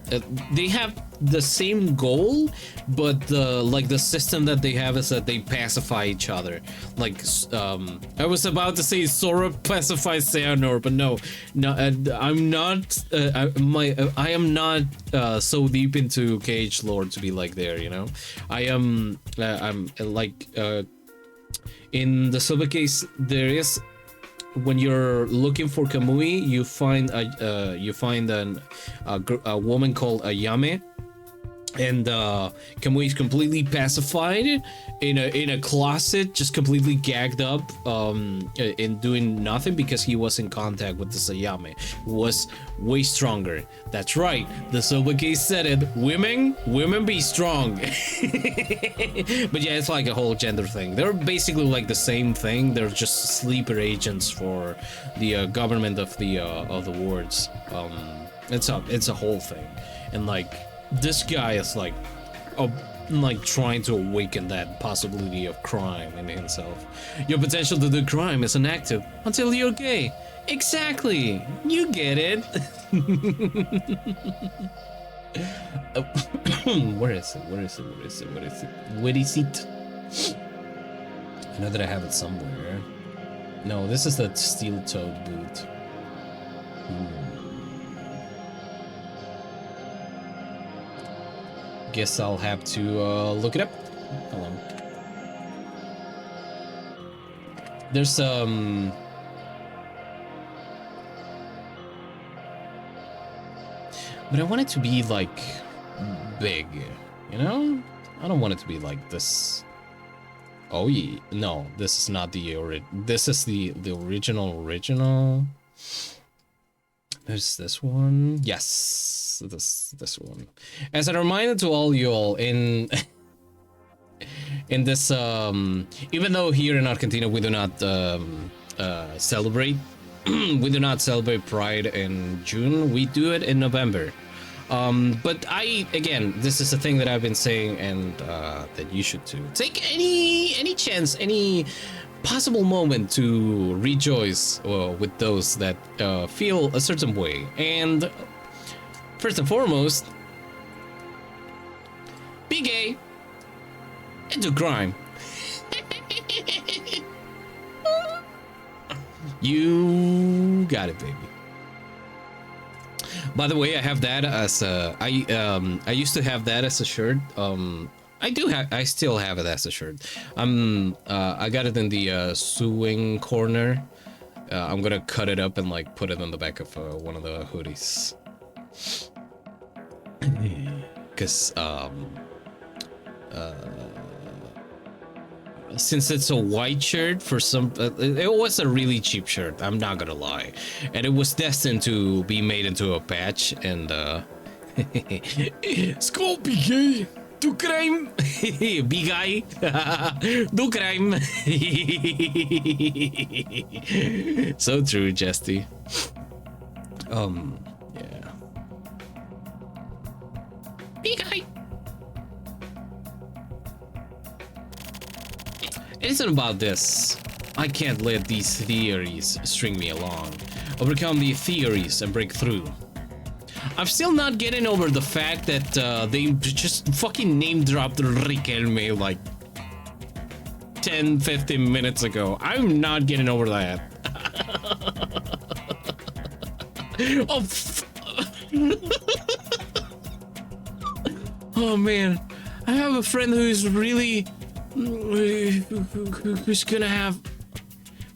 Speaker 5: They have the same goal, but the system that they have is that they pacify each other. Like I was about to say Sora pacifies Xehanort, but no, I'm not. I am not so deep into KH lore to be like there. You know, I am. I'm like in the Silver case there is. When you're looking for Kamui, you find a woman called Ayame, and Kamui is completely pacified in a closet, just completely gagged up, in doing nothing because he was in contact with this Ayame, who was way stronger. That's right, the Silver Case said it. Women be strong. But yeah, it's like a whole gender thing. They're basically like the same thing. They're just sleeper agents for the government of the wards. It's a whole thing, and like this guy is like trying to awaken that possibility of crime in himself. Your potential to do crime is inactive until you're gay. Exactly, you get it. Where is it? I know that I have it somewhere. No, this is the steel-toed boot.
Speaker 1: guess I'll have to look it up. Hold on. There's but I want it to be like big, you know? I don't want it to be like this. Oh yeah, no, this is not the this is the original. There's this one. Yes, this one. As a reminder to all y'all, in this even though here in Argentina we do not celebrate we do not celebrate Pride in June, we do it in November. But again, this is a thing that I've been saying, and that you should too. Take any chance, any possible moment to rejoice with those that feel a certain way. And first and foremost, be gay and do crime. You got it, baby. By the way, I have that as a I used to have that as a shirt. I still have it as a shirt. I got it in the sewing corner. I'm gonna cut it up and like put it on the back of one of the hoodies. Cause since it's a white shirt, for some it was a really cheap shirt, I'm not gonna lie, and it was destined to be made into a patch. And Skål, PK! Du crime! Big guy! Du crime! So true, Jesty. Yeah. Big guy! It isn't about this. I can't let these theories string me along. Overcome the theories and break through. I'm still not getting over the fact that they just fucking name dropped Riquelme like 10-15 minutes ago. I'm not getting over that. Oh man, I have a friend who's really who's gonna have,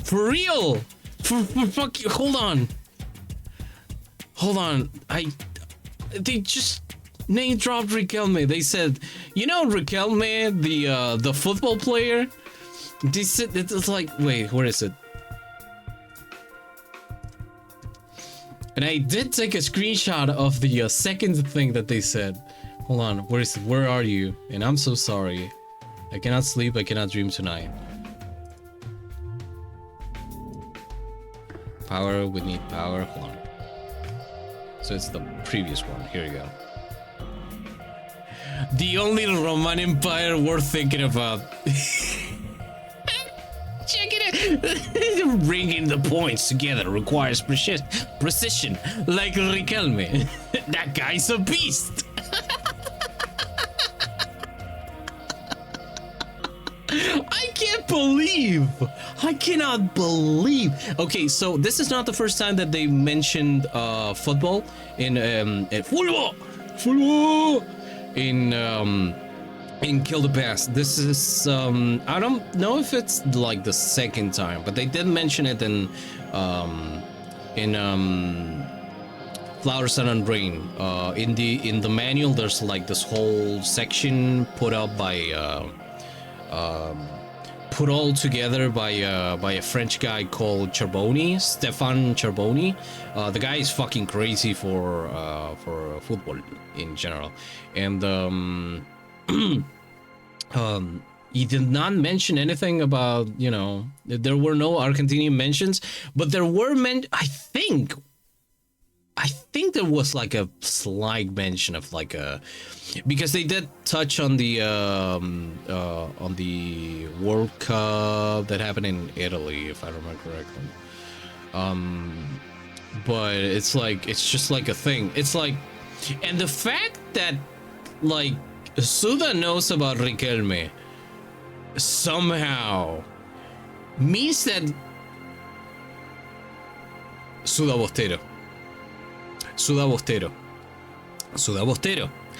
Speaker 1: for real, for fuck you, hold on, they just name dropped Riquelme. They said, you know, Riquelme, the football player. They said, it's like, wait, where is it? And I did take a screenshot of the second thing that they said. Hold on, where is it? Where are you? And I'm so sorry. I cannot sleep, I cannot dream tonight. Power, we need power. Hold on. So it's the previous one. Here we go. The only Roman Empire worth thinking about. Check it out. Bringing the points together requires precision, like Riquelme. That guy's a beast. I cannot believe. Okay, so this is not the first time that they mentioned football in football in Kill the Past. This is I don't know if it's like the second time, but they did mention it in Flower, Sun, and Rain. In the manual, there's like this whole section put up by put all together by a French guy called Charbonny, Stéphane Charbonny. The guy is fucking crazy for football in general, and he did not mention anything about, you know, there were no Argentinian mentions, but there were I think there was like a slight mention of like a, because they did touch on the World Cup that happened in Italy, if I remember correctly. But it's like, it's just like a thing. It's like, and the fact that like Suda knows about Riquelme somehow means that Suda Bostero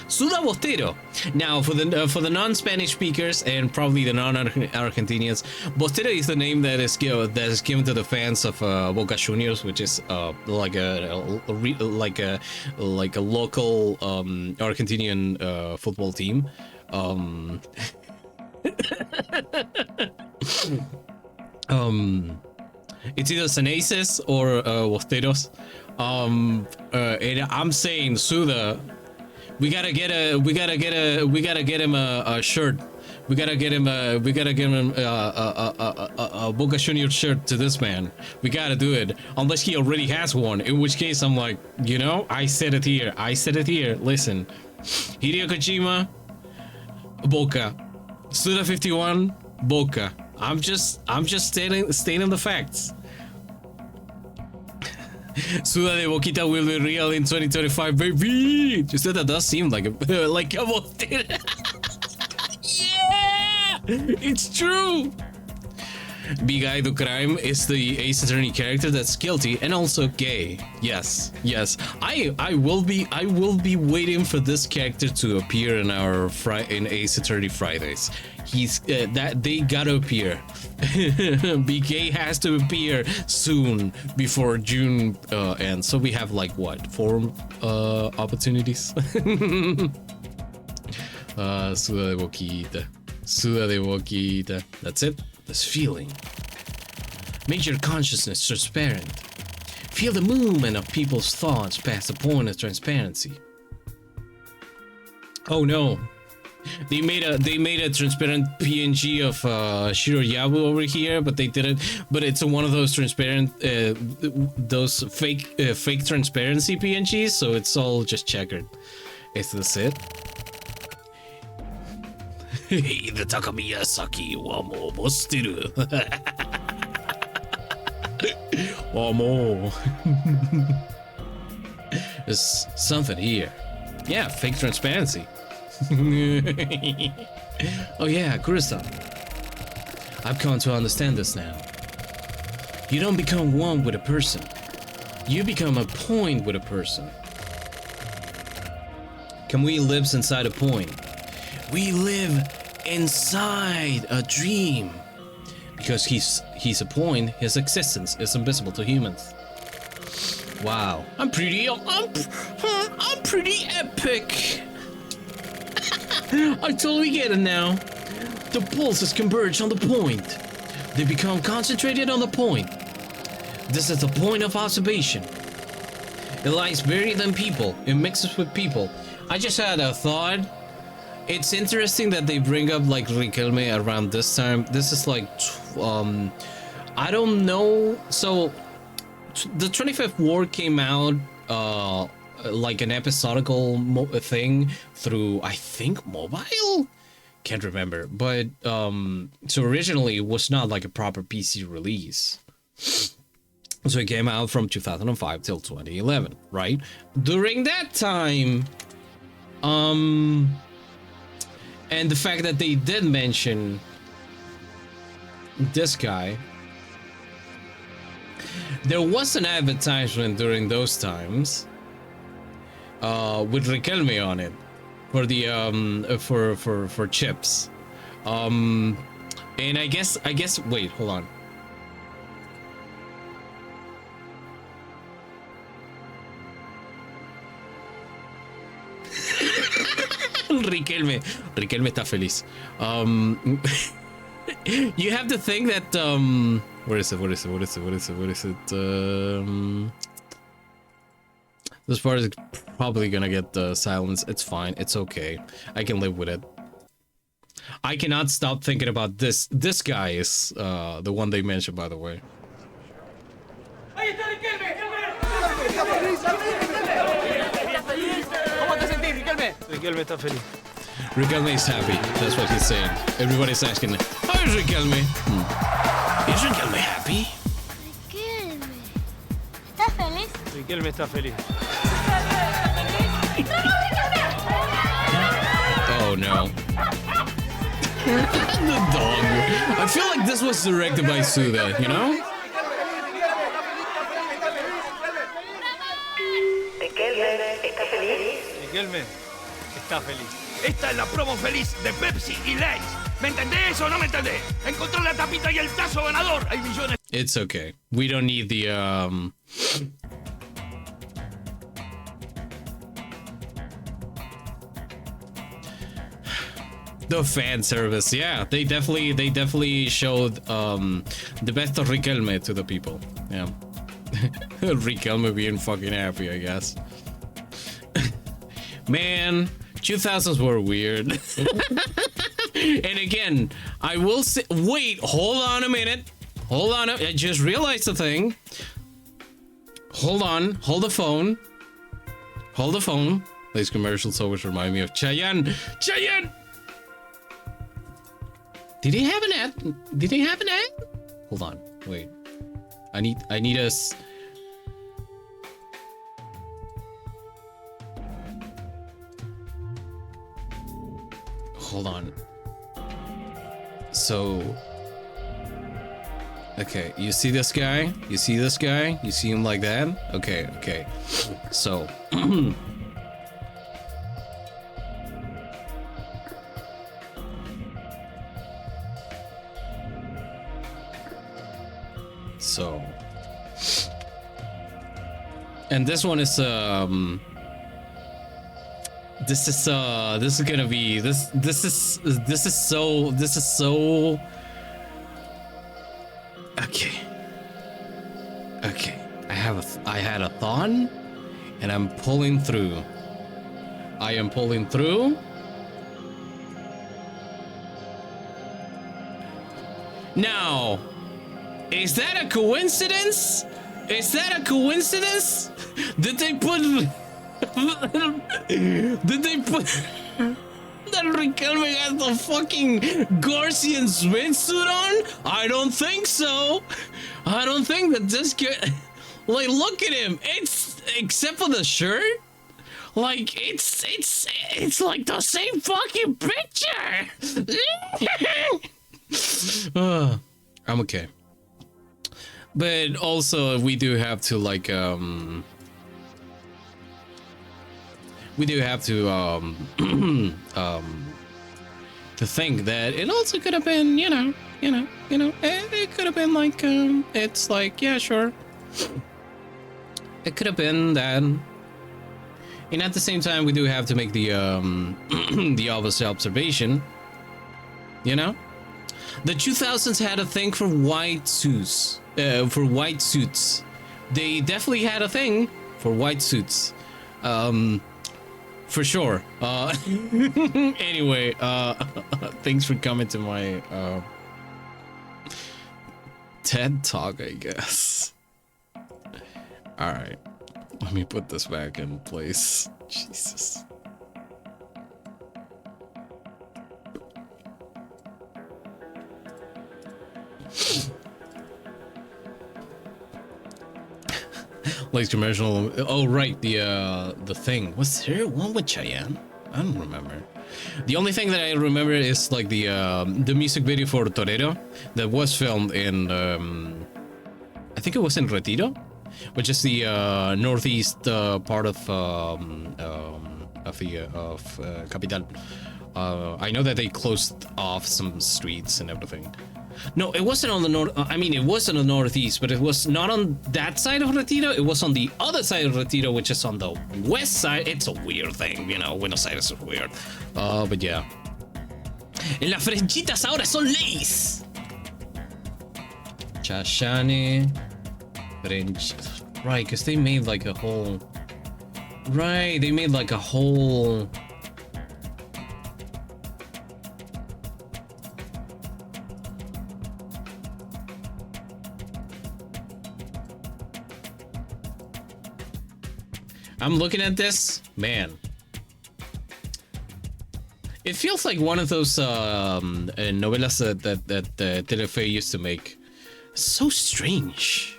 Speaker 1: Suda Bostero. Now, for the non-Spanish speakers and probably the non-Argentinians, Bostero is the name that is given to the fans of Boca Juniors, which is like a local Argentinian football team. It's either Ceneices or Bosteros. And I'm saying Suda, we gotta get him a shirt. We gotta get him a Boca Juniors shirt to this man. We gotta do it, unless he already has one. In which case, I'm like, you know, I said it here. Listen, Hideo Kojima, Boca, Suda 51, Boca. I'm just stating the facts. Suda de Boquita will be real in 2025, baby. Just that does seem like a yeah, it's true. Big Eye do Crime is the Ace Attorney character that's guilty and also gay. Yes. I will be waiting for this character to appear in our in Ace Attorney Fridays. He's that they gotta appear. BK has to appear soon before June ends. So we have like what, 4 opportunities. Suda de Boquita. That's it. This feeling. Make your consciousness transparent. Feel the movement of people's thoughts past the point of transparency. Oh no. They made a transparent PNG of Shiroyabu over here, but they didn't. But it's one of those transparent, those fake transparency PNGs, so it's all just checkered. Is this it? Hey, the Takamiya Saki wa mou bosteru. Wa mou. There's something here. Yeah, fake transparency. Oh yeah, Kurisa. I've come to understand this now. You don't become one with a person. You become a point with a person. Kamui lives inside a point. We live inside a dream. Because he's a point, his existence is invisible to humans. Wow. I'm pretty epic. I totally get it now. The pulses converge on the point. They become concentrated on the point. This is the point of observation. It lies buried in people. It mixes with people. I just had a thought. It's interesting that they bring up like Riquelme around this time. This is like, I don't know. So, the 25th War came out like an episodical thing through, I think, mobile? Can't remember. But, so originally it was not like a proper PC release. So it came out from 2005 till 2011, right? During that time, and the fact that they did mention this guy, there was an advertisement during those times with Riquelme on it for the for chips, and I guess wait, hold on. Riquelme está feliz. You have to think that where is it? This part is probably gonna get silence. It's fine. It's okay. I can live with it. I cannot stop thinking about this. This guy is the one they mentioned, by the way.
Speaker 6: Riquelme está feliz.
Speaker 1: Riquelme is happy. That's what he's saying. Everybody's asking, how is Riquelme? Is Riquelme happy?
Speaker 7: Riquelme. ¿Estás feliz?
Speaker 6: Riquelme está feliz.
Speaker 1: Oh no. The dog. I feel like this was directed by Suda, you know?
Speaker 6: Riquelme Está feliz.
Speaker 2: Esta es la promo feliz de Pepsi y Lay's. ¿Me entendés o no me entendés? Encontré la tapita y el tazo ganador. Hay millones.
Speaker 1: It's okay. We don't need the the fan service. Yeah, they definitely showed the best of Riquelme to the people. Yeah. Riquelme being fucking happy, I guess. Man, 2000s were weird. And again, I will say, wait, hold on a minute. Hold on, I just realized a thing. Hold on, hold the phone. Hold the phone. These commercials always remind me of Chayanne. Chayanne! Did he have an ad? Did he have an ad? Hold on, wait. I need us. Hold on. So, okay, you see this guy? You see this guy? You see him like that? Okay, okay. So, so, and this one is this is gonna be this is so okay. I had a thought and I'm pulling through. I am pulling through. Now, is that a coincidence? Is that a coincidence? Did they put that Riquelme has the fucking Garcian swimsuit on? I don't think so. I don't think that this guy. Like, look at him. It's except for the shirt. Like, it's like the same fucking picture. I'm okay. But also, we do have to like we do have to to think that it also could have been, you know, it could have been like it's like, yeah, sure, it could have been that. And at the same time, we do have to make the the obvious observation, you know, the 2000s had a thing for white suits. They definitely had a thing for white suits. For sure. Anyway, thanks for coming to my TED Talk, I guess. All right, let me put this back in place. Jesus. Like commercial. Oh right, the thing. Was there one with Chayanne? I don't remember. The only thing that I remember is like the music video for Torero that was filmed in I think it was in Retiro, which is the northeast part of Capital. I know that they closed off some streets and everything. No, it wasn't on the north. I mean, it was in the northeast, but it was not on that side of Retiro. It was on the other side of Retiro, which is on the west side. It's a weird thing, you know. Buenos Aires is weird. But yeah. En las frenchitas ahora son leyes. Chashane. French. Right, because they made like a whole. Right, they made like a whole. I'm looking at this, man. It feels like one of those novelas that Telefe used to make. So strange.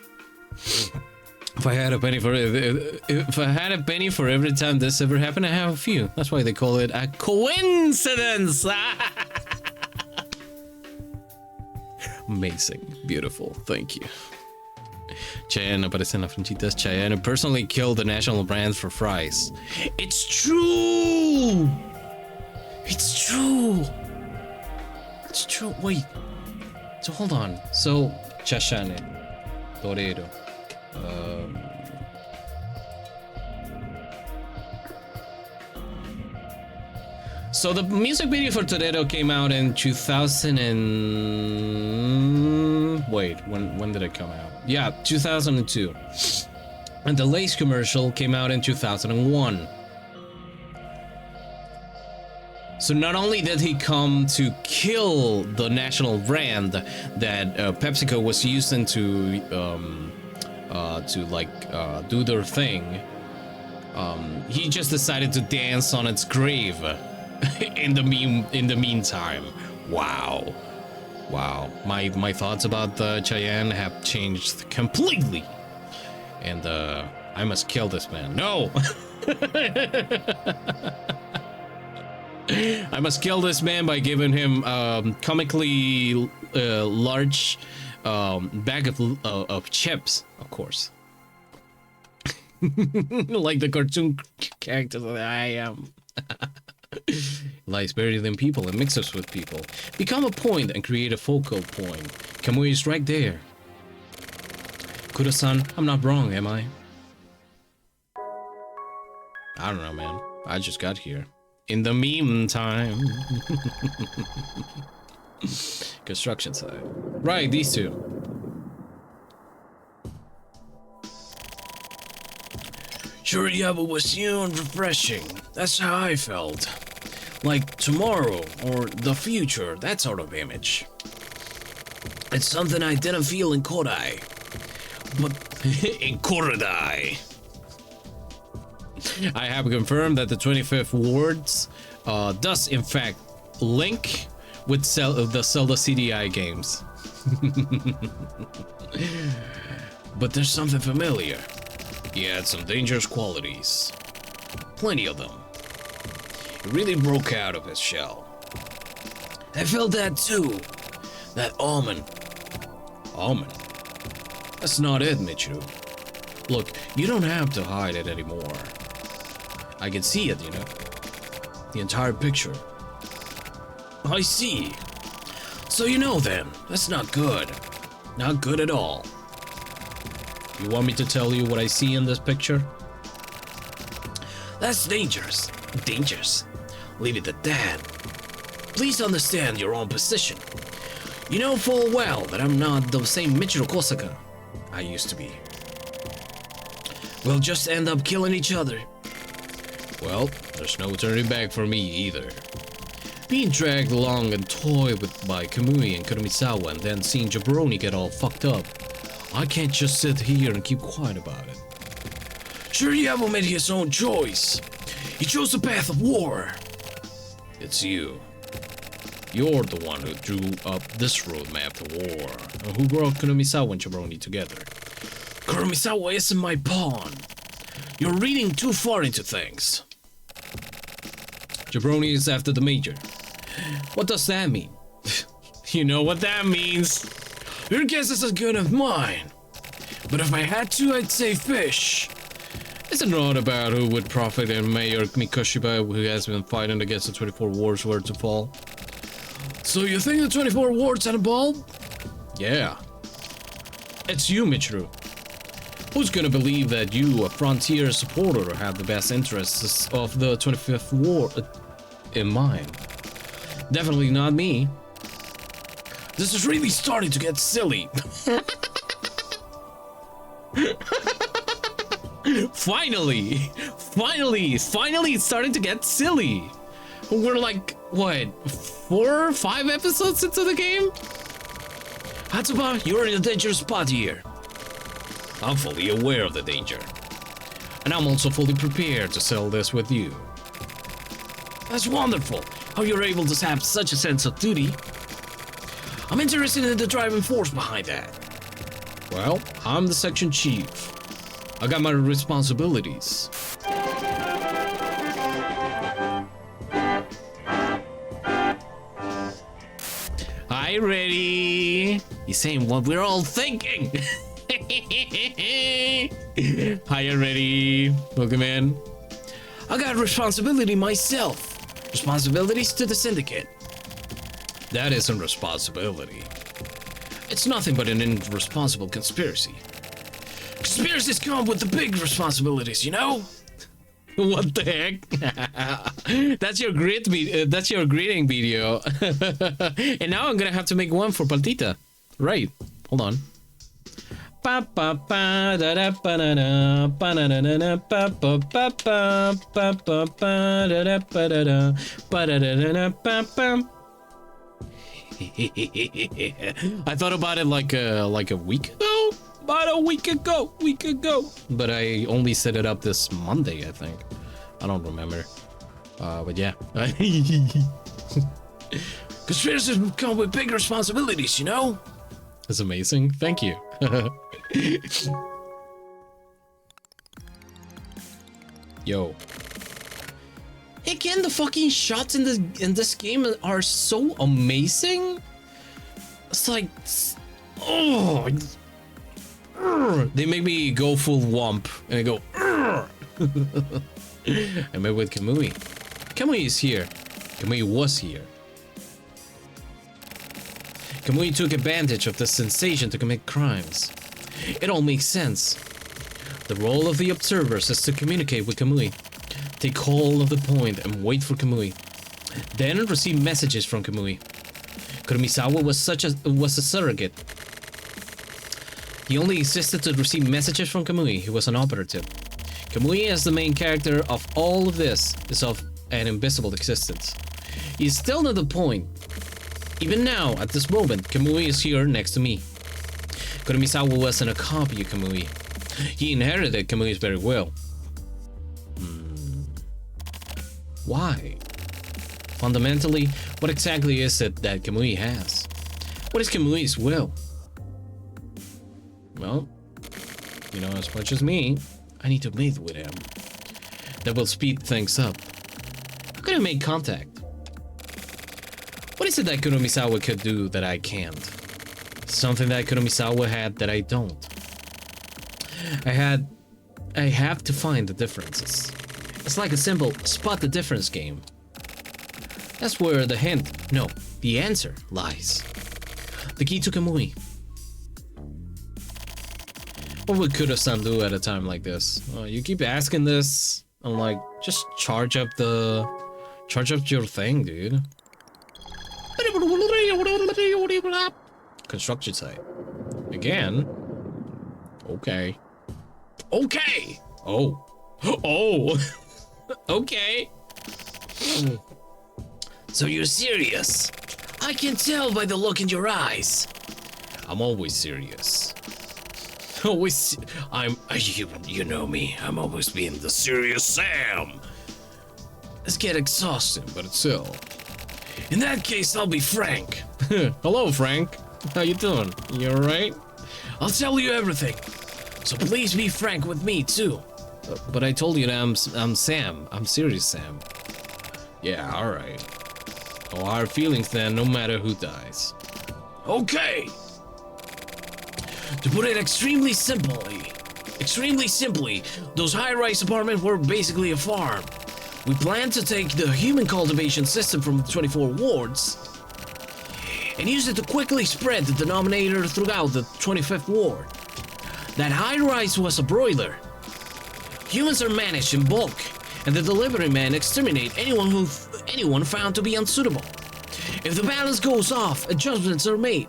Speaker 1: If I had a penny for every time this ever happened, I have a few. That's why they call it a coincidence. Amazing, beautiful. Thank you. Chayanne aparece en las frenchitas. Chayanne personally killed the national brand for fries. It's true. It's true. It's true. Wait. So hold on. So Chashane, Torero. So the music video for Torero came out in 2000 and wait, when did it come out? Yeah, 2002. And the Lace commercial came out in 2001. So not only did he come to kill the national brand that PepsiCo was using to do their thing, he just decided to dance on its grave in the meantime. Wow. My thoughts about the Cheyenne have changed completely, and I must kill this man. No. I must kill this man by giving him comically large bag of chips, of course. Like the cartoon character that I am. Lies buried in people and mixes with people. Become a point and create a focal point. Kamui is right there. Kudo-san, I'm not wrong, am I? I don't know, man. I just got here. In the meantime. Construction site. Right, these two.
Speaker 5: Shuriyabu was new and refreshing. That's how I felt. Like tomorrow or the future, that sort of image. It's something I didn't feel in Kodai. But in Korodai.
Speaker 1: I have confirmed that the 25th Wards does in fact link with the Zelda CDI games.
Speaker 5: But there's something familiar.
Speaker 1: He had some dangerous qualities. Plenty of them.
Speaker 5: He really broke out of his shell. I felt that too. That omen.
Speaker 1: Omen? That's not it, Michiru. Look, you don't have to hide it anymore. I can see it, you know. The entire picture.
Speaker 5: I see. So you know then, that's not good. Not good at all.
Speaker 1: You want me to tell you what I see in this picture?
Speaker 5: That's dangerous. Dangerous. Leave it at that. Please understand your own position. You know full well that I'm not the same Michiru Kosaka I used to be. We'll just end up killing each other.
Speaker 1: Well, there's no turning back for me either. Being dragged along and toyed with by Kamui and Kuromisawa and then seeing Jabroni get all fucked up, I can't just sit here and keep quiet about it.
Speaker 5: Shuriyabu made his own choice. He chose the path of war.
Speaker 1: It's you. You're the one who drew up this roadmap to war, and who brought Kuromisawa and Jabroni together.
Speaker 5: Kuromisawa isn't my pawn. You're reading too far into things.
Speaker 1: Jabroni is after the major. What does that mean? You know what that means.
Speaker 5: Your guess is as good as mine. But if I had to, I'd say fish.
Speaker 1: It's not about who would profit in Mayor Mikoshiba, who has been fighting against the 24 wards were to fall.
Speaker 5: So you think the 24 wards had a bulb?
Speaker 1: Yeah. It's you, Michiru. Who's gonna believe that you, a frontier supporter, have the best interests of the 25th ward in mind? Definitely not me.
Speaker 5: This is really starting to get silly.
Speaker 1: Finally, it's starting to get silly. We're like, what, 4 or 5 episodes into the game?
Speaker 5: Hatsuba, you're in a dangerous spot here.
Speaker 1: I'm fully aware of the danger. And I'm also fully prepared to sell this with you.
Speaker 5: That's wonderful, how you're able to have such a sense of duty. I'm interested in the driving force behind that.
Speaker 1: Well, I'm the section chief. I got my responsibilities. Hi, ready?
Speaker 5: He's saying what we're all thinking.
Speaker 1: Hi, ready? Welcome in.
Speaker 5: I got responsibility myself. Responsibilities to the syndicate.
Speaker 1: That isn't responsibility.
Speaker 5: It's nothing but an irresponsible conspiracy. Conspiracies come with the big responsibilities, you know?
Speaker 1: What the heck? That's your that's your greeting video. And now I'm gonna have to make one for Paltita. Right. Hold on. Pa pa pa da da pa da da pa da da da pa pa pa pa pa pa pa da da pa da da pa da da da pa pa. I thought about it like a week ago. About a week ago. But I only set it up this Monday, I think. I don't remember. But yeah.
Speaker 5: Conspiracies come with big responsibilities, you know?
Speaker 1: That's amazing. Thank you. Yo. Again, the fucking shots in this game are so amazing. It's like, oh, they make me go full womp and I go. I met with Kamui. Kamui is here. Kamui was here. Kamui took advantage of the sensation to commit crimes. It all makes sense. The role of the observers is to communicate with Kamui, take hold of the point and wait for Kamui, then receive messages from Kamui. Kuromisawa was a surrogate. He only existed to receive messages from Kamui. He was an operative. Kamui, as the main character of all of this, is of an invisible existence. He is still not the point. Even now, at this moment, Kamui is here next to me. Kuromisawa wasn't a copy of Kamui. He inherited Kamui's very will. Why? Fundamentally, what exactly is it that Kamui has? What is Kamui's will? Well, you know, as much as me, I need to meet with him. That will speed things up. How can I make contact? What is it that Kuromisawa could do that I can't? Something that Kuromisawa had that I don't. I have to find the differences. It's like a simple spot the difference game. That's where the hint, no, the answer lies. The key to Kamui. What would Kudo-san do at a time like this? You keep asking this. I'm like, just charge up your thing, dude. Construction site. Again? Okay. Okay! Oh. Oh! Okay.
Speaker 5: So you're serious? I can tell by the look in your eyes.
Speaker 1: I'm always serious.
Speaker 5: You know me. I'm always being the serious Sam. This get exhausting, but it's still. In that case, I'll be frank.
Speaker 1: Hello, Frank. How you doing? You alright?
Speaker 5: I'll tell you everything. So please be frank with me too.
Speaker 1: But I told you that I'm Sam. I'm serious Sam. Yeah, alright. No hard feelings then, no matter who dies.
Speaker 5: Okay. To put it extremely simply, those high-rise apartments were basically a farm. We planned to take the human cultivation system from the 24 wards and use it to quickly spread the denominator throughout the 25th ward. That high-rise was a broiler. Humans are managed in bulk, and the delivery men exterminate anyone found to be unsuitable. If the balance goes off, adjustments are made.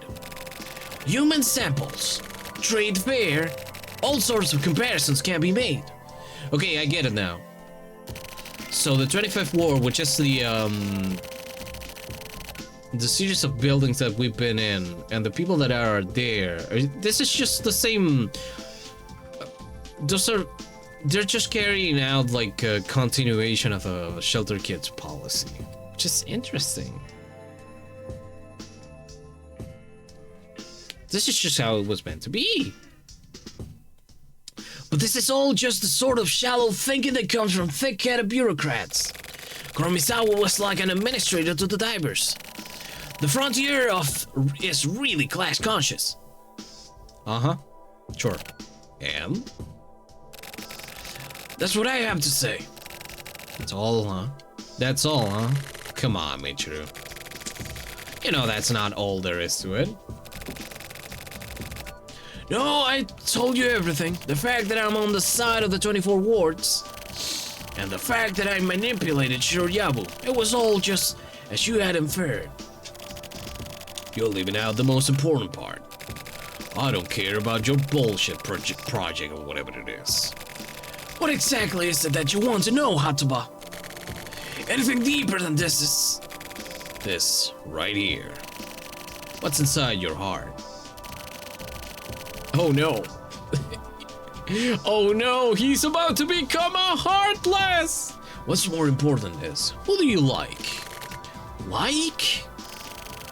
Speaker 5: Human samples, trade fair, all sorts of comparisons can be made.
Speaker 1: Okay, I get it now. So the 25th ward, which is the series of buildings that we've been in, and the people that are there, this is just the same. They're just carrying out like a continuation of a shelter kids policy, which is interesting. This is just how it was meant to be.
Speaker 5: But this is all just the sort of shallow thinking that comes from thick-headed bureaucrats. Kuromisawa was like an administrator to the divers. The frontier is really class conscious.
Speaker 1: Uh-huh. Sure. And?
Speaker 5: That's what I have to say.
Speaker 1: That's all, huh? That's all, huh? Come on, Michiru. You know that's not all there is to it.
Speaker 5: No, I told you everything. The fact that I'm on the side of the 24 wards, and the fact that I manipulated Shiryabu. It was all just as you had inferred.
Speaker 1: You're leaving out the most important part. I don't care about your bullshit project or whatever it is.
Speaker 5: What exactly is it that you want to know, Hataba? Anything deeper than this is...
Speaker 1: This right here. What's inside your heart? Oh no. Oh no, he's about to become a heartless! What's more important is, who do you like? Like?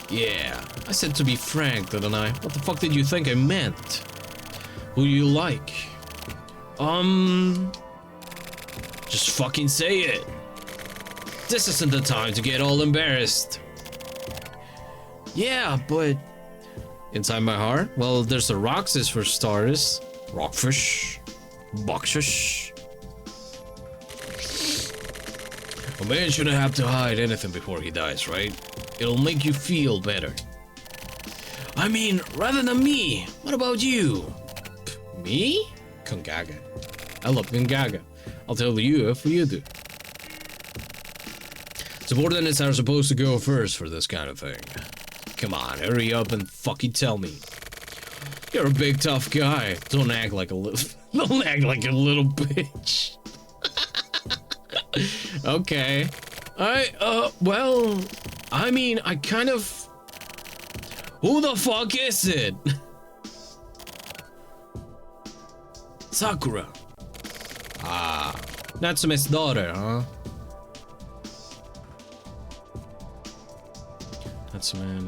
Speaker 1: Yeah, I said to be frank, didn't I? What the fuck did you think I meant? Who do you like? Just fucking say it. This isn't the time to get all embarrassed. Yeah, but... Inside my heart? Well, there's a Roxas for starters. Rockfish. Boxfish. A man shouldn't have to hide anything before he dies, right? It'll make you feel better.
Speaker 5: I mean, rather than me, what about you?
Speaker 1: Me? Kongaga. I love Kongaga. I'll tell you if you do. Subordinates are supposed to go first for this kind of thing. Come on, hurry up and fucking tell me. You're a big tough guy. Don't act like a little bitch. Okay. Well, I mean, I kind of... Who the fuck is it?
Speaker 5: Sakura.
Speaker 1: Ah, Natsume's daughter, huh? Natsume.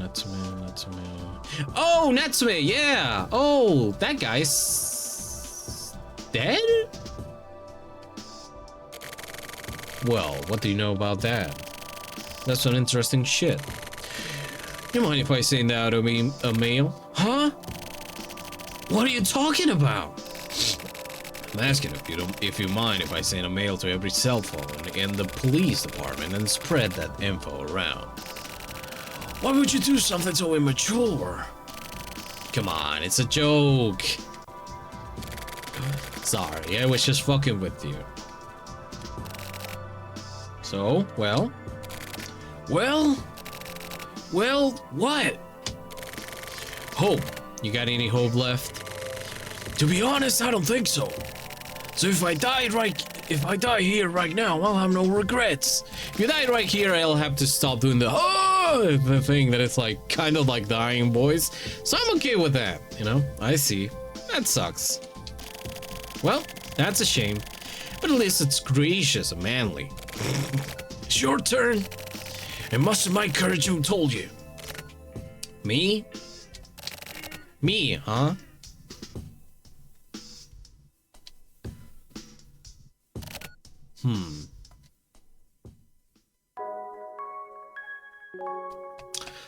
Speaker 1: Oh, Natsume, yeah. Oh, that guy's dead? Well, what do you know about that? That's some interesting shit. You mind if I send out a mail? Huh? What are you talking about? I'm asking if you mind if I send a mail to every cell phone in the police department and spread that info around.
Speaker 5: Why would you do something so immature?
Speaker 1: Come on, it's a joke. Sorry, I was just fucking with you. So, well, what? Hope. You got any hope left?
Speaker 5: To be honest, I don't think so. So if I die here right now, I'll have no regrets.
Speaker 1: If you die right here, I'll have to stop doing the thing that it's like kind of like dying, boys. So I'm okay with that, you know? I see. That sucks. Well, that's a shame. But at least it's gracious and manly.
Speaker 5: It's your turn. And must have my courage who told you.
Speaker 1: Me? Me, huh?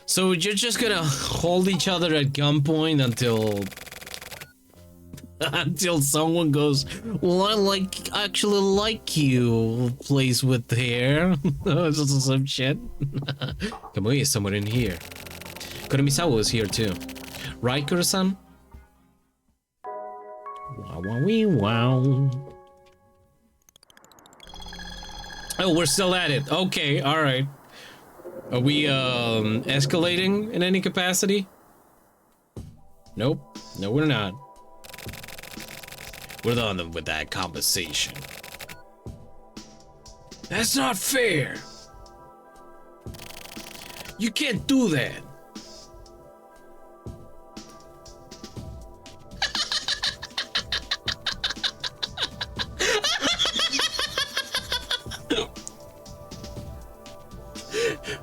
Speaker 1: So you're just gonna hold each other at gunpoint until someone goes, well, I actually like you, plays with hair. Some shit. Kamui is somewhere in here. Kuramisawa is here too. Right, Kura-san? Wow. Oh, we're still at it. Okay, alright. Are we, escalating in any capacity? Nope. No, we're not. We're done with that conversation.
Speaker 5: That's not fair. You can't do that.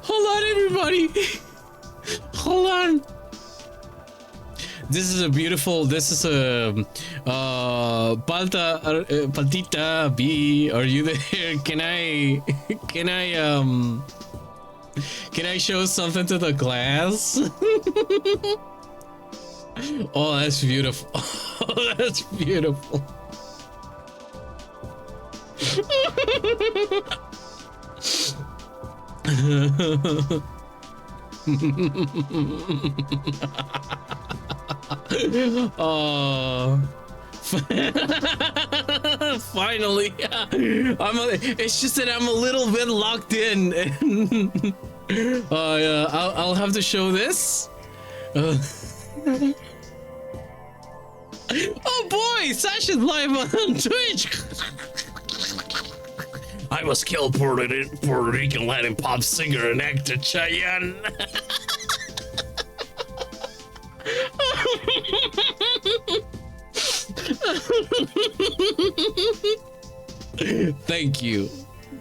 Speaker 1: Hold on, everybody. Hold on. This is a Paltita B, are you there? Can I show something to the class? Oh, that's beautiful. Oh, that's beautiful. Oh. Finally, it's just that I'm a little bit locked in. Yeah, I'll have to show this. Oh boy, Sasha's live on Twitch.
Speaker 5: I must kill Puerto Rican Latin pop singer and actor Chayanne.
Speaker 1: Thank you.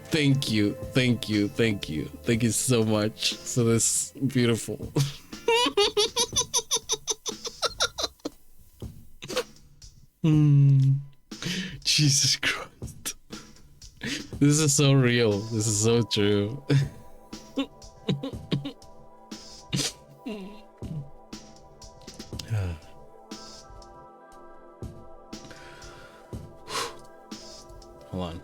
Speaker 1: Thank you. Thank you. Thank you. Thank you so much. So this beautiful. Jesus Christ. This is so real. This is so true. Hold on.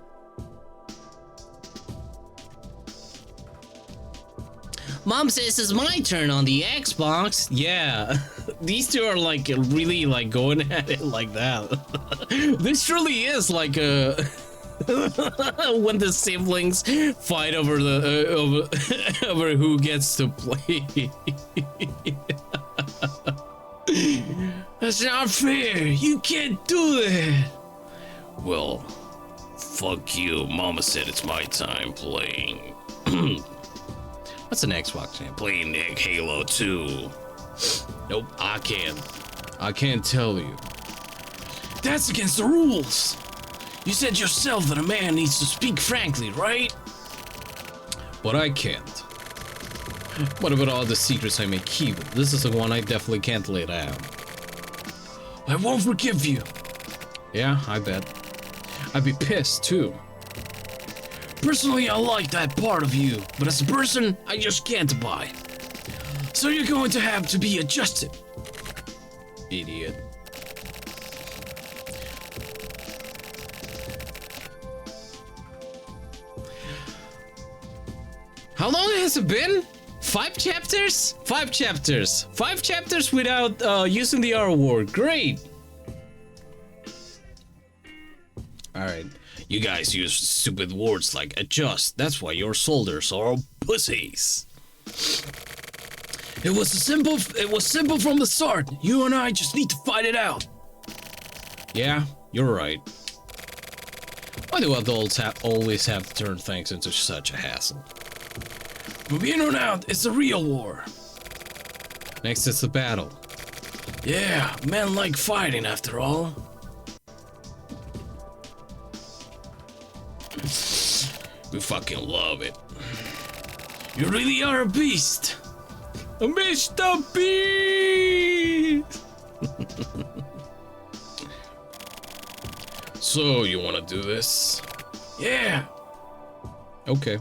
Speaker 1: Mom says it's my turn on the Xbox. Yeah, these two are like really like going at it like that. This truly is like a when the siblings fight over the over who gets to play. That's not fair. You can't do that.
Speaker 5: Well, fuck you. Mama said it's my time playing.
Speaker 1: What's an Xbox game?
Speaker 5: Playing Halo 2.
Speaker 1: Nope, I can't tell you.
Speaker 5: That's against the rules. You said yourself that a man needs to speak frankly, right?
Speaker 1: But I can't. What about all the secrets I may keep? This is the one I definitely can't lay down.
Speaker 5: I won't forgive you.
Speaker 1: Yeah, I bet. I'd be pissed too.
Speaker 5: Personally, I like that part of you, but as a person, I just can't buy. So you're going to have to be adjusted.
Speaker 1: Idiot. How long has it been? 5 chapters? 5 chapters. 5 chapters without using the R word. Great. Alright.
Speaker 5: You guys use stupid words like adjust. That's why your soldiers are all pussies. It was simple from the start. You and I just need to fight it out.
Speaker 1: Yeah, you're right. Why do adults always have to turn things into such a hassle?
Speaker 5: From in or out, it's a real war.
Speaker 1: Next is the battle.
Speaker 5: Yeah, men like fighting after all. We fucking love it. You really are a beast.
Speaker 1: Mr. Beast!
Speaker 5: So, you wanna do this? Yeah.
Speaker 1: Okay.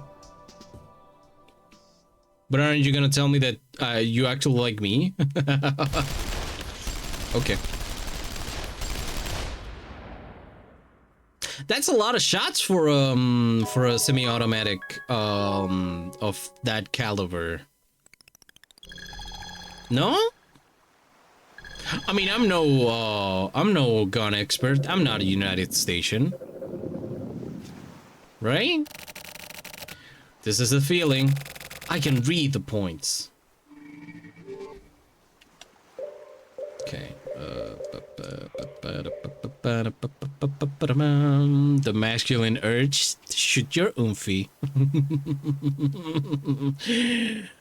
Speaker 1: But aren't you gonna tell me that you actually like me? Okay. That's a lot of shots for a semi-automatic of that caliber. No? I mean, I'm no gun expert. I'm not a United Station. Right? This is a feeling. I can read the points. Okay. The masculine urge to shoot your oomphy.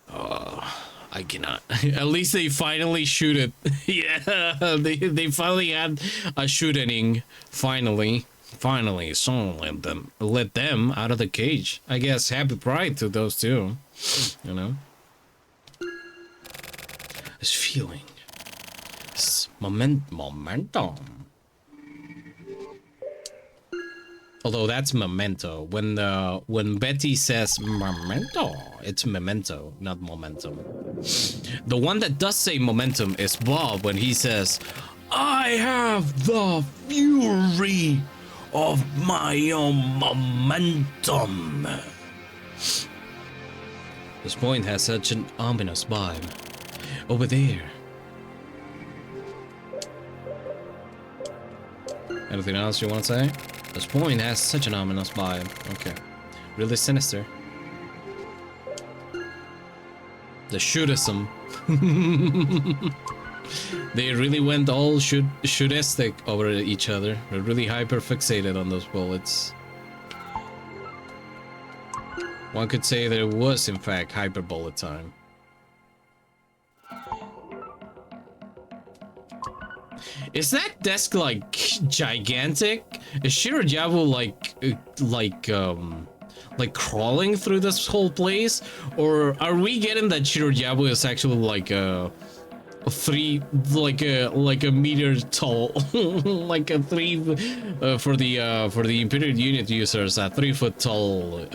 Speaker 5: Oh, I cannot.
Speaker 1: At least they finally shoot it. Yeah, they finally had a shooting. Finally, someone let them out of the cage. I guess happy pride to those two. You know, this feeling, this momentum. Although that's memento. When Betty says memento, it's memento, not momentum. The one that does say momentum is Bob when he says, "I have the fury of my own momentum." This point has such an ominous vibe. Over there. Anything else you want to say? This point has such an ominous vibe. Okay. Really sinister. The shootism. They really went all shootistic over each other. They're really hyper fixated on those bullets. One could say there was, in fact, hyper bullet time. Is that desk like gigantic? Is Shirayabu like crawling through this whole place, or are we getting that Shirayabu is actually like a meter tall, like a for the Imperial unit users, a 3 foot tall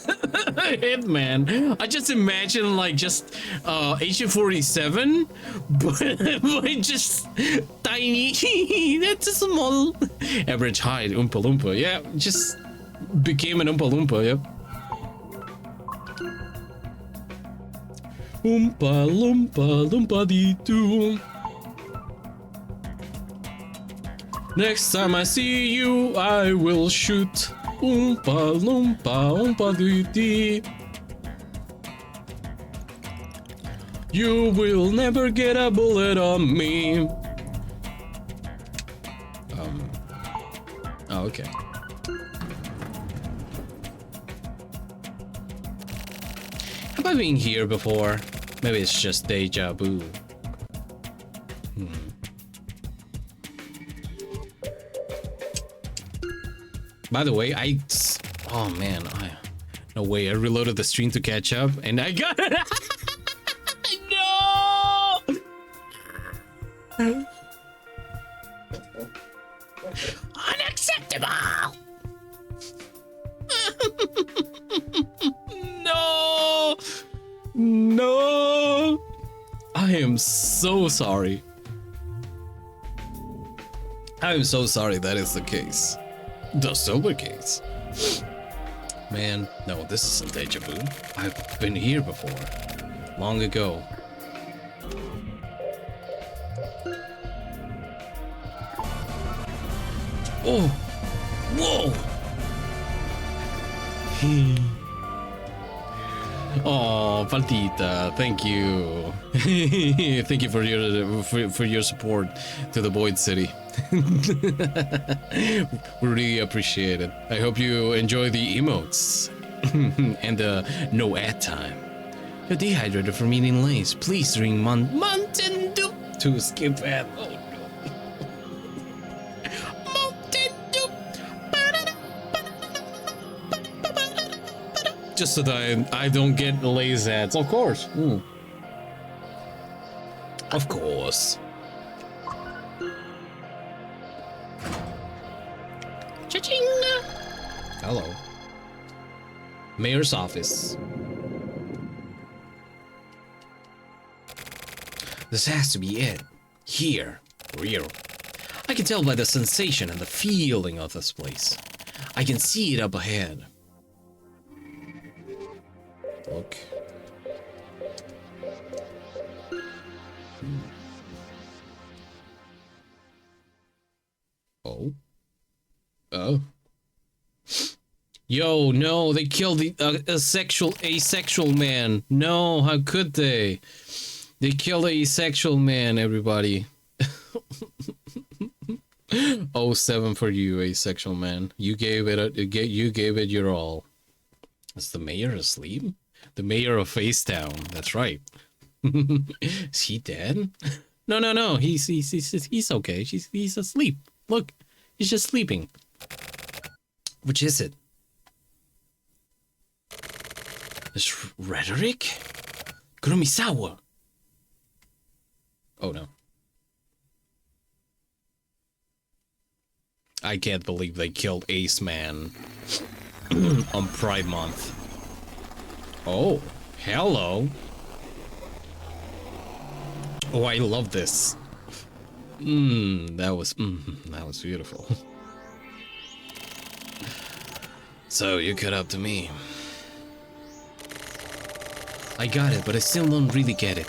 Speaker 1: hitman. I just imagine like just H47, but just tiny. That's a small average height. Oompa Loompa. Yeah, just became an Oompa Loompa. Yep. Oompa Loompa Loompa Dee Doo. Next time I see you, I will shoot. Oompa Loompa Oompa Dee Dee. You will never get a bullet on me. Oh, okay. Have I been here before? Maybe it's just deja vu. By the way, oh man, no way, I reloaded the stream to catch up and I got it. No! Unacceptable! No! No! I am so sorry. I am so sorry that is the case. The sober case. Man, no, this isn't deja vu. I've been here before. Long ago. Oh! Whoa! Oh, Faltita, thank you. Thank you for your support to the Void City. We really appreciate it. I hope you enjoy the emotes and the no ad time. You're dehydrated from eating lace. Please drink Mountain Dew to skip ad. Oh no. Mountain Dew. Just so that I don't get lace ads, of course. Of course. Cha-ching! Hello. Mayor's office. This has to be it. Here. Real. I can tell by the sensation and the feeling of this place. I can see it up ahead. Look. Oh. Oh. Yo, no, they killed the asexual man. No, how could they? They killed the asexual man, everybody. 07 for you, asexual man. You gave it your all. Is the mayor asleep? The mayor of Facetown. That's right. Is he dead? No. He's okay. He's asleep. Look, he's just sleeping. Which is it? This rhetoric? Kuromisawa. Oh no. I can't believe they killed Ace Man on Pride Month. Oh, hello. Oh, I love this. That was beautiful. So you cut up to me. I got it, but I still don't really get it.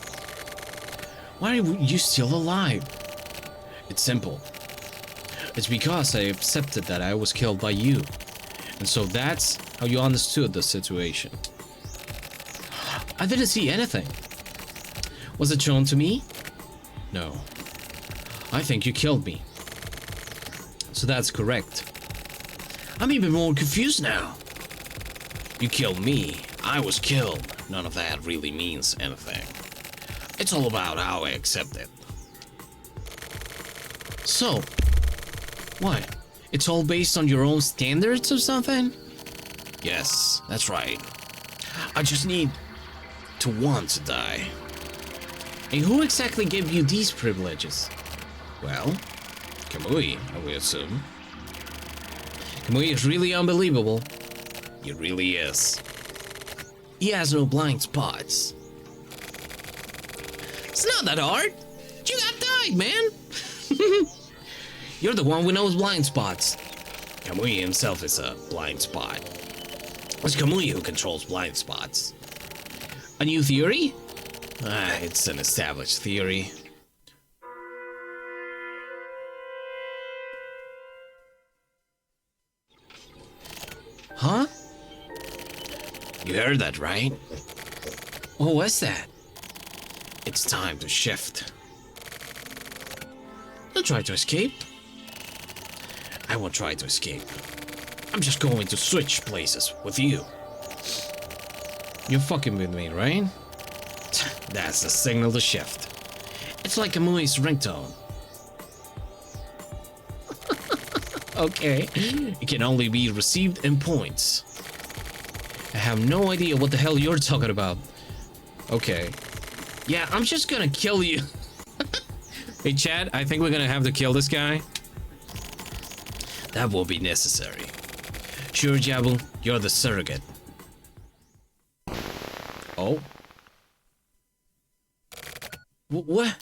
Speaker 1: Why are you still alive? It's simple. It's because I accepted that I was killed by you. And so that's how you understood the situation. I didn't see anything. Was it shown to me? No. I think you killed me. So that's correct. I'm even more confused now. You killed me. I was killed. None of that really means anything. It's all about how I accept it. So, what? It's all based on your own standards or something? Yes, that's right. I just need to want to die. And who exactly gave you these privileges? Well, Kamui, I will assume. Kamui is really unbelievable. He really is. He has no blind spots. It's not that hard. You got died, man. You're the one with no blind spots. Kamui himself is a blind spot. It's Kamui who controls blind spots. A new theory? It's an established theory. Huh? You heard that, right? What was that? It's time to shift. Don't try to escape. I won't try to escape. I'm just going to switch places with you. You're fucking with me, right? That's the signal to shift. It's like Kamui's ringtone. Okay. It can only be received in points. I have no idea what the hell you're talking about. Okay. Yeah, I'm just gonna kill you. Hey, Chad, I think we're gonna have to kill this guy. That will be necessary. Sure, Jabu, you're the surrogate. Oh. What?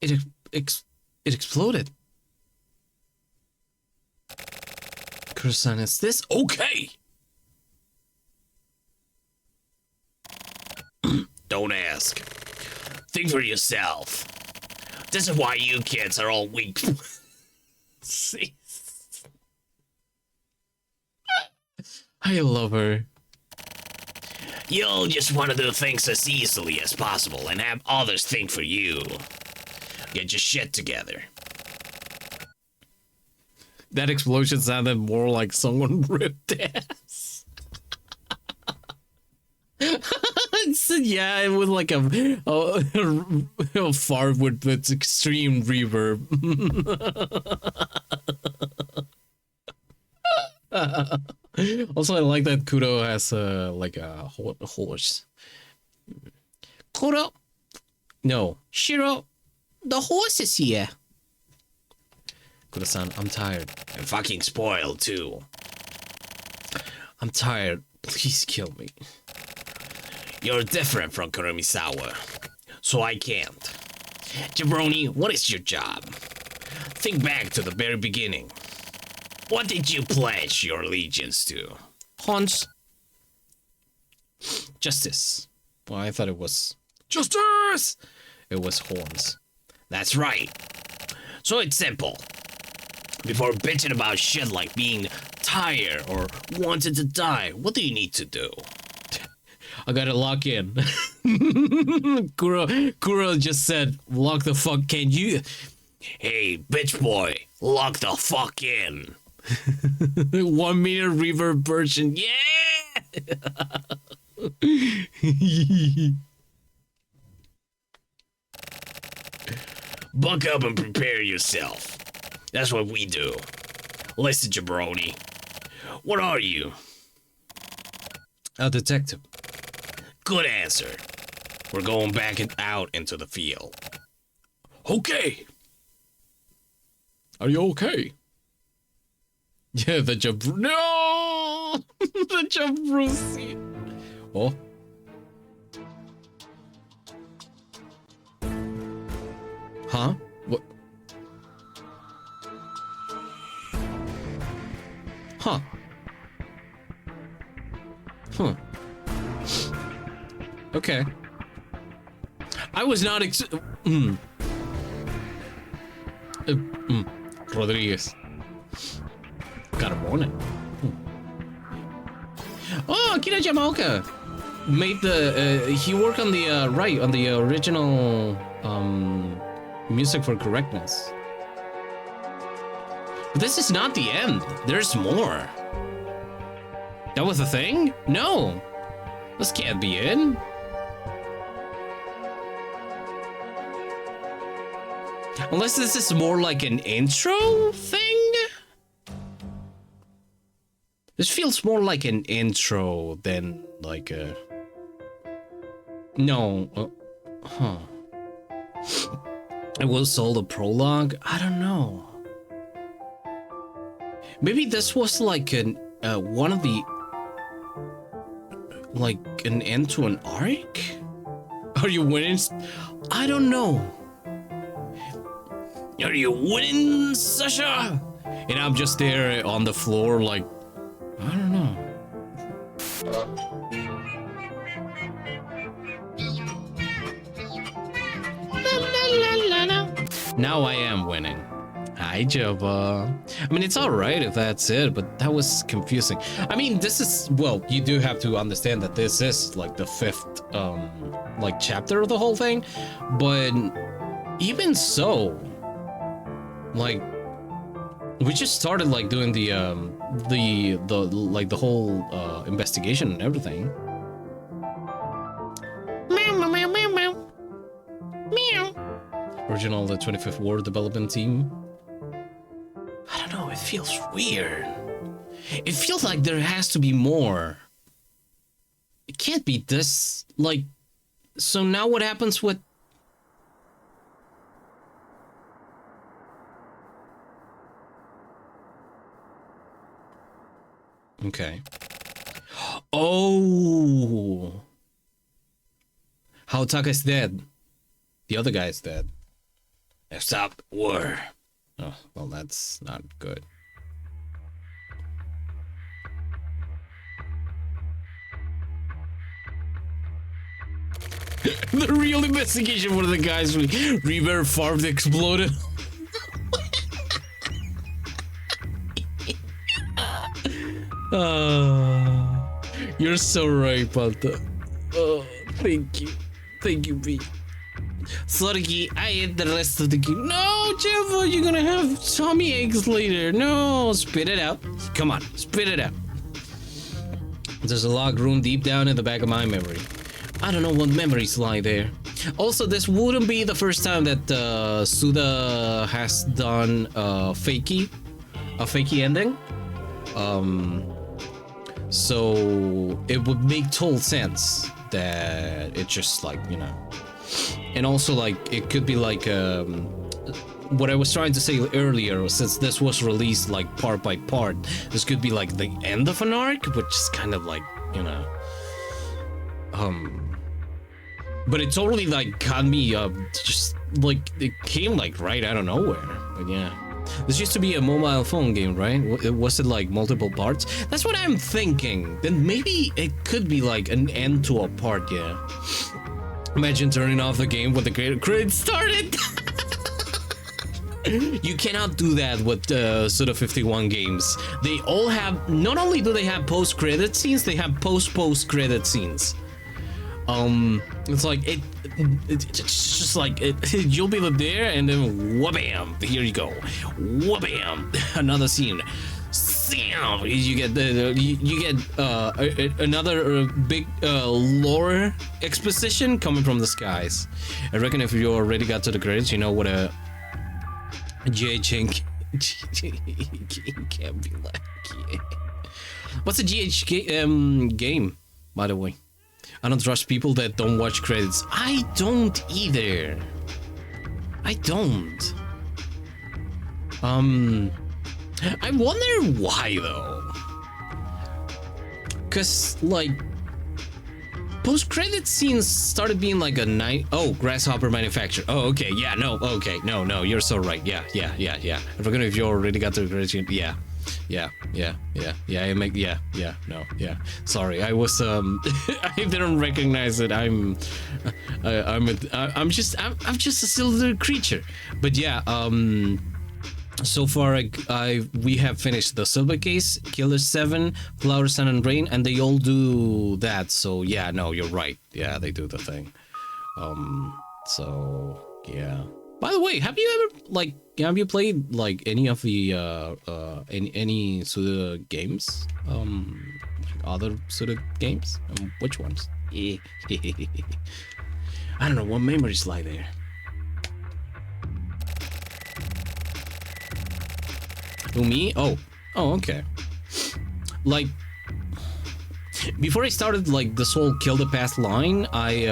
Speaker 1: It exploded. Kuro-san, is this okay? Don't ask. Think for yourself. This is why you kids are all weak. See? I love her. You'll just want to do things as easily as possible and have others think for you. Get your shit together. That explosion sounded more like someone ripped ass. Yeah, it was like a fart with extreme reverb. Also, I like that Kuro has like a horse. Kuro, no, Shiro, the horse is here. Kuro-san, I'm tired. I'm fucking spoiled too. I'm tired. Please kill me. You're different from Kurumisawa, so I can't. Jabroni, what is your job? Think back to the very beginning. What did you pledge your allegiance to? Horns. Justice. Well, I thought it was justice. It was horns. That's right. So it's simple. Before bitching about shit like being tired or wanting to die, what do you need to do? I gotta lock in. Kuro just said, lock the fuck, can you? Hey, bitch boy, lock the fuck in. 1 minute reverb version, yeah! Buck up and prepare yourself. That's what we do. Listen, jabroni. What are you? A detective. Good answer. We're going back and out into the field. Okay. Are you okay? Yeah, the No! The Jabrusi. Oh. Huh? What? Huh. Huh. Okay. I was not Rodriguez. Got a morning. Oh, Akira Yamaoka made the he worked on the on the original music for correctness. But this is not the end. There's more. That was the thing? No. This can't be it. Unless this is more like an intro thing? This feels more like an intro than like a... No. Huh. It was all the prologue? I don't know. Maybe this was like an one of the... Like an end to an arc? Are you winning? I don't know. Are you winning, Sasha? And I'm just there on the floor like, I don't know. Now I am winning. Hi, Java. I mean, it's alright if that's it, but that was confusing. I mean, this is, well, you do have to understand that this is like the 5th, like chapter of the whole thing, but even so, like, we just started like doing the like the whole investigation and everything. Meow meow meow meow meow. Meow. Original the 25th War development team. I don't know, it feels weird. It feels like there has to be more. It can't be this, like, so now what happens with... Okay. Oh! Haotaka's dead. The other guy's dead. Stop war. Oh, well, that's not good. The real investigation for the guys with River Farm exploded. You're so right, Panta. Oh, thank you. Thank you, B. Sorry, I ate the rest of the game. No, Jeffo, you're gonna have tummy aches later. No, spit it out. Come on, spit it out. There's a locked room deep down in the back of my memory. I don't know what memories lie there. Also, this wouldn't be the first time that Suda has done a fakey ending. So it would make total sense that it just like, you know. And also, like, it could be like what I was trying to say earlier, since this was released like part by part, this could be like the end of an arc, which is kind of like, you know, but it totally like got me just like it came like right out of nowhere. But yeah, this used to be a mobile phone game, right? Was it like multiple parts? That's what I'm thinking. Then maybe it could be like an end to a part. Yeah. Imagine turning off the game when the credits started. You cannot do that with Suda 51 games. They all have, not only do they have post-credit scenes, they have post-credit scenes. It's like it's just like you'll be there and then wha-bam, here you go, wha-bam, another scene. You get another big lore exposition coming from the skies. I reckon if you already got to the credits, you know what a GH can't be like. Yeah. What's a GH game, by the way? I don't trust people that don't watch credits. I don't either. I don't. I wonder why though. Cause like post-credit scenes started being like a night. Oh, Grasshopper Manufacturer. Oh, okay, yeah, no, okay, no, you're so right. Yeah. I forgot if you already got to the credits. Yeah, Yeah. No. Yeah. Sorry, I was I didn't recognize it. I'm just a silly little creature. But yeah. So far, we have finished the Silver Case, Killer 7, Flower, Sun, and Rain, and they all do that. So yeah, no, you're right. Yeah, they do the thing. So yeah. By the way, have you played like any of the any Suda games? Other Suda games? Which ones? I don't know what memories lie there. Who, me? Oh, okay. Like, before I started like this whole kill the past line, I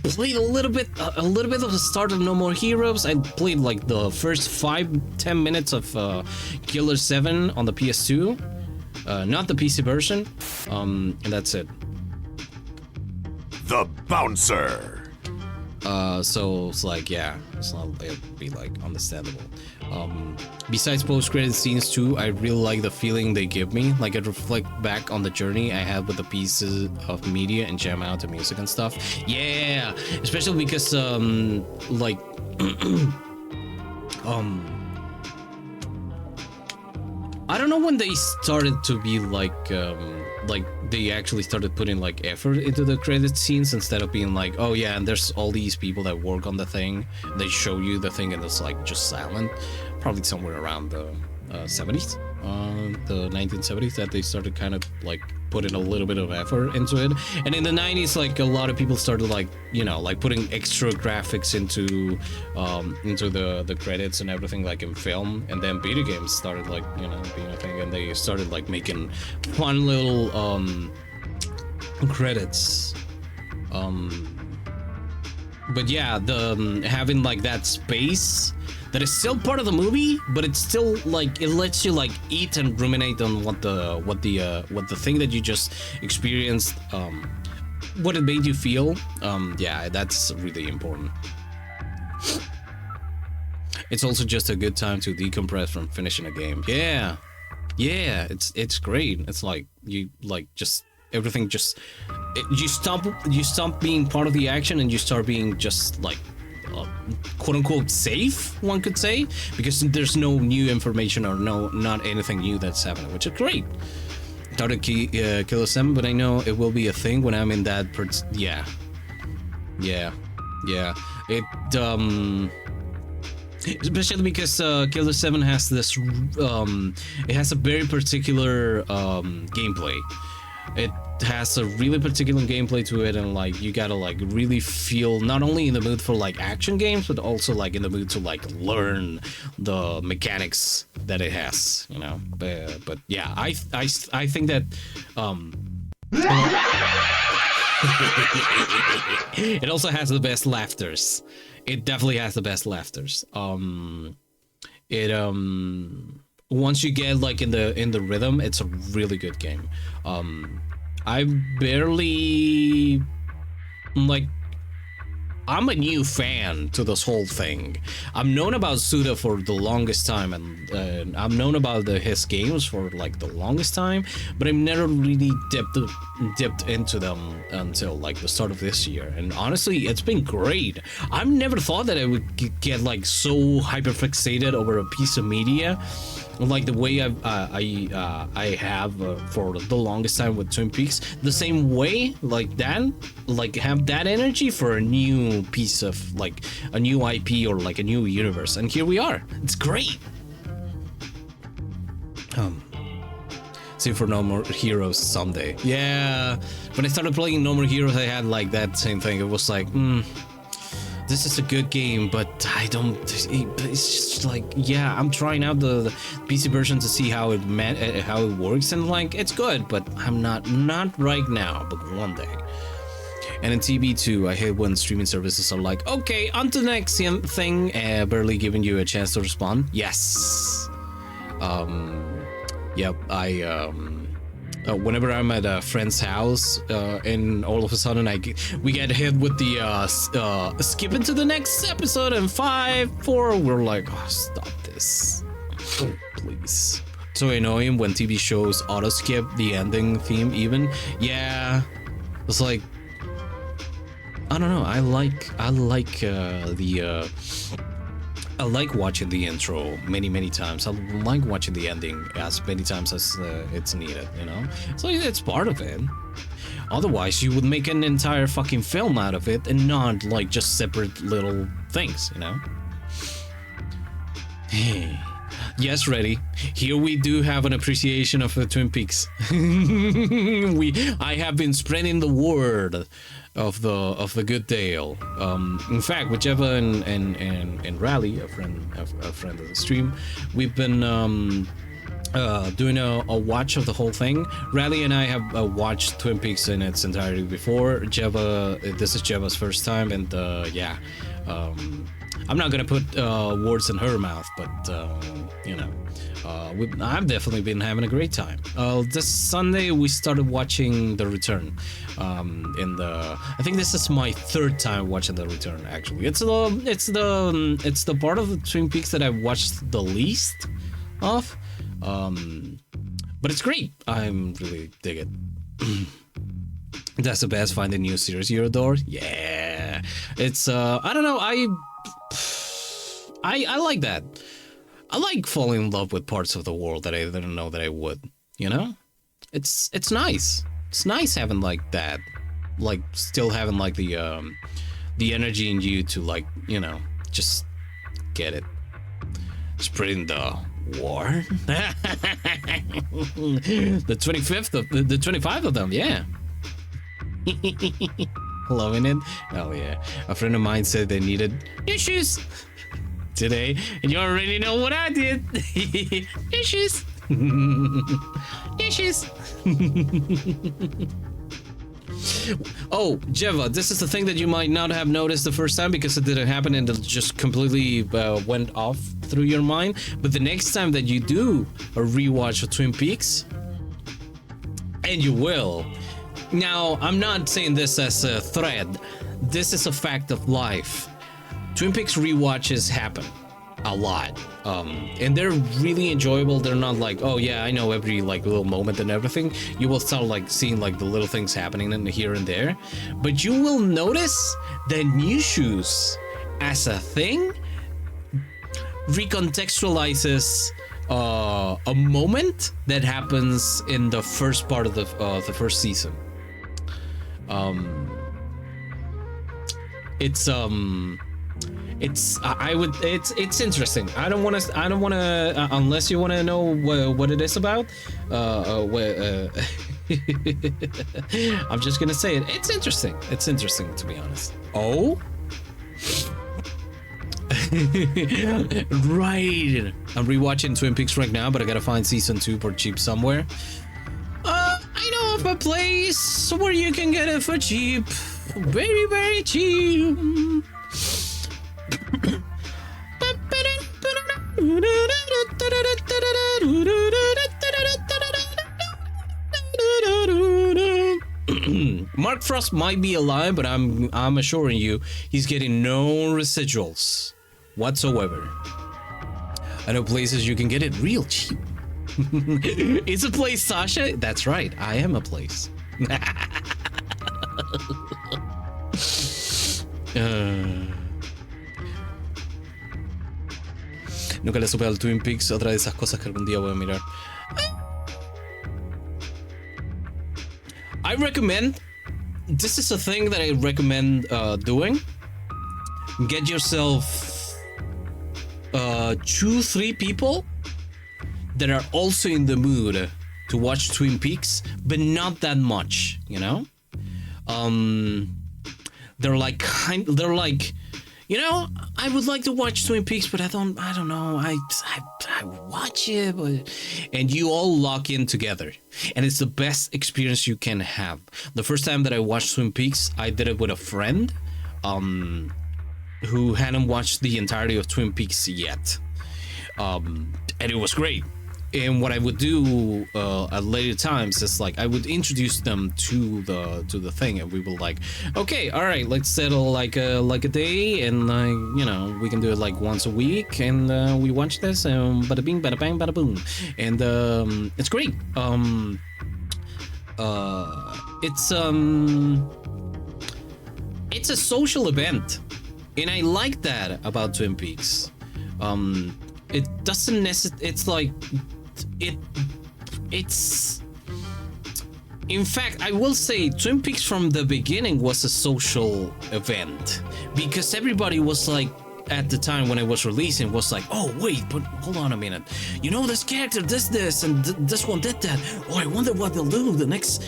Speaker 1: played a little bit of the start of No More Heroes. I played like the first 5-10 minutes of Killer 7 on the PS2, not the PC version, and that's it.
Speaker 3: The Bouncer.
Speaker 1: So it's like, yeah, it's not, it'd be like understandable. Besides post-credit scenes too, I really like the feeling they give me. Like, I reflect back on the journey I had with the pieces of media and jam out to music and stuff. Yeah, especially because like I don't know when they started to be like they actually started putting like effort into the credit scenes instead of being like, oh yeah, and there's all these people that work on the thing. They show you the thing and it's like just silent. Probably somewhere around the 70s, the 1970s, that they started kind of like putting a little bit of effort into it. And in the 90s, like a lot of people started like, you know, like putting extra graphics into the credits and everything, like in film. And then video games started like, you know, being a thing, and they started like making fun little credits. But yeah, the having like that space that is still part of the movie, but it's still like, it lets you like eat and ruminate on what the thing that you just experienced, what it made you feel. Yeah, that's really important. It's also just a good time to decompress from finishing a game. Yeah, it's great. It's like you like just everything just you stop being part of the action and you start being just like quote unquote safe, one could say, because there's no new information or not anything new that's happening, which is great. Started Killer 7, but I know it will be a thing when I'm in that yeah. It especially because Killer 7 has this it has a very particular gameplay. It has a really particular gameplay to it, and like you gotta like really feel not only in the mood for like action games, but also like in the mood to like learn the mechanics that it has, you know. But yeah, I think that it also has the best laughters. It definitely has the best laughters. Once you get like in the rhythm, it's a really good game. I barely like. I'm a new fan to this whole thing. I've known about Suda for the longest time, and I've known about his games for like the longest time, but I've never really dipped into them until like the start of this year. And honestly, it's been great. I've never thought that I would get like so hyper fixated over a piece of media, like the way I have for the longest time with Twin Peaks. The same way, like that, like have that energy for a new piece of like a new IP or like a new universe. And here we are. It's great. See for No More Heroes someday. Yeah, when I started playing No More Heroes, I had like that same thing. It was like, this is a good game, but I don't. It's just like, yeah, I'm trying out the PC version to see how it works, and like it's good, but I'm not right now, but one day. And in TB2, I hate when streaming services are like, okay, on to the next thing, barely giving you a chance to respond. Yes. Yep. whenever I'm at a friend's house, and all of a sudden we get hit with the skip into the next episode in 5, 4. We're like, oh, stop this, please. So annoying when TV shows auto skip the ending theme. Even it's like, I don't know. I like watching the intro many times. I like watching the ending as many times as it's needed, you know? So it's part of it. Otherwise, you would make an entire fucking film out of it and not like just separate little things, you know? Yes, ready. Here we do have an appreciation of the Twin Peaks. I have been spreading the word of the good tale. In fact, with Jeva and Rally, a friend of the stream, we've been doing a watch of the whole thing. Rally and I have watched Twin Peaks in its entirety before. This is Jeva's first time, and I'm not gonna put words in her mouth, but you know, I've definitely been having a great time. This Sunday we started watching The Return. I think this is my 3rd time watching The Return. Actually, it's the part of the Twin Peaks that I've watched the least of. But it's great. I'm really dig it. That's the best. Find a new series you adore. Yeah, it's I don't know. I like that. I like falling in love with parts of the world that I didn't know that I would. You know, it's nice. It's nice having like that, like still having like the energy in you to like, you know, just get it. Spreading the war. The 25th of them, yeah. Loving it. Oh yeah. A friend of mine said they needed new shoes today, and you already know what I did. New shoes. New shoes. Oh, Jeva, this is the thing that you might not have noticed the first time because it didn't happen and it just completely went off through your mind. But the next time that you do a rewatch of Twin Peaks, and you will. Now, I'm not saying this as a thread. This is a fact of life. Twin Peaks rewatches happen a lot. And they're really enjoyable. They're not like, oh yeah, I know every like little moment and everything. You will start like seeing like the little things happening in here and there. But you will notice that new shoes as a thing recontextualizes a moment that happens in the first part of the first season. It's interesting. I don't want to unless you want to know what it is about. I'm just gonna say it. It's interesting. It's interesting, to be honest. Oh. Right. I'm rewatching Twin Peaks right now, but I gotta find season 2 for cheap somewhere. I know of a place where you can get it for cheap. Very, very cheap. Mark Frost might be alive, but I'm assuring you he's getting no residuals whatsoever. I know places you can get it real cheap. It's a place, Sasha. That's right, I am a place. Nunca le supe al Twin Peaks, otra de esas cosas que algún día voy a mirar. I recommend, this is a thing that I recommend doing. Get yourself 2-3 people that are also in the mood to watch Twin Peaks, but not that much, you know? They're like, you know, I would like to watch Twin Peaks, but I don't know. I watch it, but... And you all lock in together. And it's the best experience you can have. The first time that I watched Twin Peaks, I did it with a friend who hadn't watched the entirety of Twin Peaks yet. And it was great. And what I would do at later times is like I would introduce them to the thing, and we will like, okay, all right, let's settle like a day, and you know, we can do it like once a week, and we watch this, and bada bing, bada bang, bada boom, and it's great. It's a social event, and I like that about Twin Peaks. It doesn't necessarily. It's like it's. In fact, I will say Twin Peaks from the beginning was a social event, because everybody was like, at the time when it was releasing, was like, oh wait, but hold on a minute, you know, this character does this, and this one did that. Oh, I wonder what they'll do in the next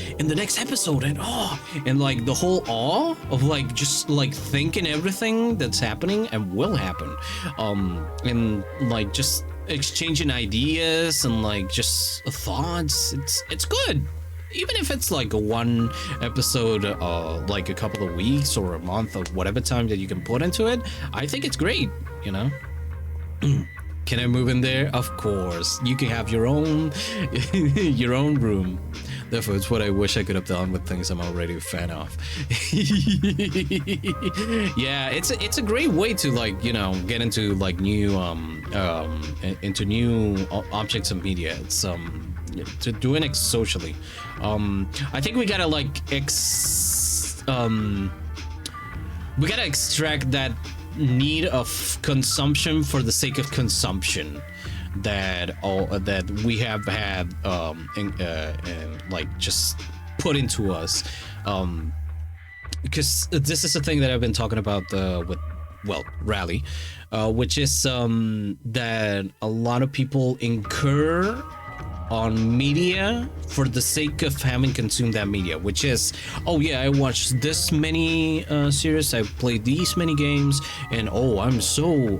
Speaker 1: episode, and like the whole awe of like just like thinking everything that's happening and will happen, and like just exchanging ideas and like just thoughts. It's good. Even if it's like a one episode, like a couple of weeks or a month or whatever time that you can put into it, I think it's great, you know? Can I move in there? Of course. You can have your own your own room. Therefore, it's what I wish I could have done with things I'm already a fan of. Yeah, it's a great way to like, you know, get into like new into new objects of media. It's to doing it socially. I think we gotta like we gotta extract that need of consumption for the sake of consumption that we have had like just put into us, because this is a thing that I've been talking about with Rally, which is that a lot of people incur on media for the sake of having consumed that media, which is, oh yeah, I watched this many series, I played these many games, and oh, I'm so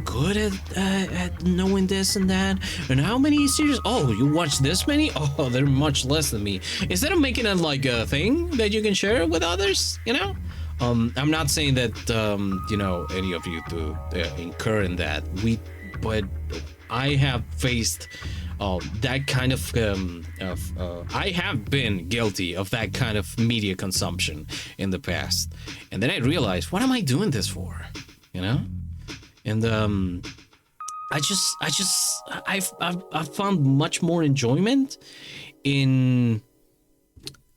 Speaker 1: good at knowing this and that. And how many series? Oh, you watched this many? Oh, they're much less than me. Instead of making it like a thing that you can share with others, you know. I'm not saying that you know, any of you to incur in that. But I have faced that kind of I have been guilty of that kind of media consumption in the past, and then I realized, what am I doing this for, you know? And I've found much more enjoyment in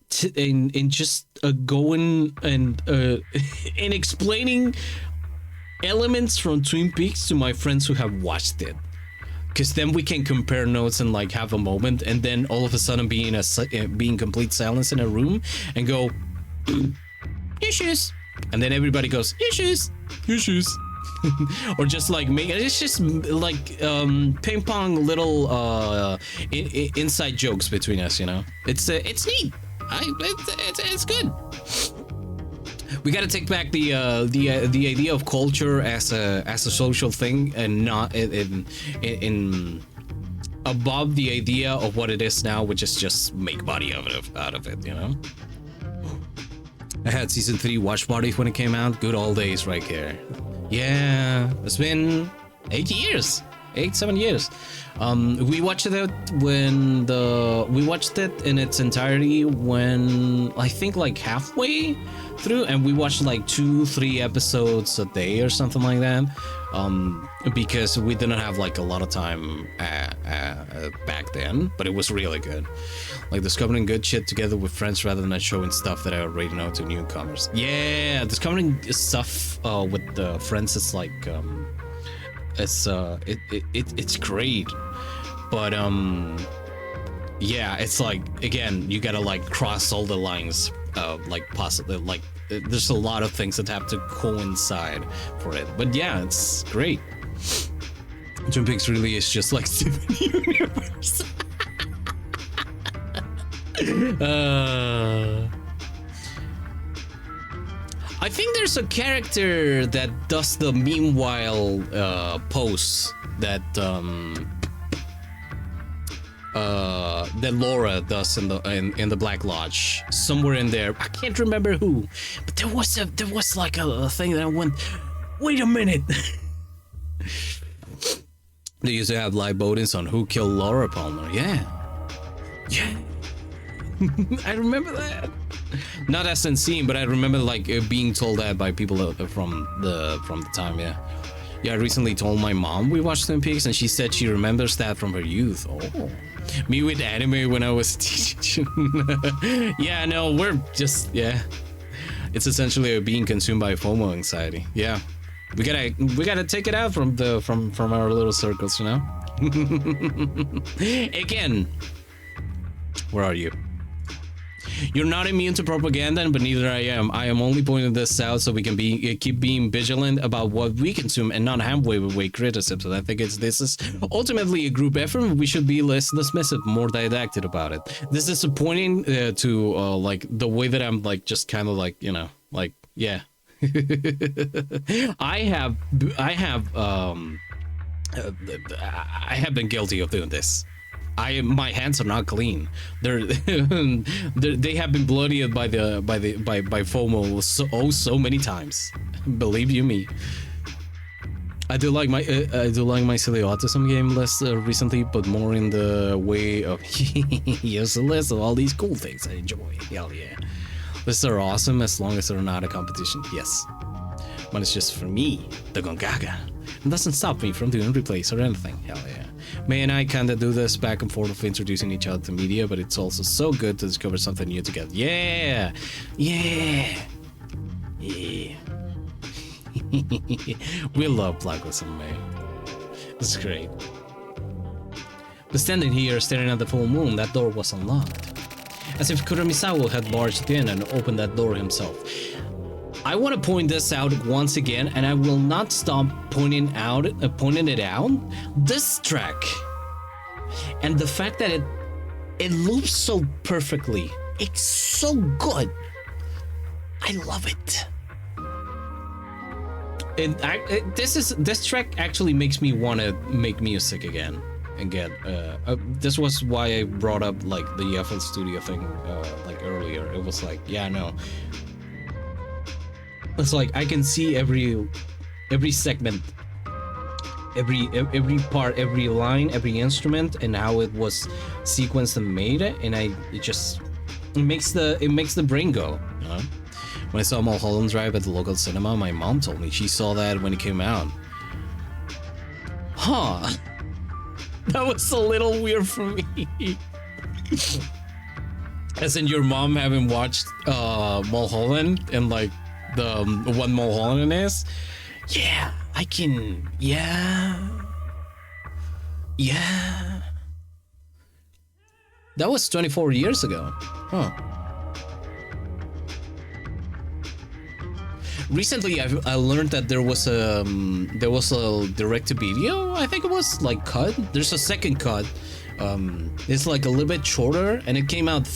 Speaker 1: just going and in explaining elements from Twin Peaks to my friends who have watched it, because then we can compare notes and like have a moment, and then all of a sudden being complete silence in a room and go issues, and then everybody goes issues or just like make it's just like ping pong little inside jokes between us, you know. It's neat. It's good. We got to take back the idea of culture as a social thing, and not in above the idea of what it is now, which is just make money out of it, you know. I had season 3 watch parties when it came out. Good old days right here. Yeah, it's been 7 years. We watched it we watched it in its entirety when I think like halfway through, and we watched like 2-3 episodes a day or something like that, because we didn't have like a lot of time back then, but it was really good, like discovering good shit together with friends rather than showing stuff that I already know to newcomers. Yeah, discovering stuff with friends is like it's great, but yeah, it's like, again, you gotta like cross all the lines, like possibly like there's a lot of things that have to coincide for it, but yeah, it's great. Twin Peaks really is just like Steven Universe. I think there's a character that does the meanwhile pose that Laura does in the Black Lodge, somewhere in there. I can't remember who, but there was like a thing that I went, wait a minute. They used to have live votings on who killed Laura Palmer. Yeah. I remember that. Not as unseen, but I remember like being told that by people from the time. Yeah. I recently told my mom we watched Twin Peaks, and she said she remembers that from her youth. Oh, me with anime when I was a teenager. Yeah, no, we're just It's essentially being consumed by FOMO anxiety. Yeah, we gotta take it out from our little circles, you know. Again, where are you? You're not immune to propaganda, but neither I am. I am only pointing this out so we can keep being vigilant about what we consume and not halfway criticism. So I think this is ultimately a group effort. We should be less dismissive, more didactic about it. This is pointing to like the way that I'm like just kind of like, you know, like yeah. I have been guilty of doing this. My hands are not clean. They have been bloodied by FOMO so many times. Believe you me. I do like my silly autism game list recently, but more in the way of here's a list of all these cool things I enjoy. Hell yeah. Lists are awesome as long as they're not a competition. Yes. But it's just for me, the Gongaga. It doesn't stop me from doing replays or anything. Hell yeah. May and I kinda do this back and forth of introducing each other to media, but it's also so good to discover something new together. Yeah! We love Blacklism, May. It's great. But standing here, staring at the full moon, that door was unlocked. As if Kuromisawa had barged in and opened that door himself. I want to point this out once again, and I will not stop pointing it out. This track, and the fact that it loops so perfectly, it's so good. I love it. This track actually makes me want to make music again. And get this was why I brought up like the FL Studio thing like earlier. It was like, yeah, no. It's like I can see every segment, every part, every line, every instrument, and how it was sequenced and made, and it makes the brain go. You know? When I saw Mulholland Drive at the local cinema, my mom told me she saw that when it came out. Huh. That was a little weird for me. As in your mom having watched Mulholland and like the what Mulholland is. Yeah, I can. Yeah. That was 24 years ago. Huh. Recently, I learned that there was a direct-to-video. I think it was like cut. There's a second cut. It's like a little bit shorter, and it came out.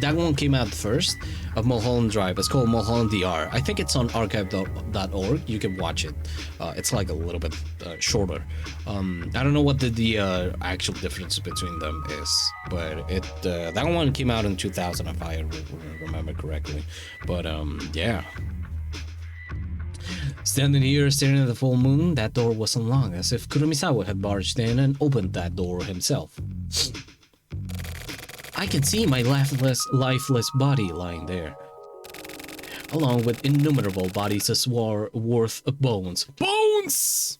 Speaker 1: That one came out first of Mulholland Drive. It's called Mulholland DR. I think it's on archive.org. You can watch it. It's like a little bit shorter. I don't know what the actual difference between them is, but that one came out in 2000 if I remember correctly. But yeah. Standing here, staring at the full moon, that door was unlocked, as if Kuromisawa had barged in and opened that door himself. I can see my lifeless body lying there, along with innumerable bodies worth of bones. Bones!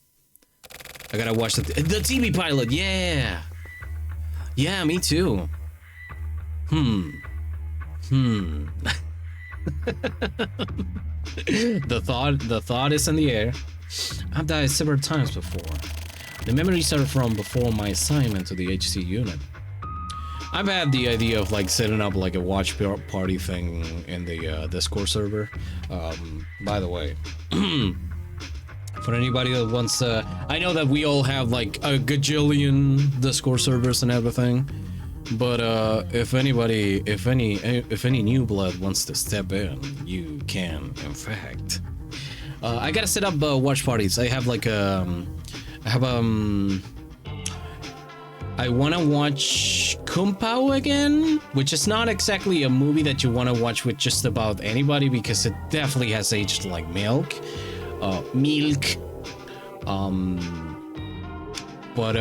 Speaker 1: I gotta watch the TV pilot, yeah! Yeah, me too. The thought is in the air. I've died several times before. The memories are from before my assignment to the HC unit. I've had the idea of like setting up like a watch party thing in the Discord server. By the way, for anybody that wants I know that we all have like a gajillion Discord servers and everything. But if any new blood wants to step in, you can, in fact. I gotta set up watch parties. I have like I want to watch Kung Pao again, which is not exactly a movie that you want to watch with just about anybody because it definitely has aged like milk. But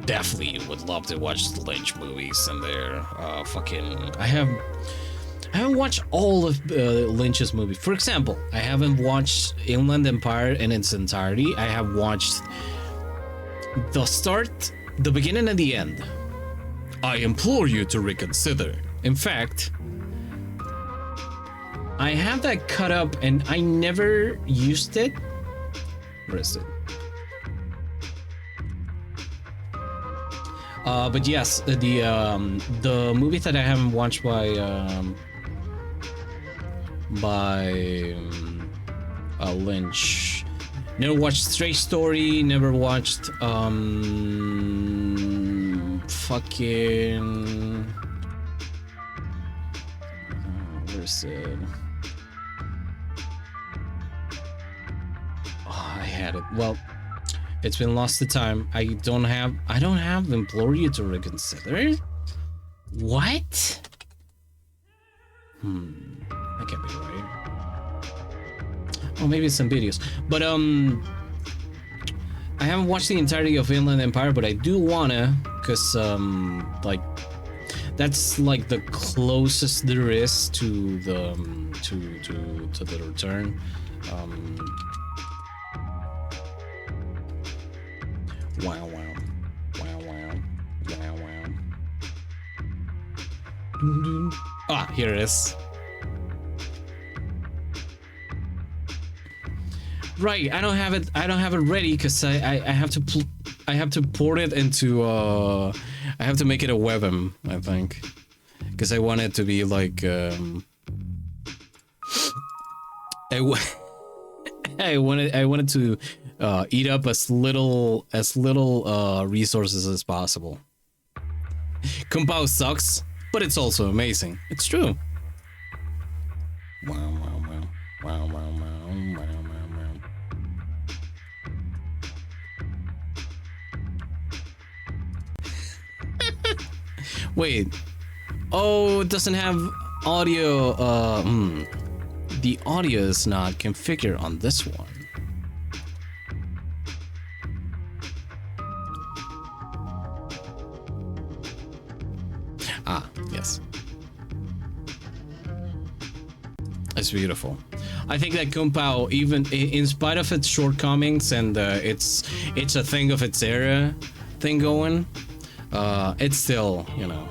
Speaker 1: definitely would love to watch the Lynch movies and their fucking. I haven't watched all of Lynch's movies. For example, I haven't watched Inland Empire in its entirety. I have watched the start, the beginning, and the end. I implore you to reconsider. In fact, I have that cut up and I never used it. Where is it? But yes, the movie that I haven't watched by Lynch. Never watched Stray Story. Never watched fucking. Where's it? Oh, I had it. Well, it's been lost to time. I don't have implore you to reconsider. What? That can't be right. Oh, maybe it's some videos. But I haven't watched the entirety of Inland Empire, but I do wanna, cause like that's like the closest there is to the to the return. Wow. Ah, here it is. Right, I don't have it ready because I have to port it into I have to make it a WebM, I think, because I want it to be like I wanted to eat up as little resources as possible. Compile sucks, but it's also amazing. It's true. Wow. Wait. Oh, it doesn't have audio. The audio is not configured on this one. Ah, yes. It's beautiful. I think that Kumpao, even in spite of its shortcomings and it's a thing of its era thing going, it's still, you know.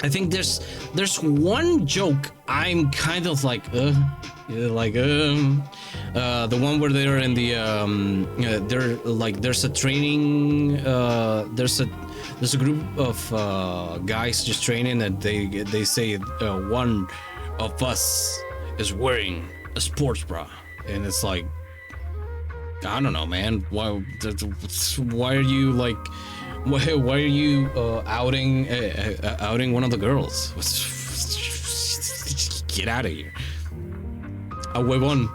Speaker 1: I think there's one joke I'm kind of like the one where they're in the they're like there's a training there's a group of guys just training and they say one of us is wearing a sports bra, and it's like, I don't know, man, why are you like, why are you outing one of the girls? Get out of here. A huevón.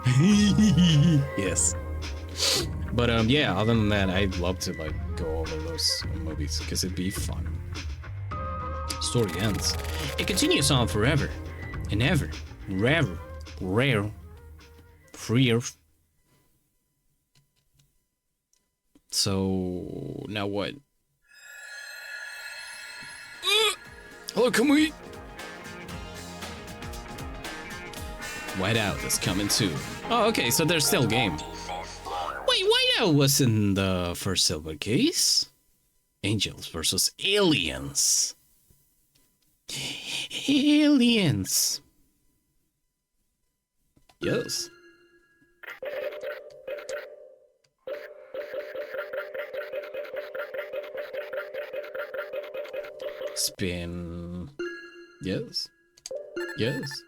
Speaker 1: Yes. But yeah, other than that, I'd love to like go over those movies because it'd be fun. Story ends. It continues on forever and ever, rare, freer. So now what? Hello, can we? Whiteout is coming too. Oh, okay, so there's still game. Wait, Whiteout was in the first silver case? Angels versus aliens. Aliens. Yes. Spin. Yes. Yes.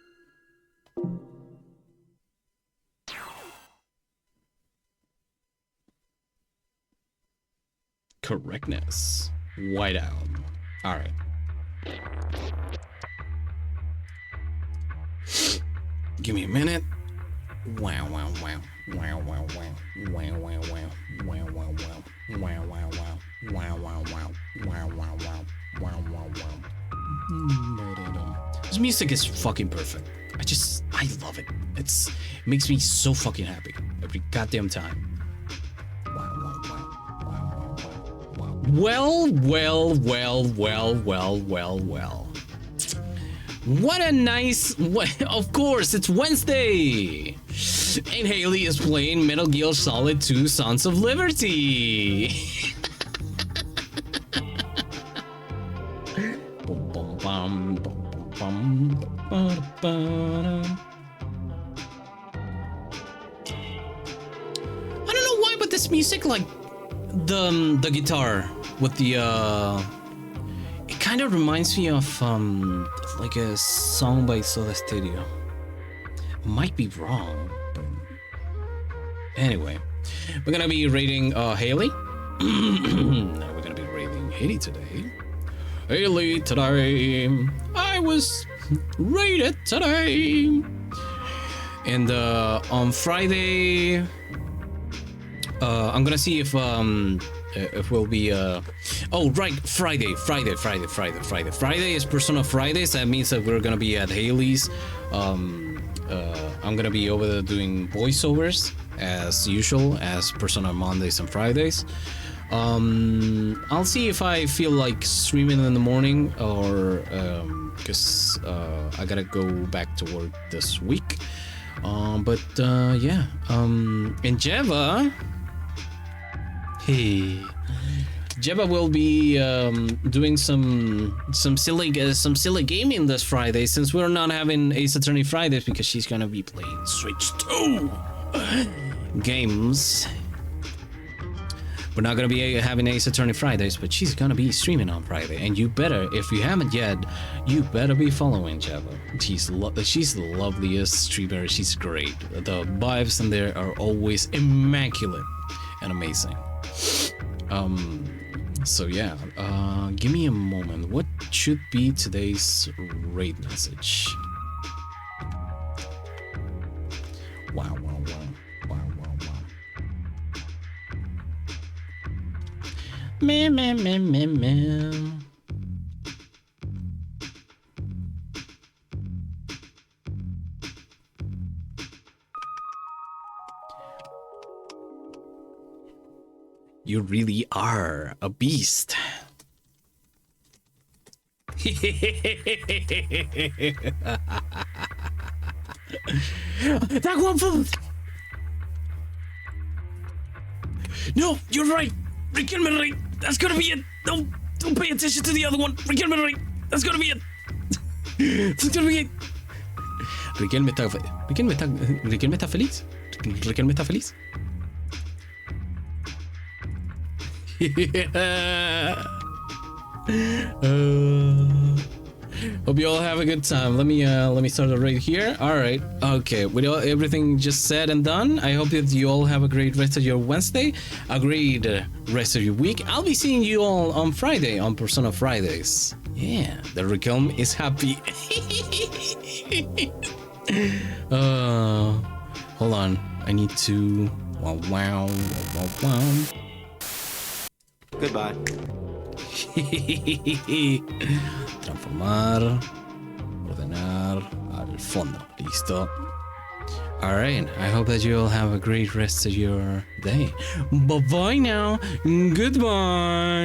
Speaker 1: Correctness. Whiteout. All right. Give me a minute. Wow. This music is fucking perfect. I love it. It makes me so fucking happy every goddamn time. Wow. Well, well, well, well, well, well, well. What a nice... Of course, it's Wednesday! And Haley is playing Metal Gear Solid 2 Sons of Liberty! I don't know why, but this music, like the guitar with the it kind of reminds me of like a song by Soda Stereo. Might be wrong, but anyway, we're gonna be rating Haley. We're gonna be rating Haley today. Haley today. I was rated today. And on Friday, I'm gonna see if we'll be oh right, Friday is Persona Fridays. That means that we're gonna be at Haley's. I'm gonna be over there doing voiceovers as usual, as Persona Mondays and Fridays. I'll see if I feel like streaming in the morning, or because I gotta go back to work this week. But yeah, and Jeva, hey, Jeva will be doing some silly gaming this Friday, since we're not having Ace Attorney Fridays, because she's gonna be playing Switch 2 games. We're not gonna be having Ace Attorney Fridays, but she's gonna be streaming on Friday, and you better, if you haven't yet, you better be following Java. She's the loveliest streamer. She's great. The vibes in there are always immaculate and amazing. So yeah, give me a moment. What should be today's raid message? Wow. Man. You really are a beast. That one food. No, you're right. Rick and Mary, that's gonna be it. Don't pay attention to the other one. Rick and Mary, that's gonna be it. That's gonna be it. Riquelme está feliz. Riquelme está feliz. Hope you all have a good time. Let me start it right here. All right. Okay. With everything just said and done, I hope that you all have a great rest of your Wednesday, a great rest of your week. I'll be seeing you all on Friday on Persona Fridays. Yeah, the Riquelme is happy. Hold on. I need to. Wow.
Speaker 4: Goodbye.
Speaker 1: Transformar, ordenar al fondo. Listo. Alright, I hope that you all have a great rest of your day. Bye bye now. Goodbye.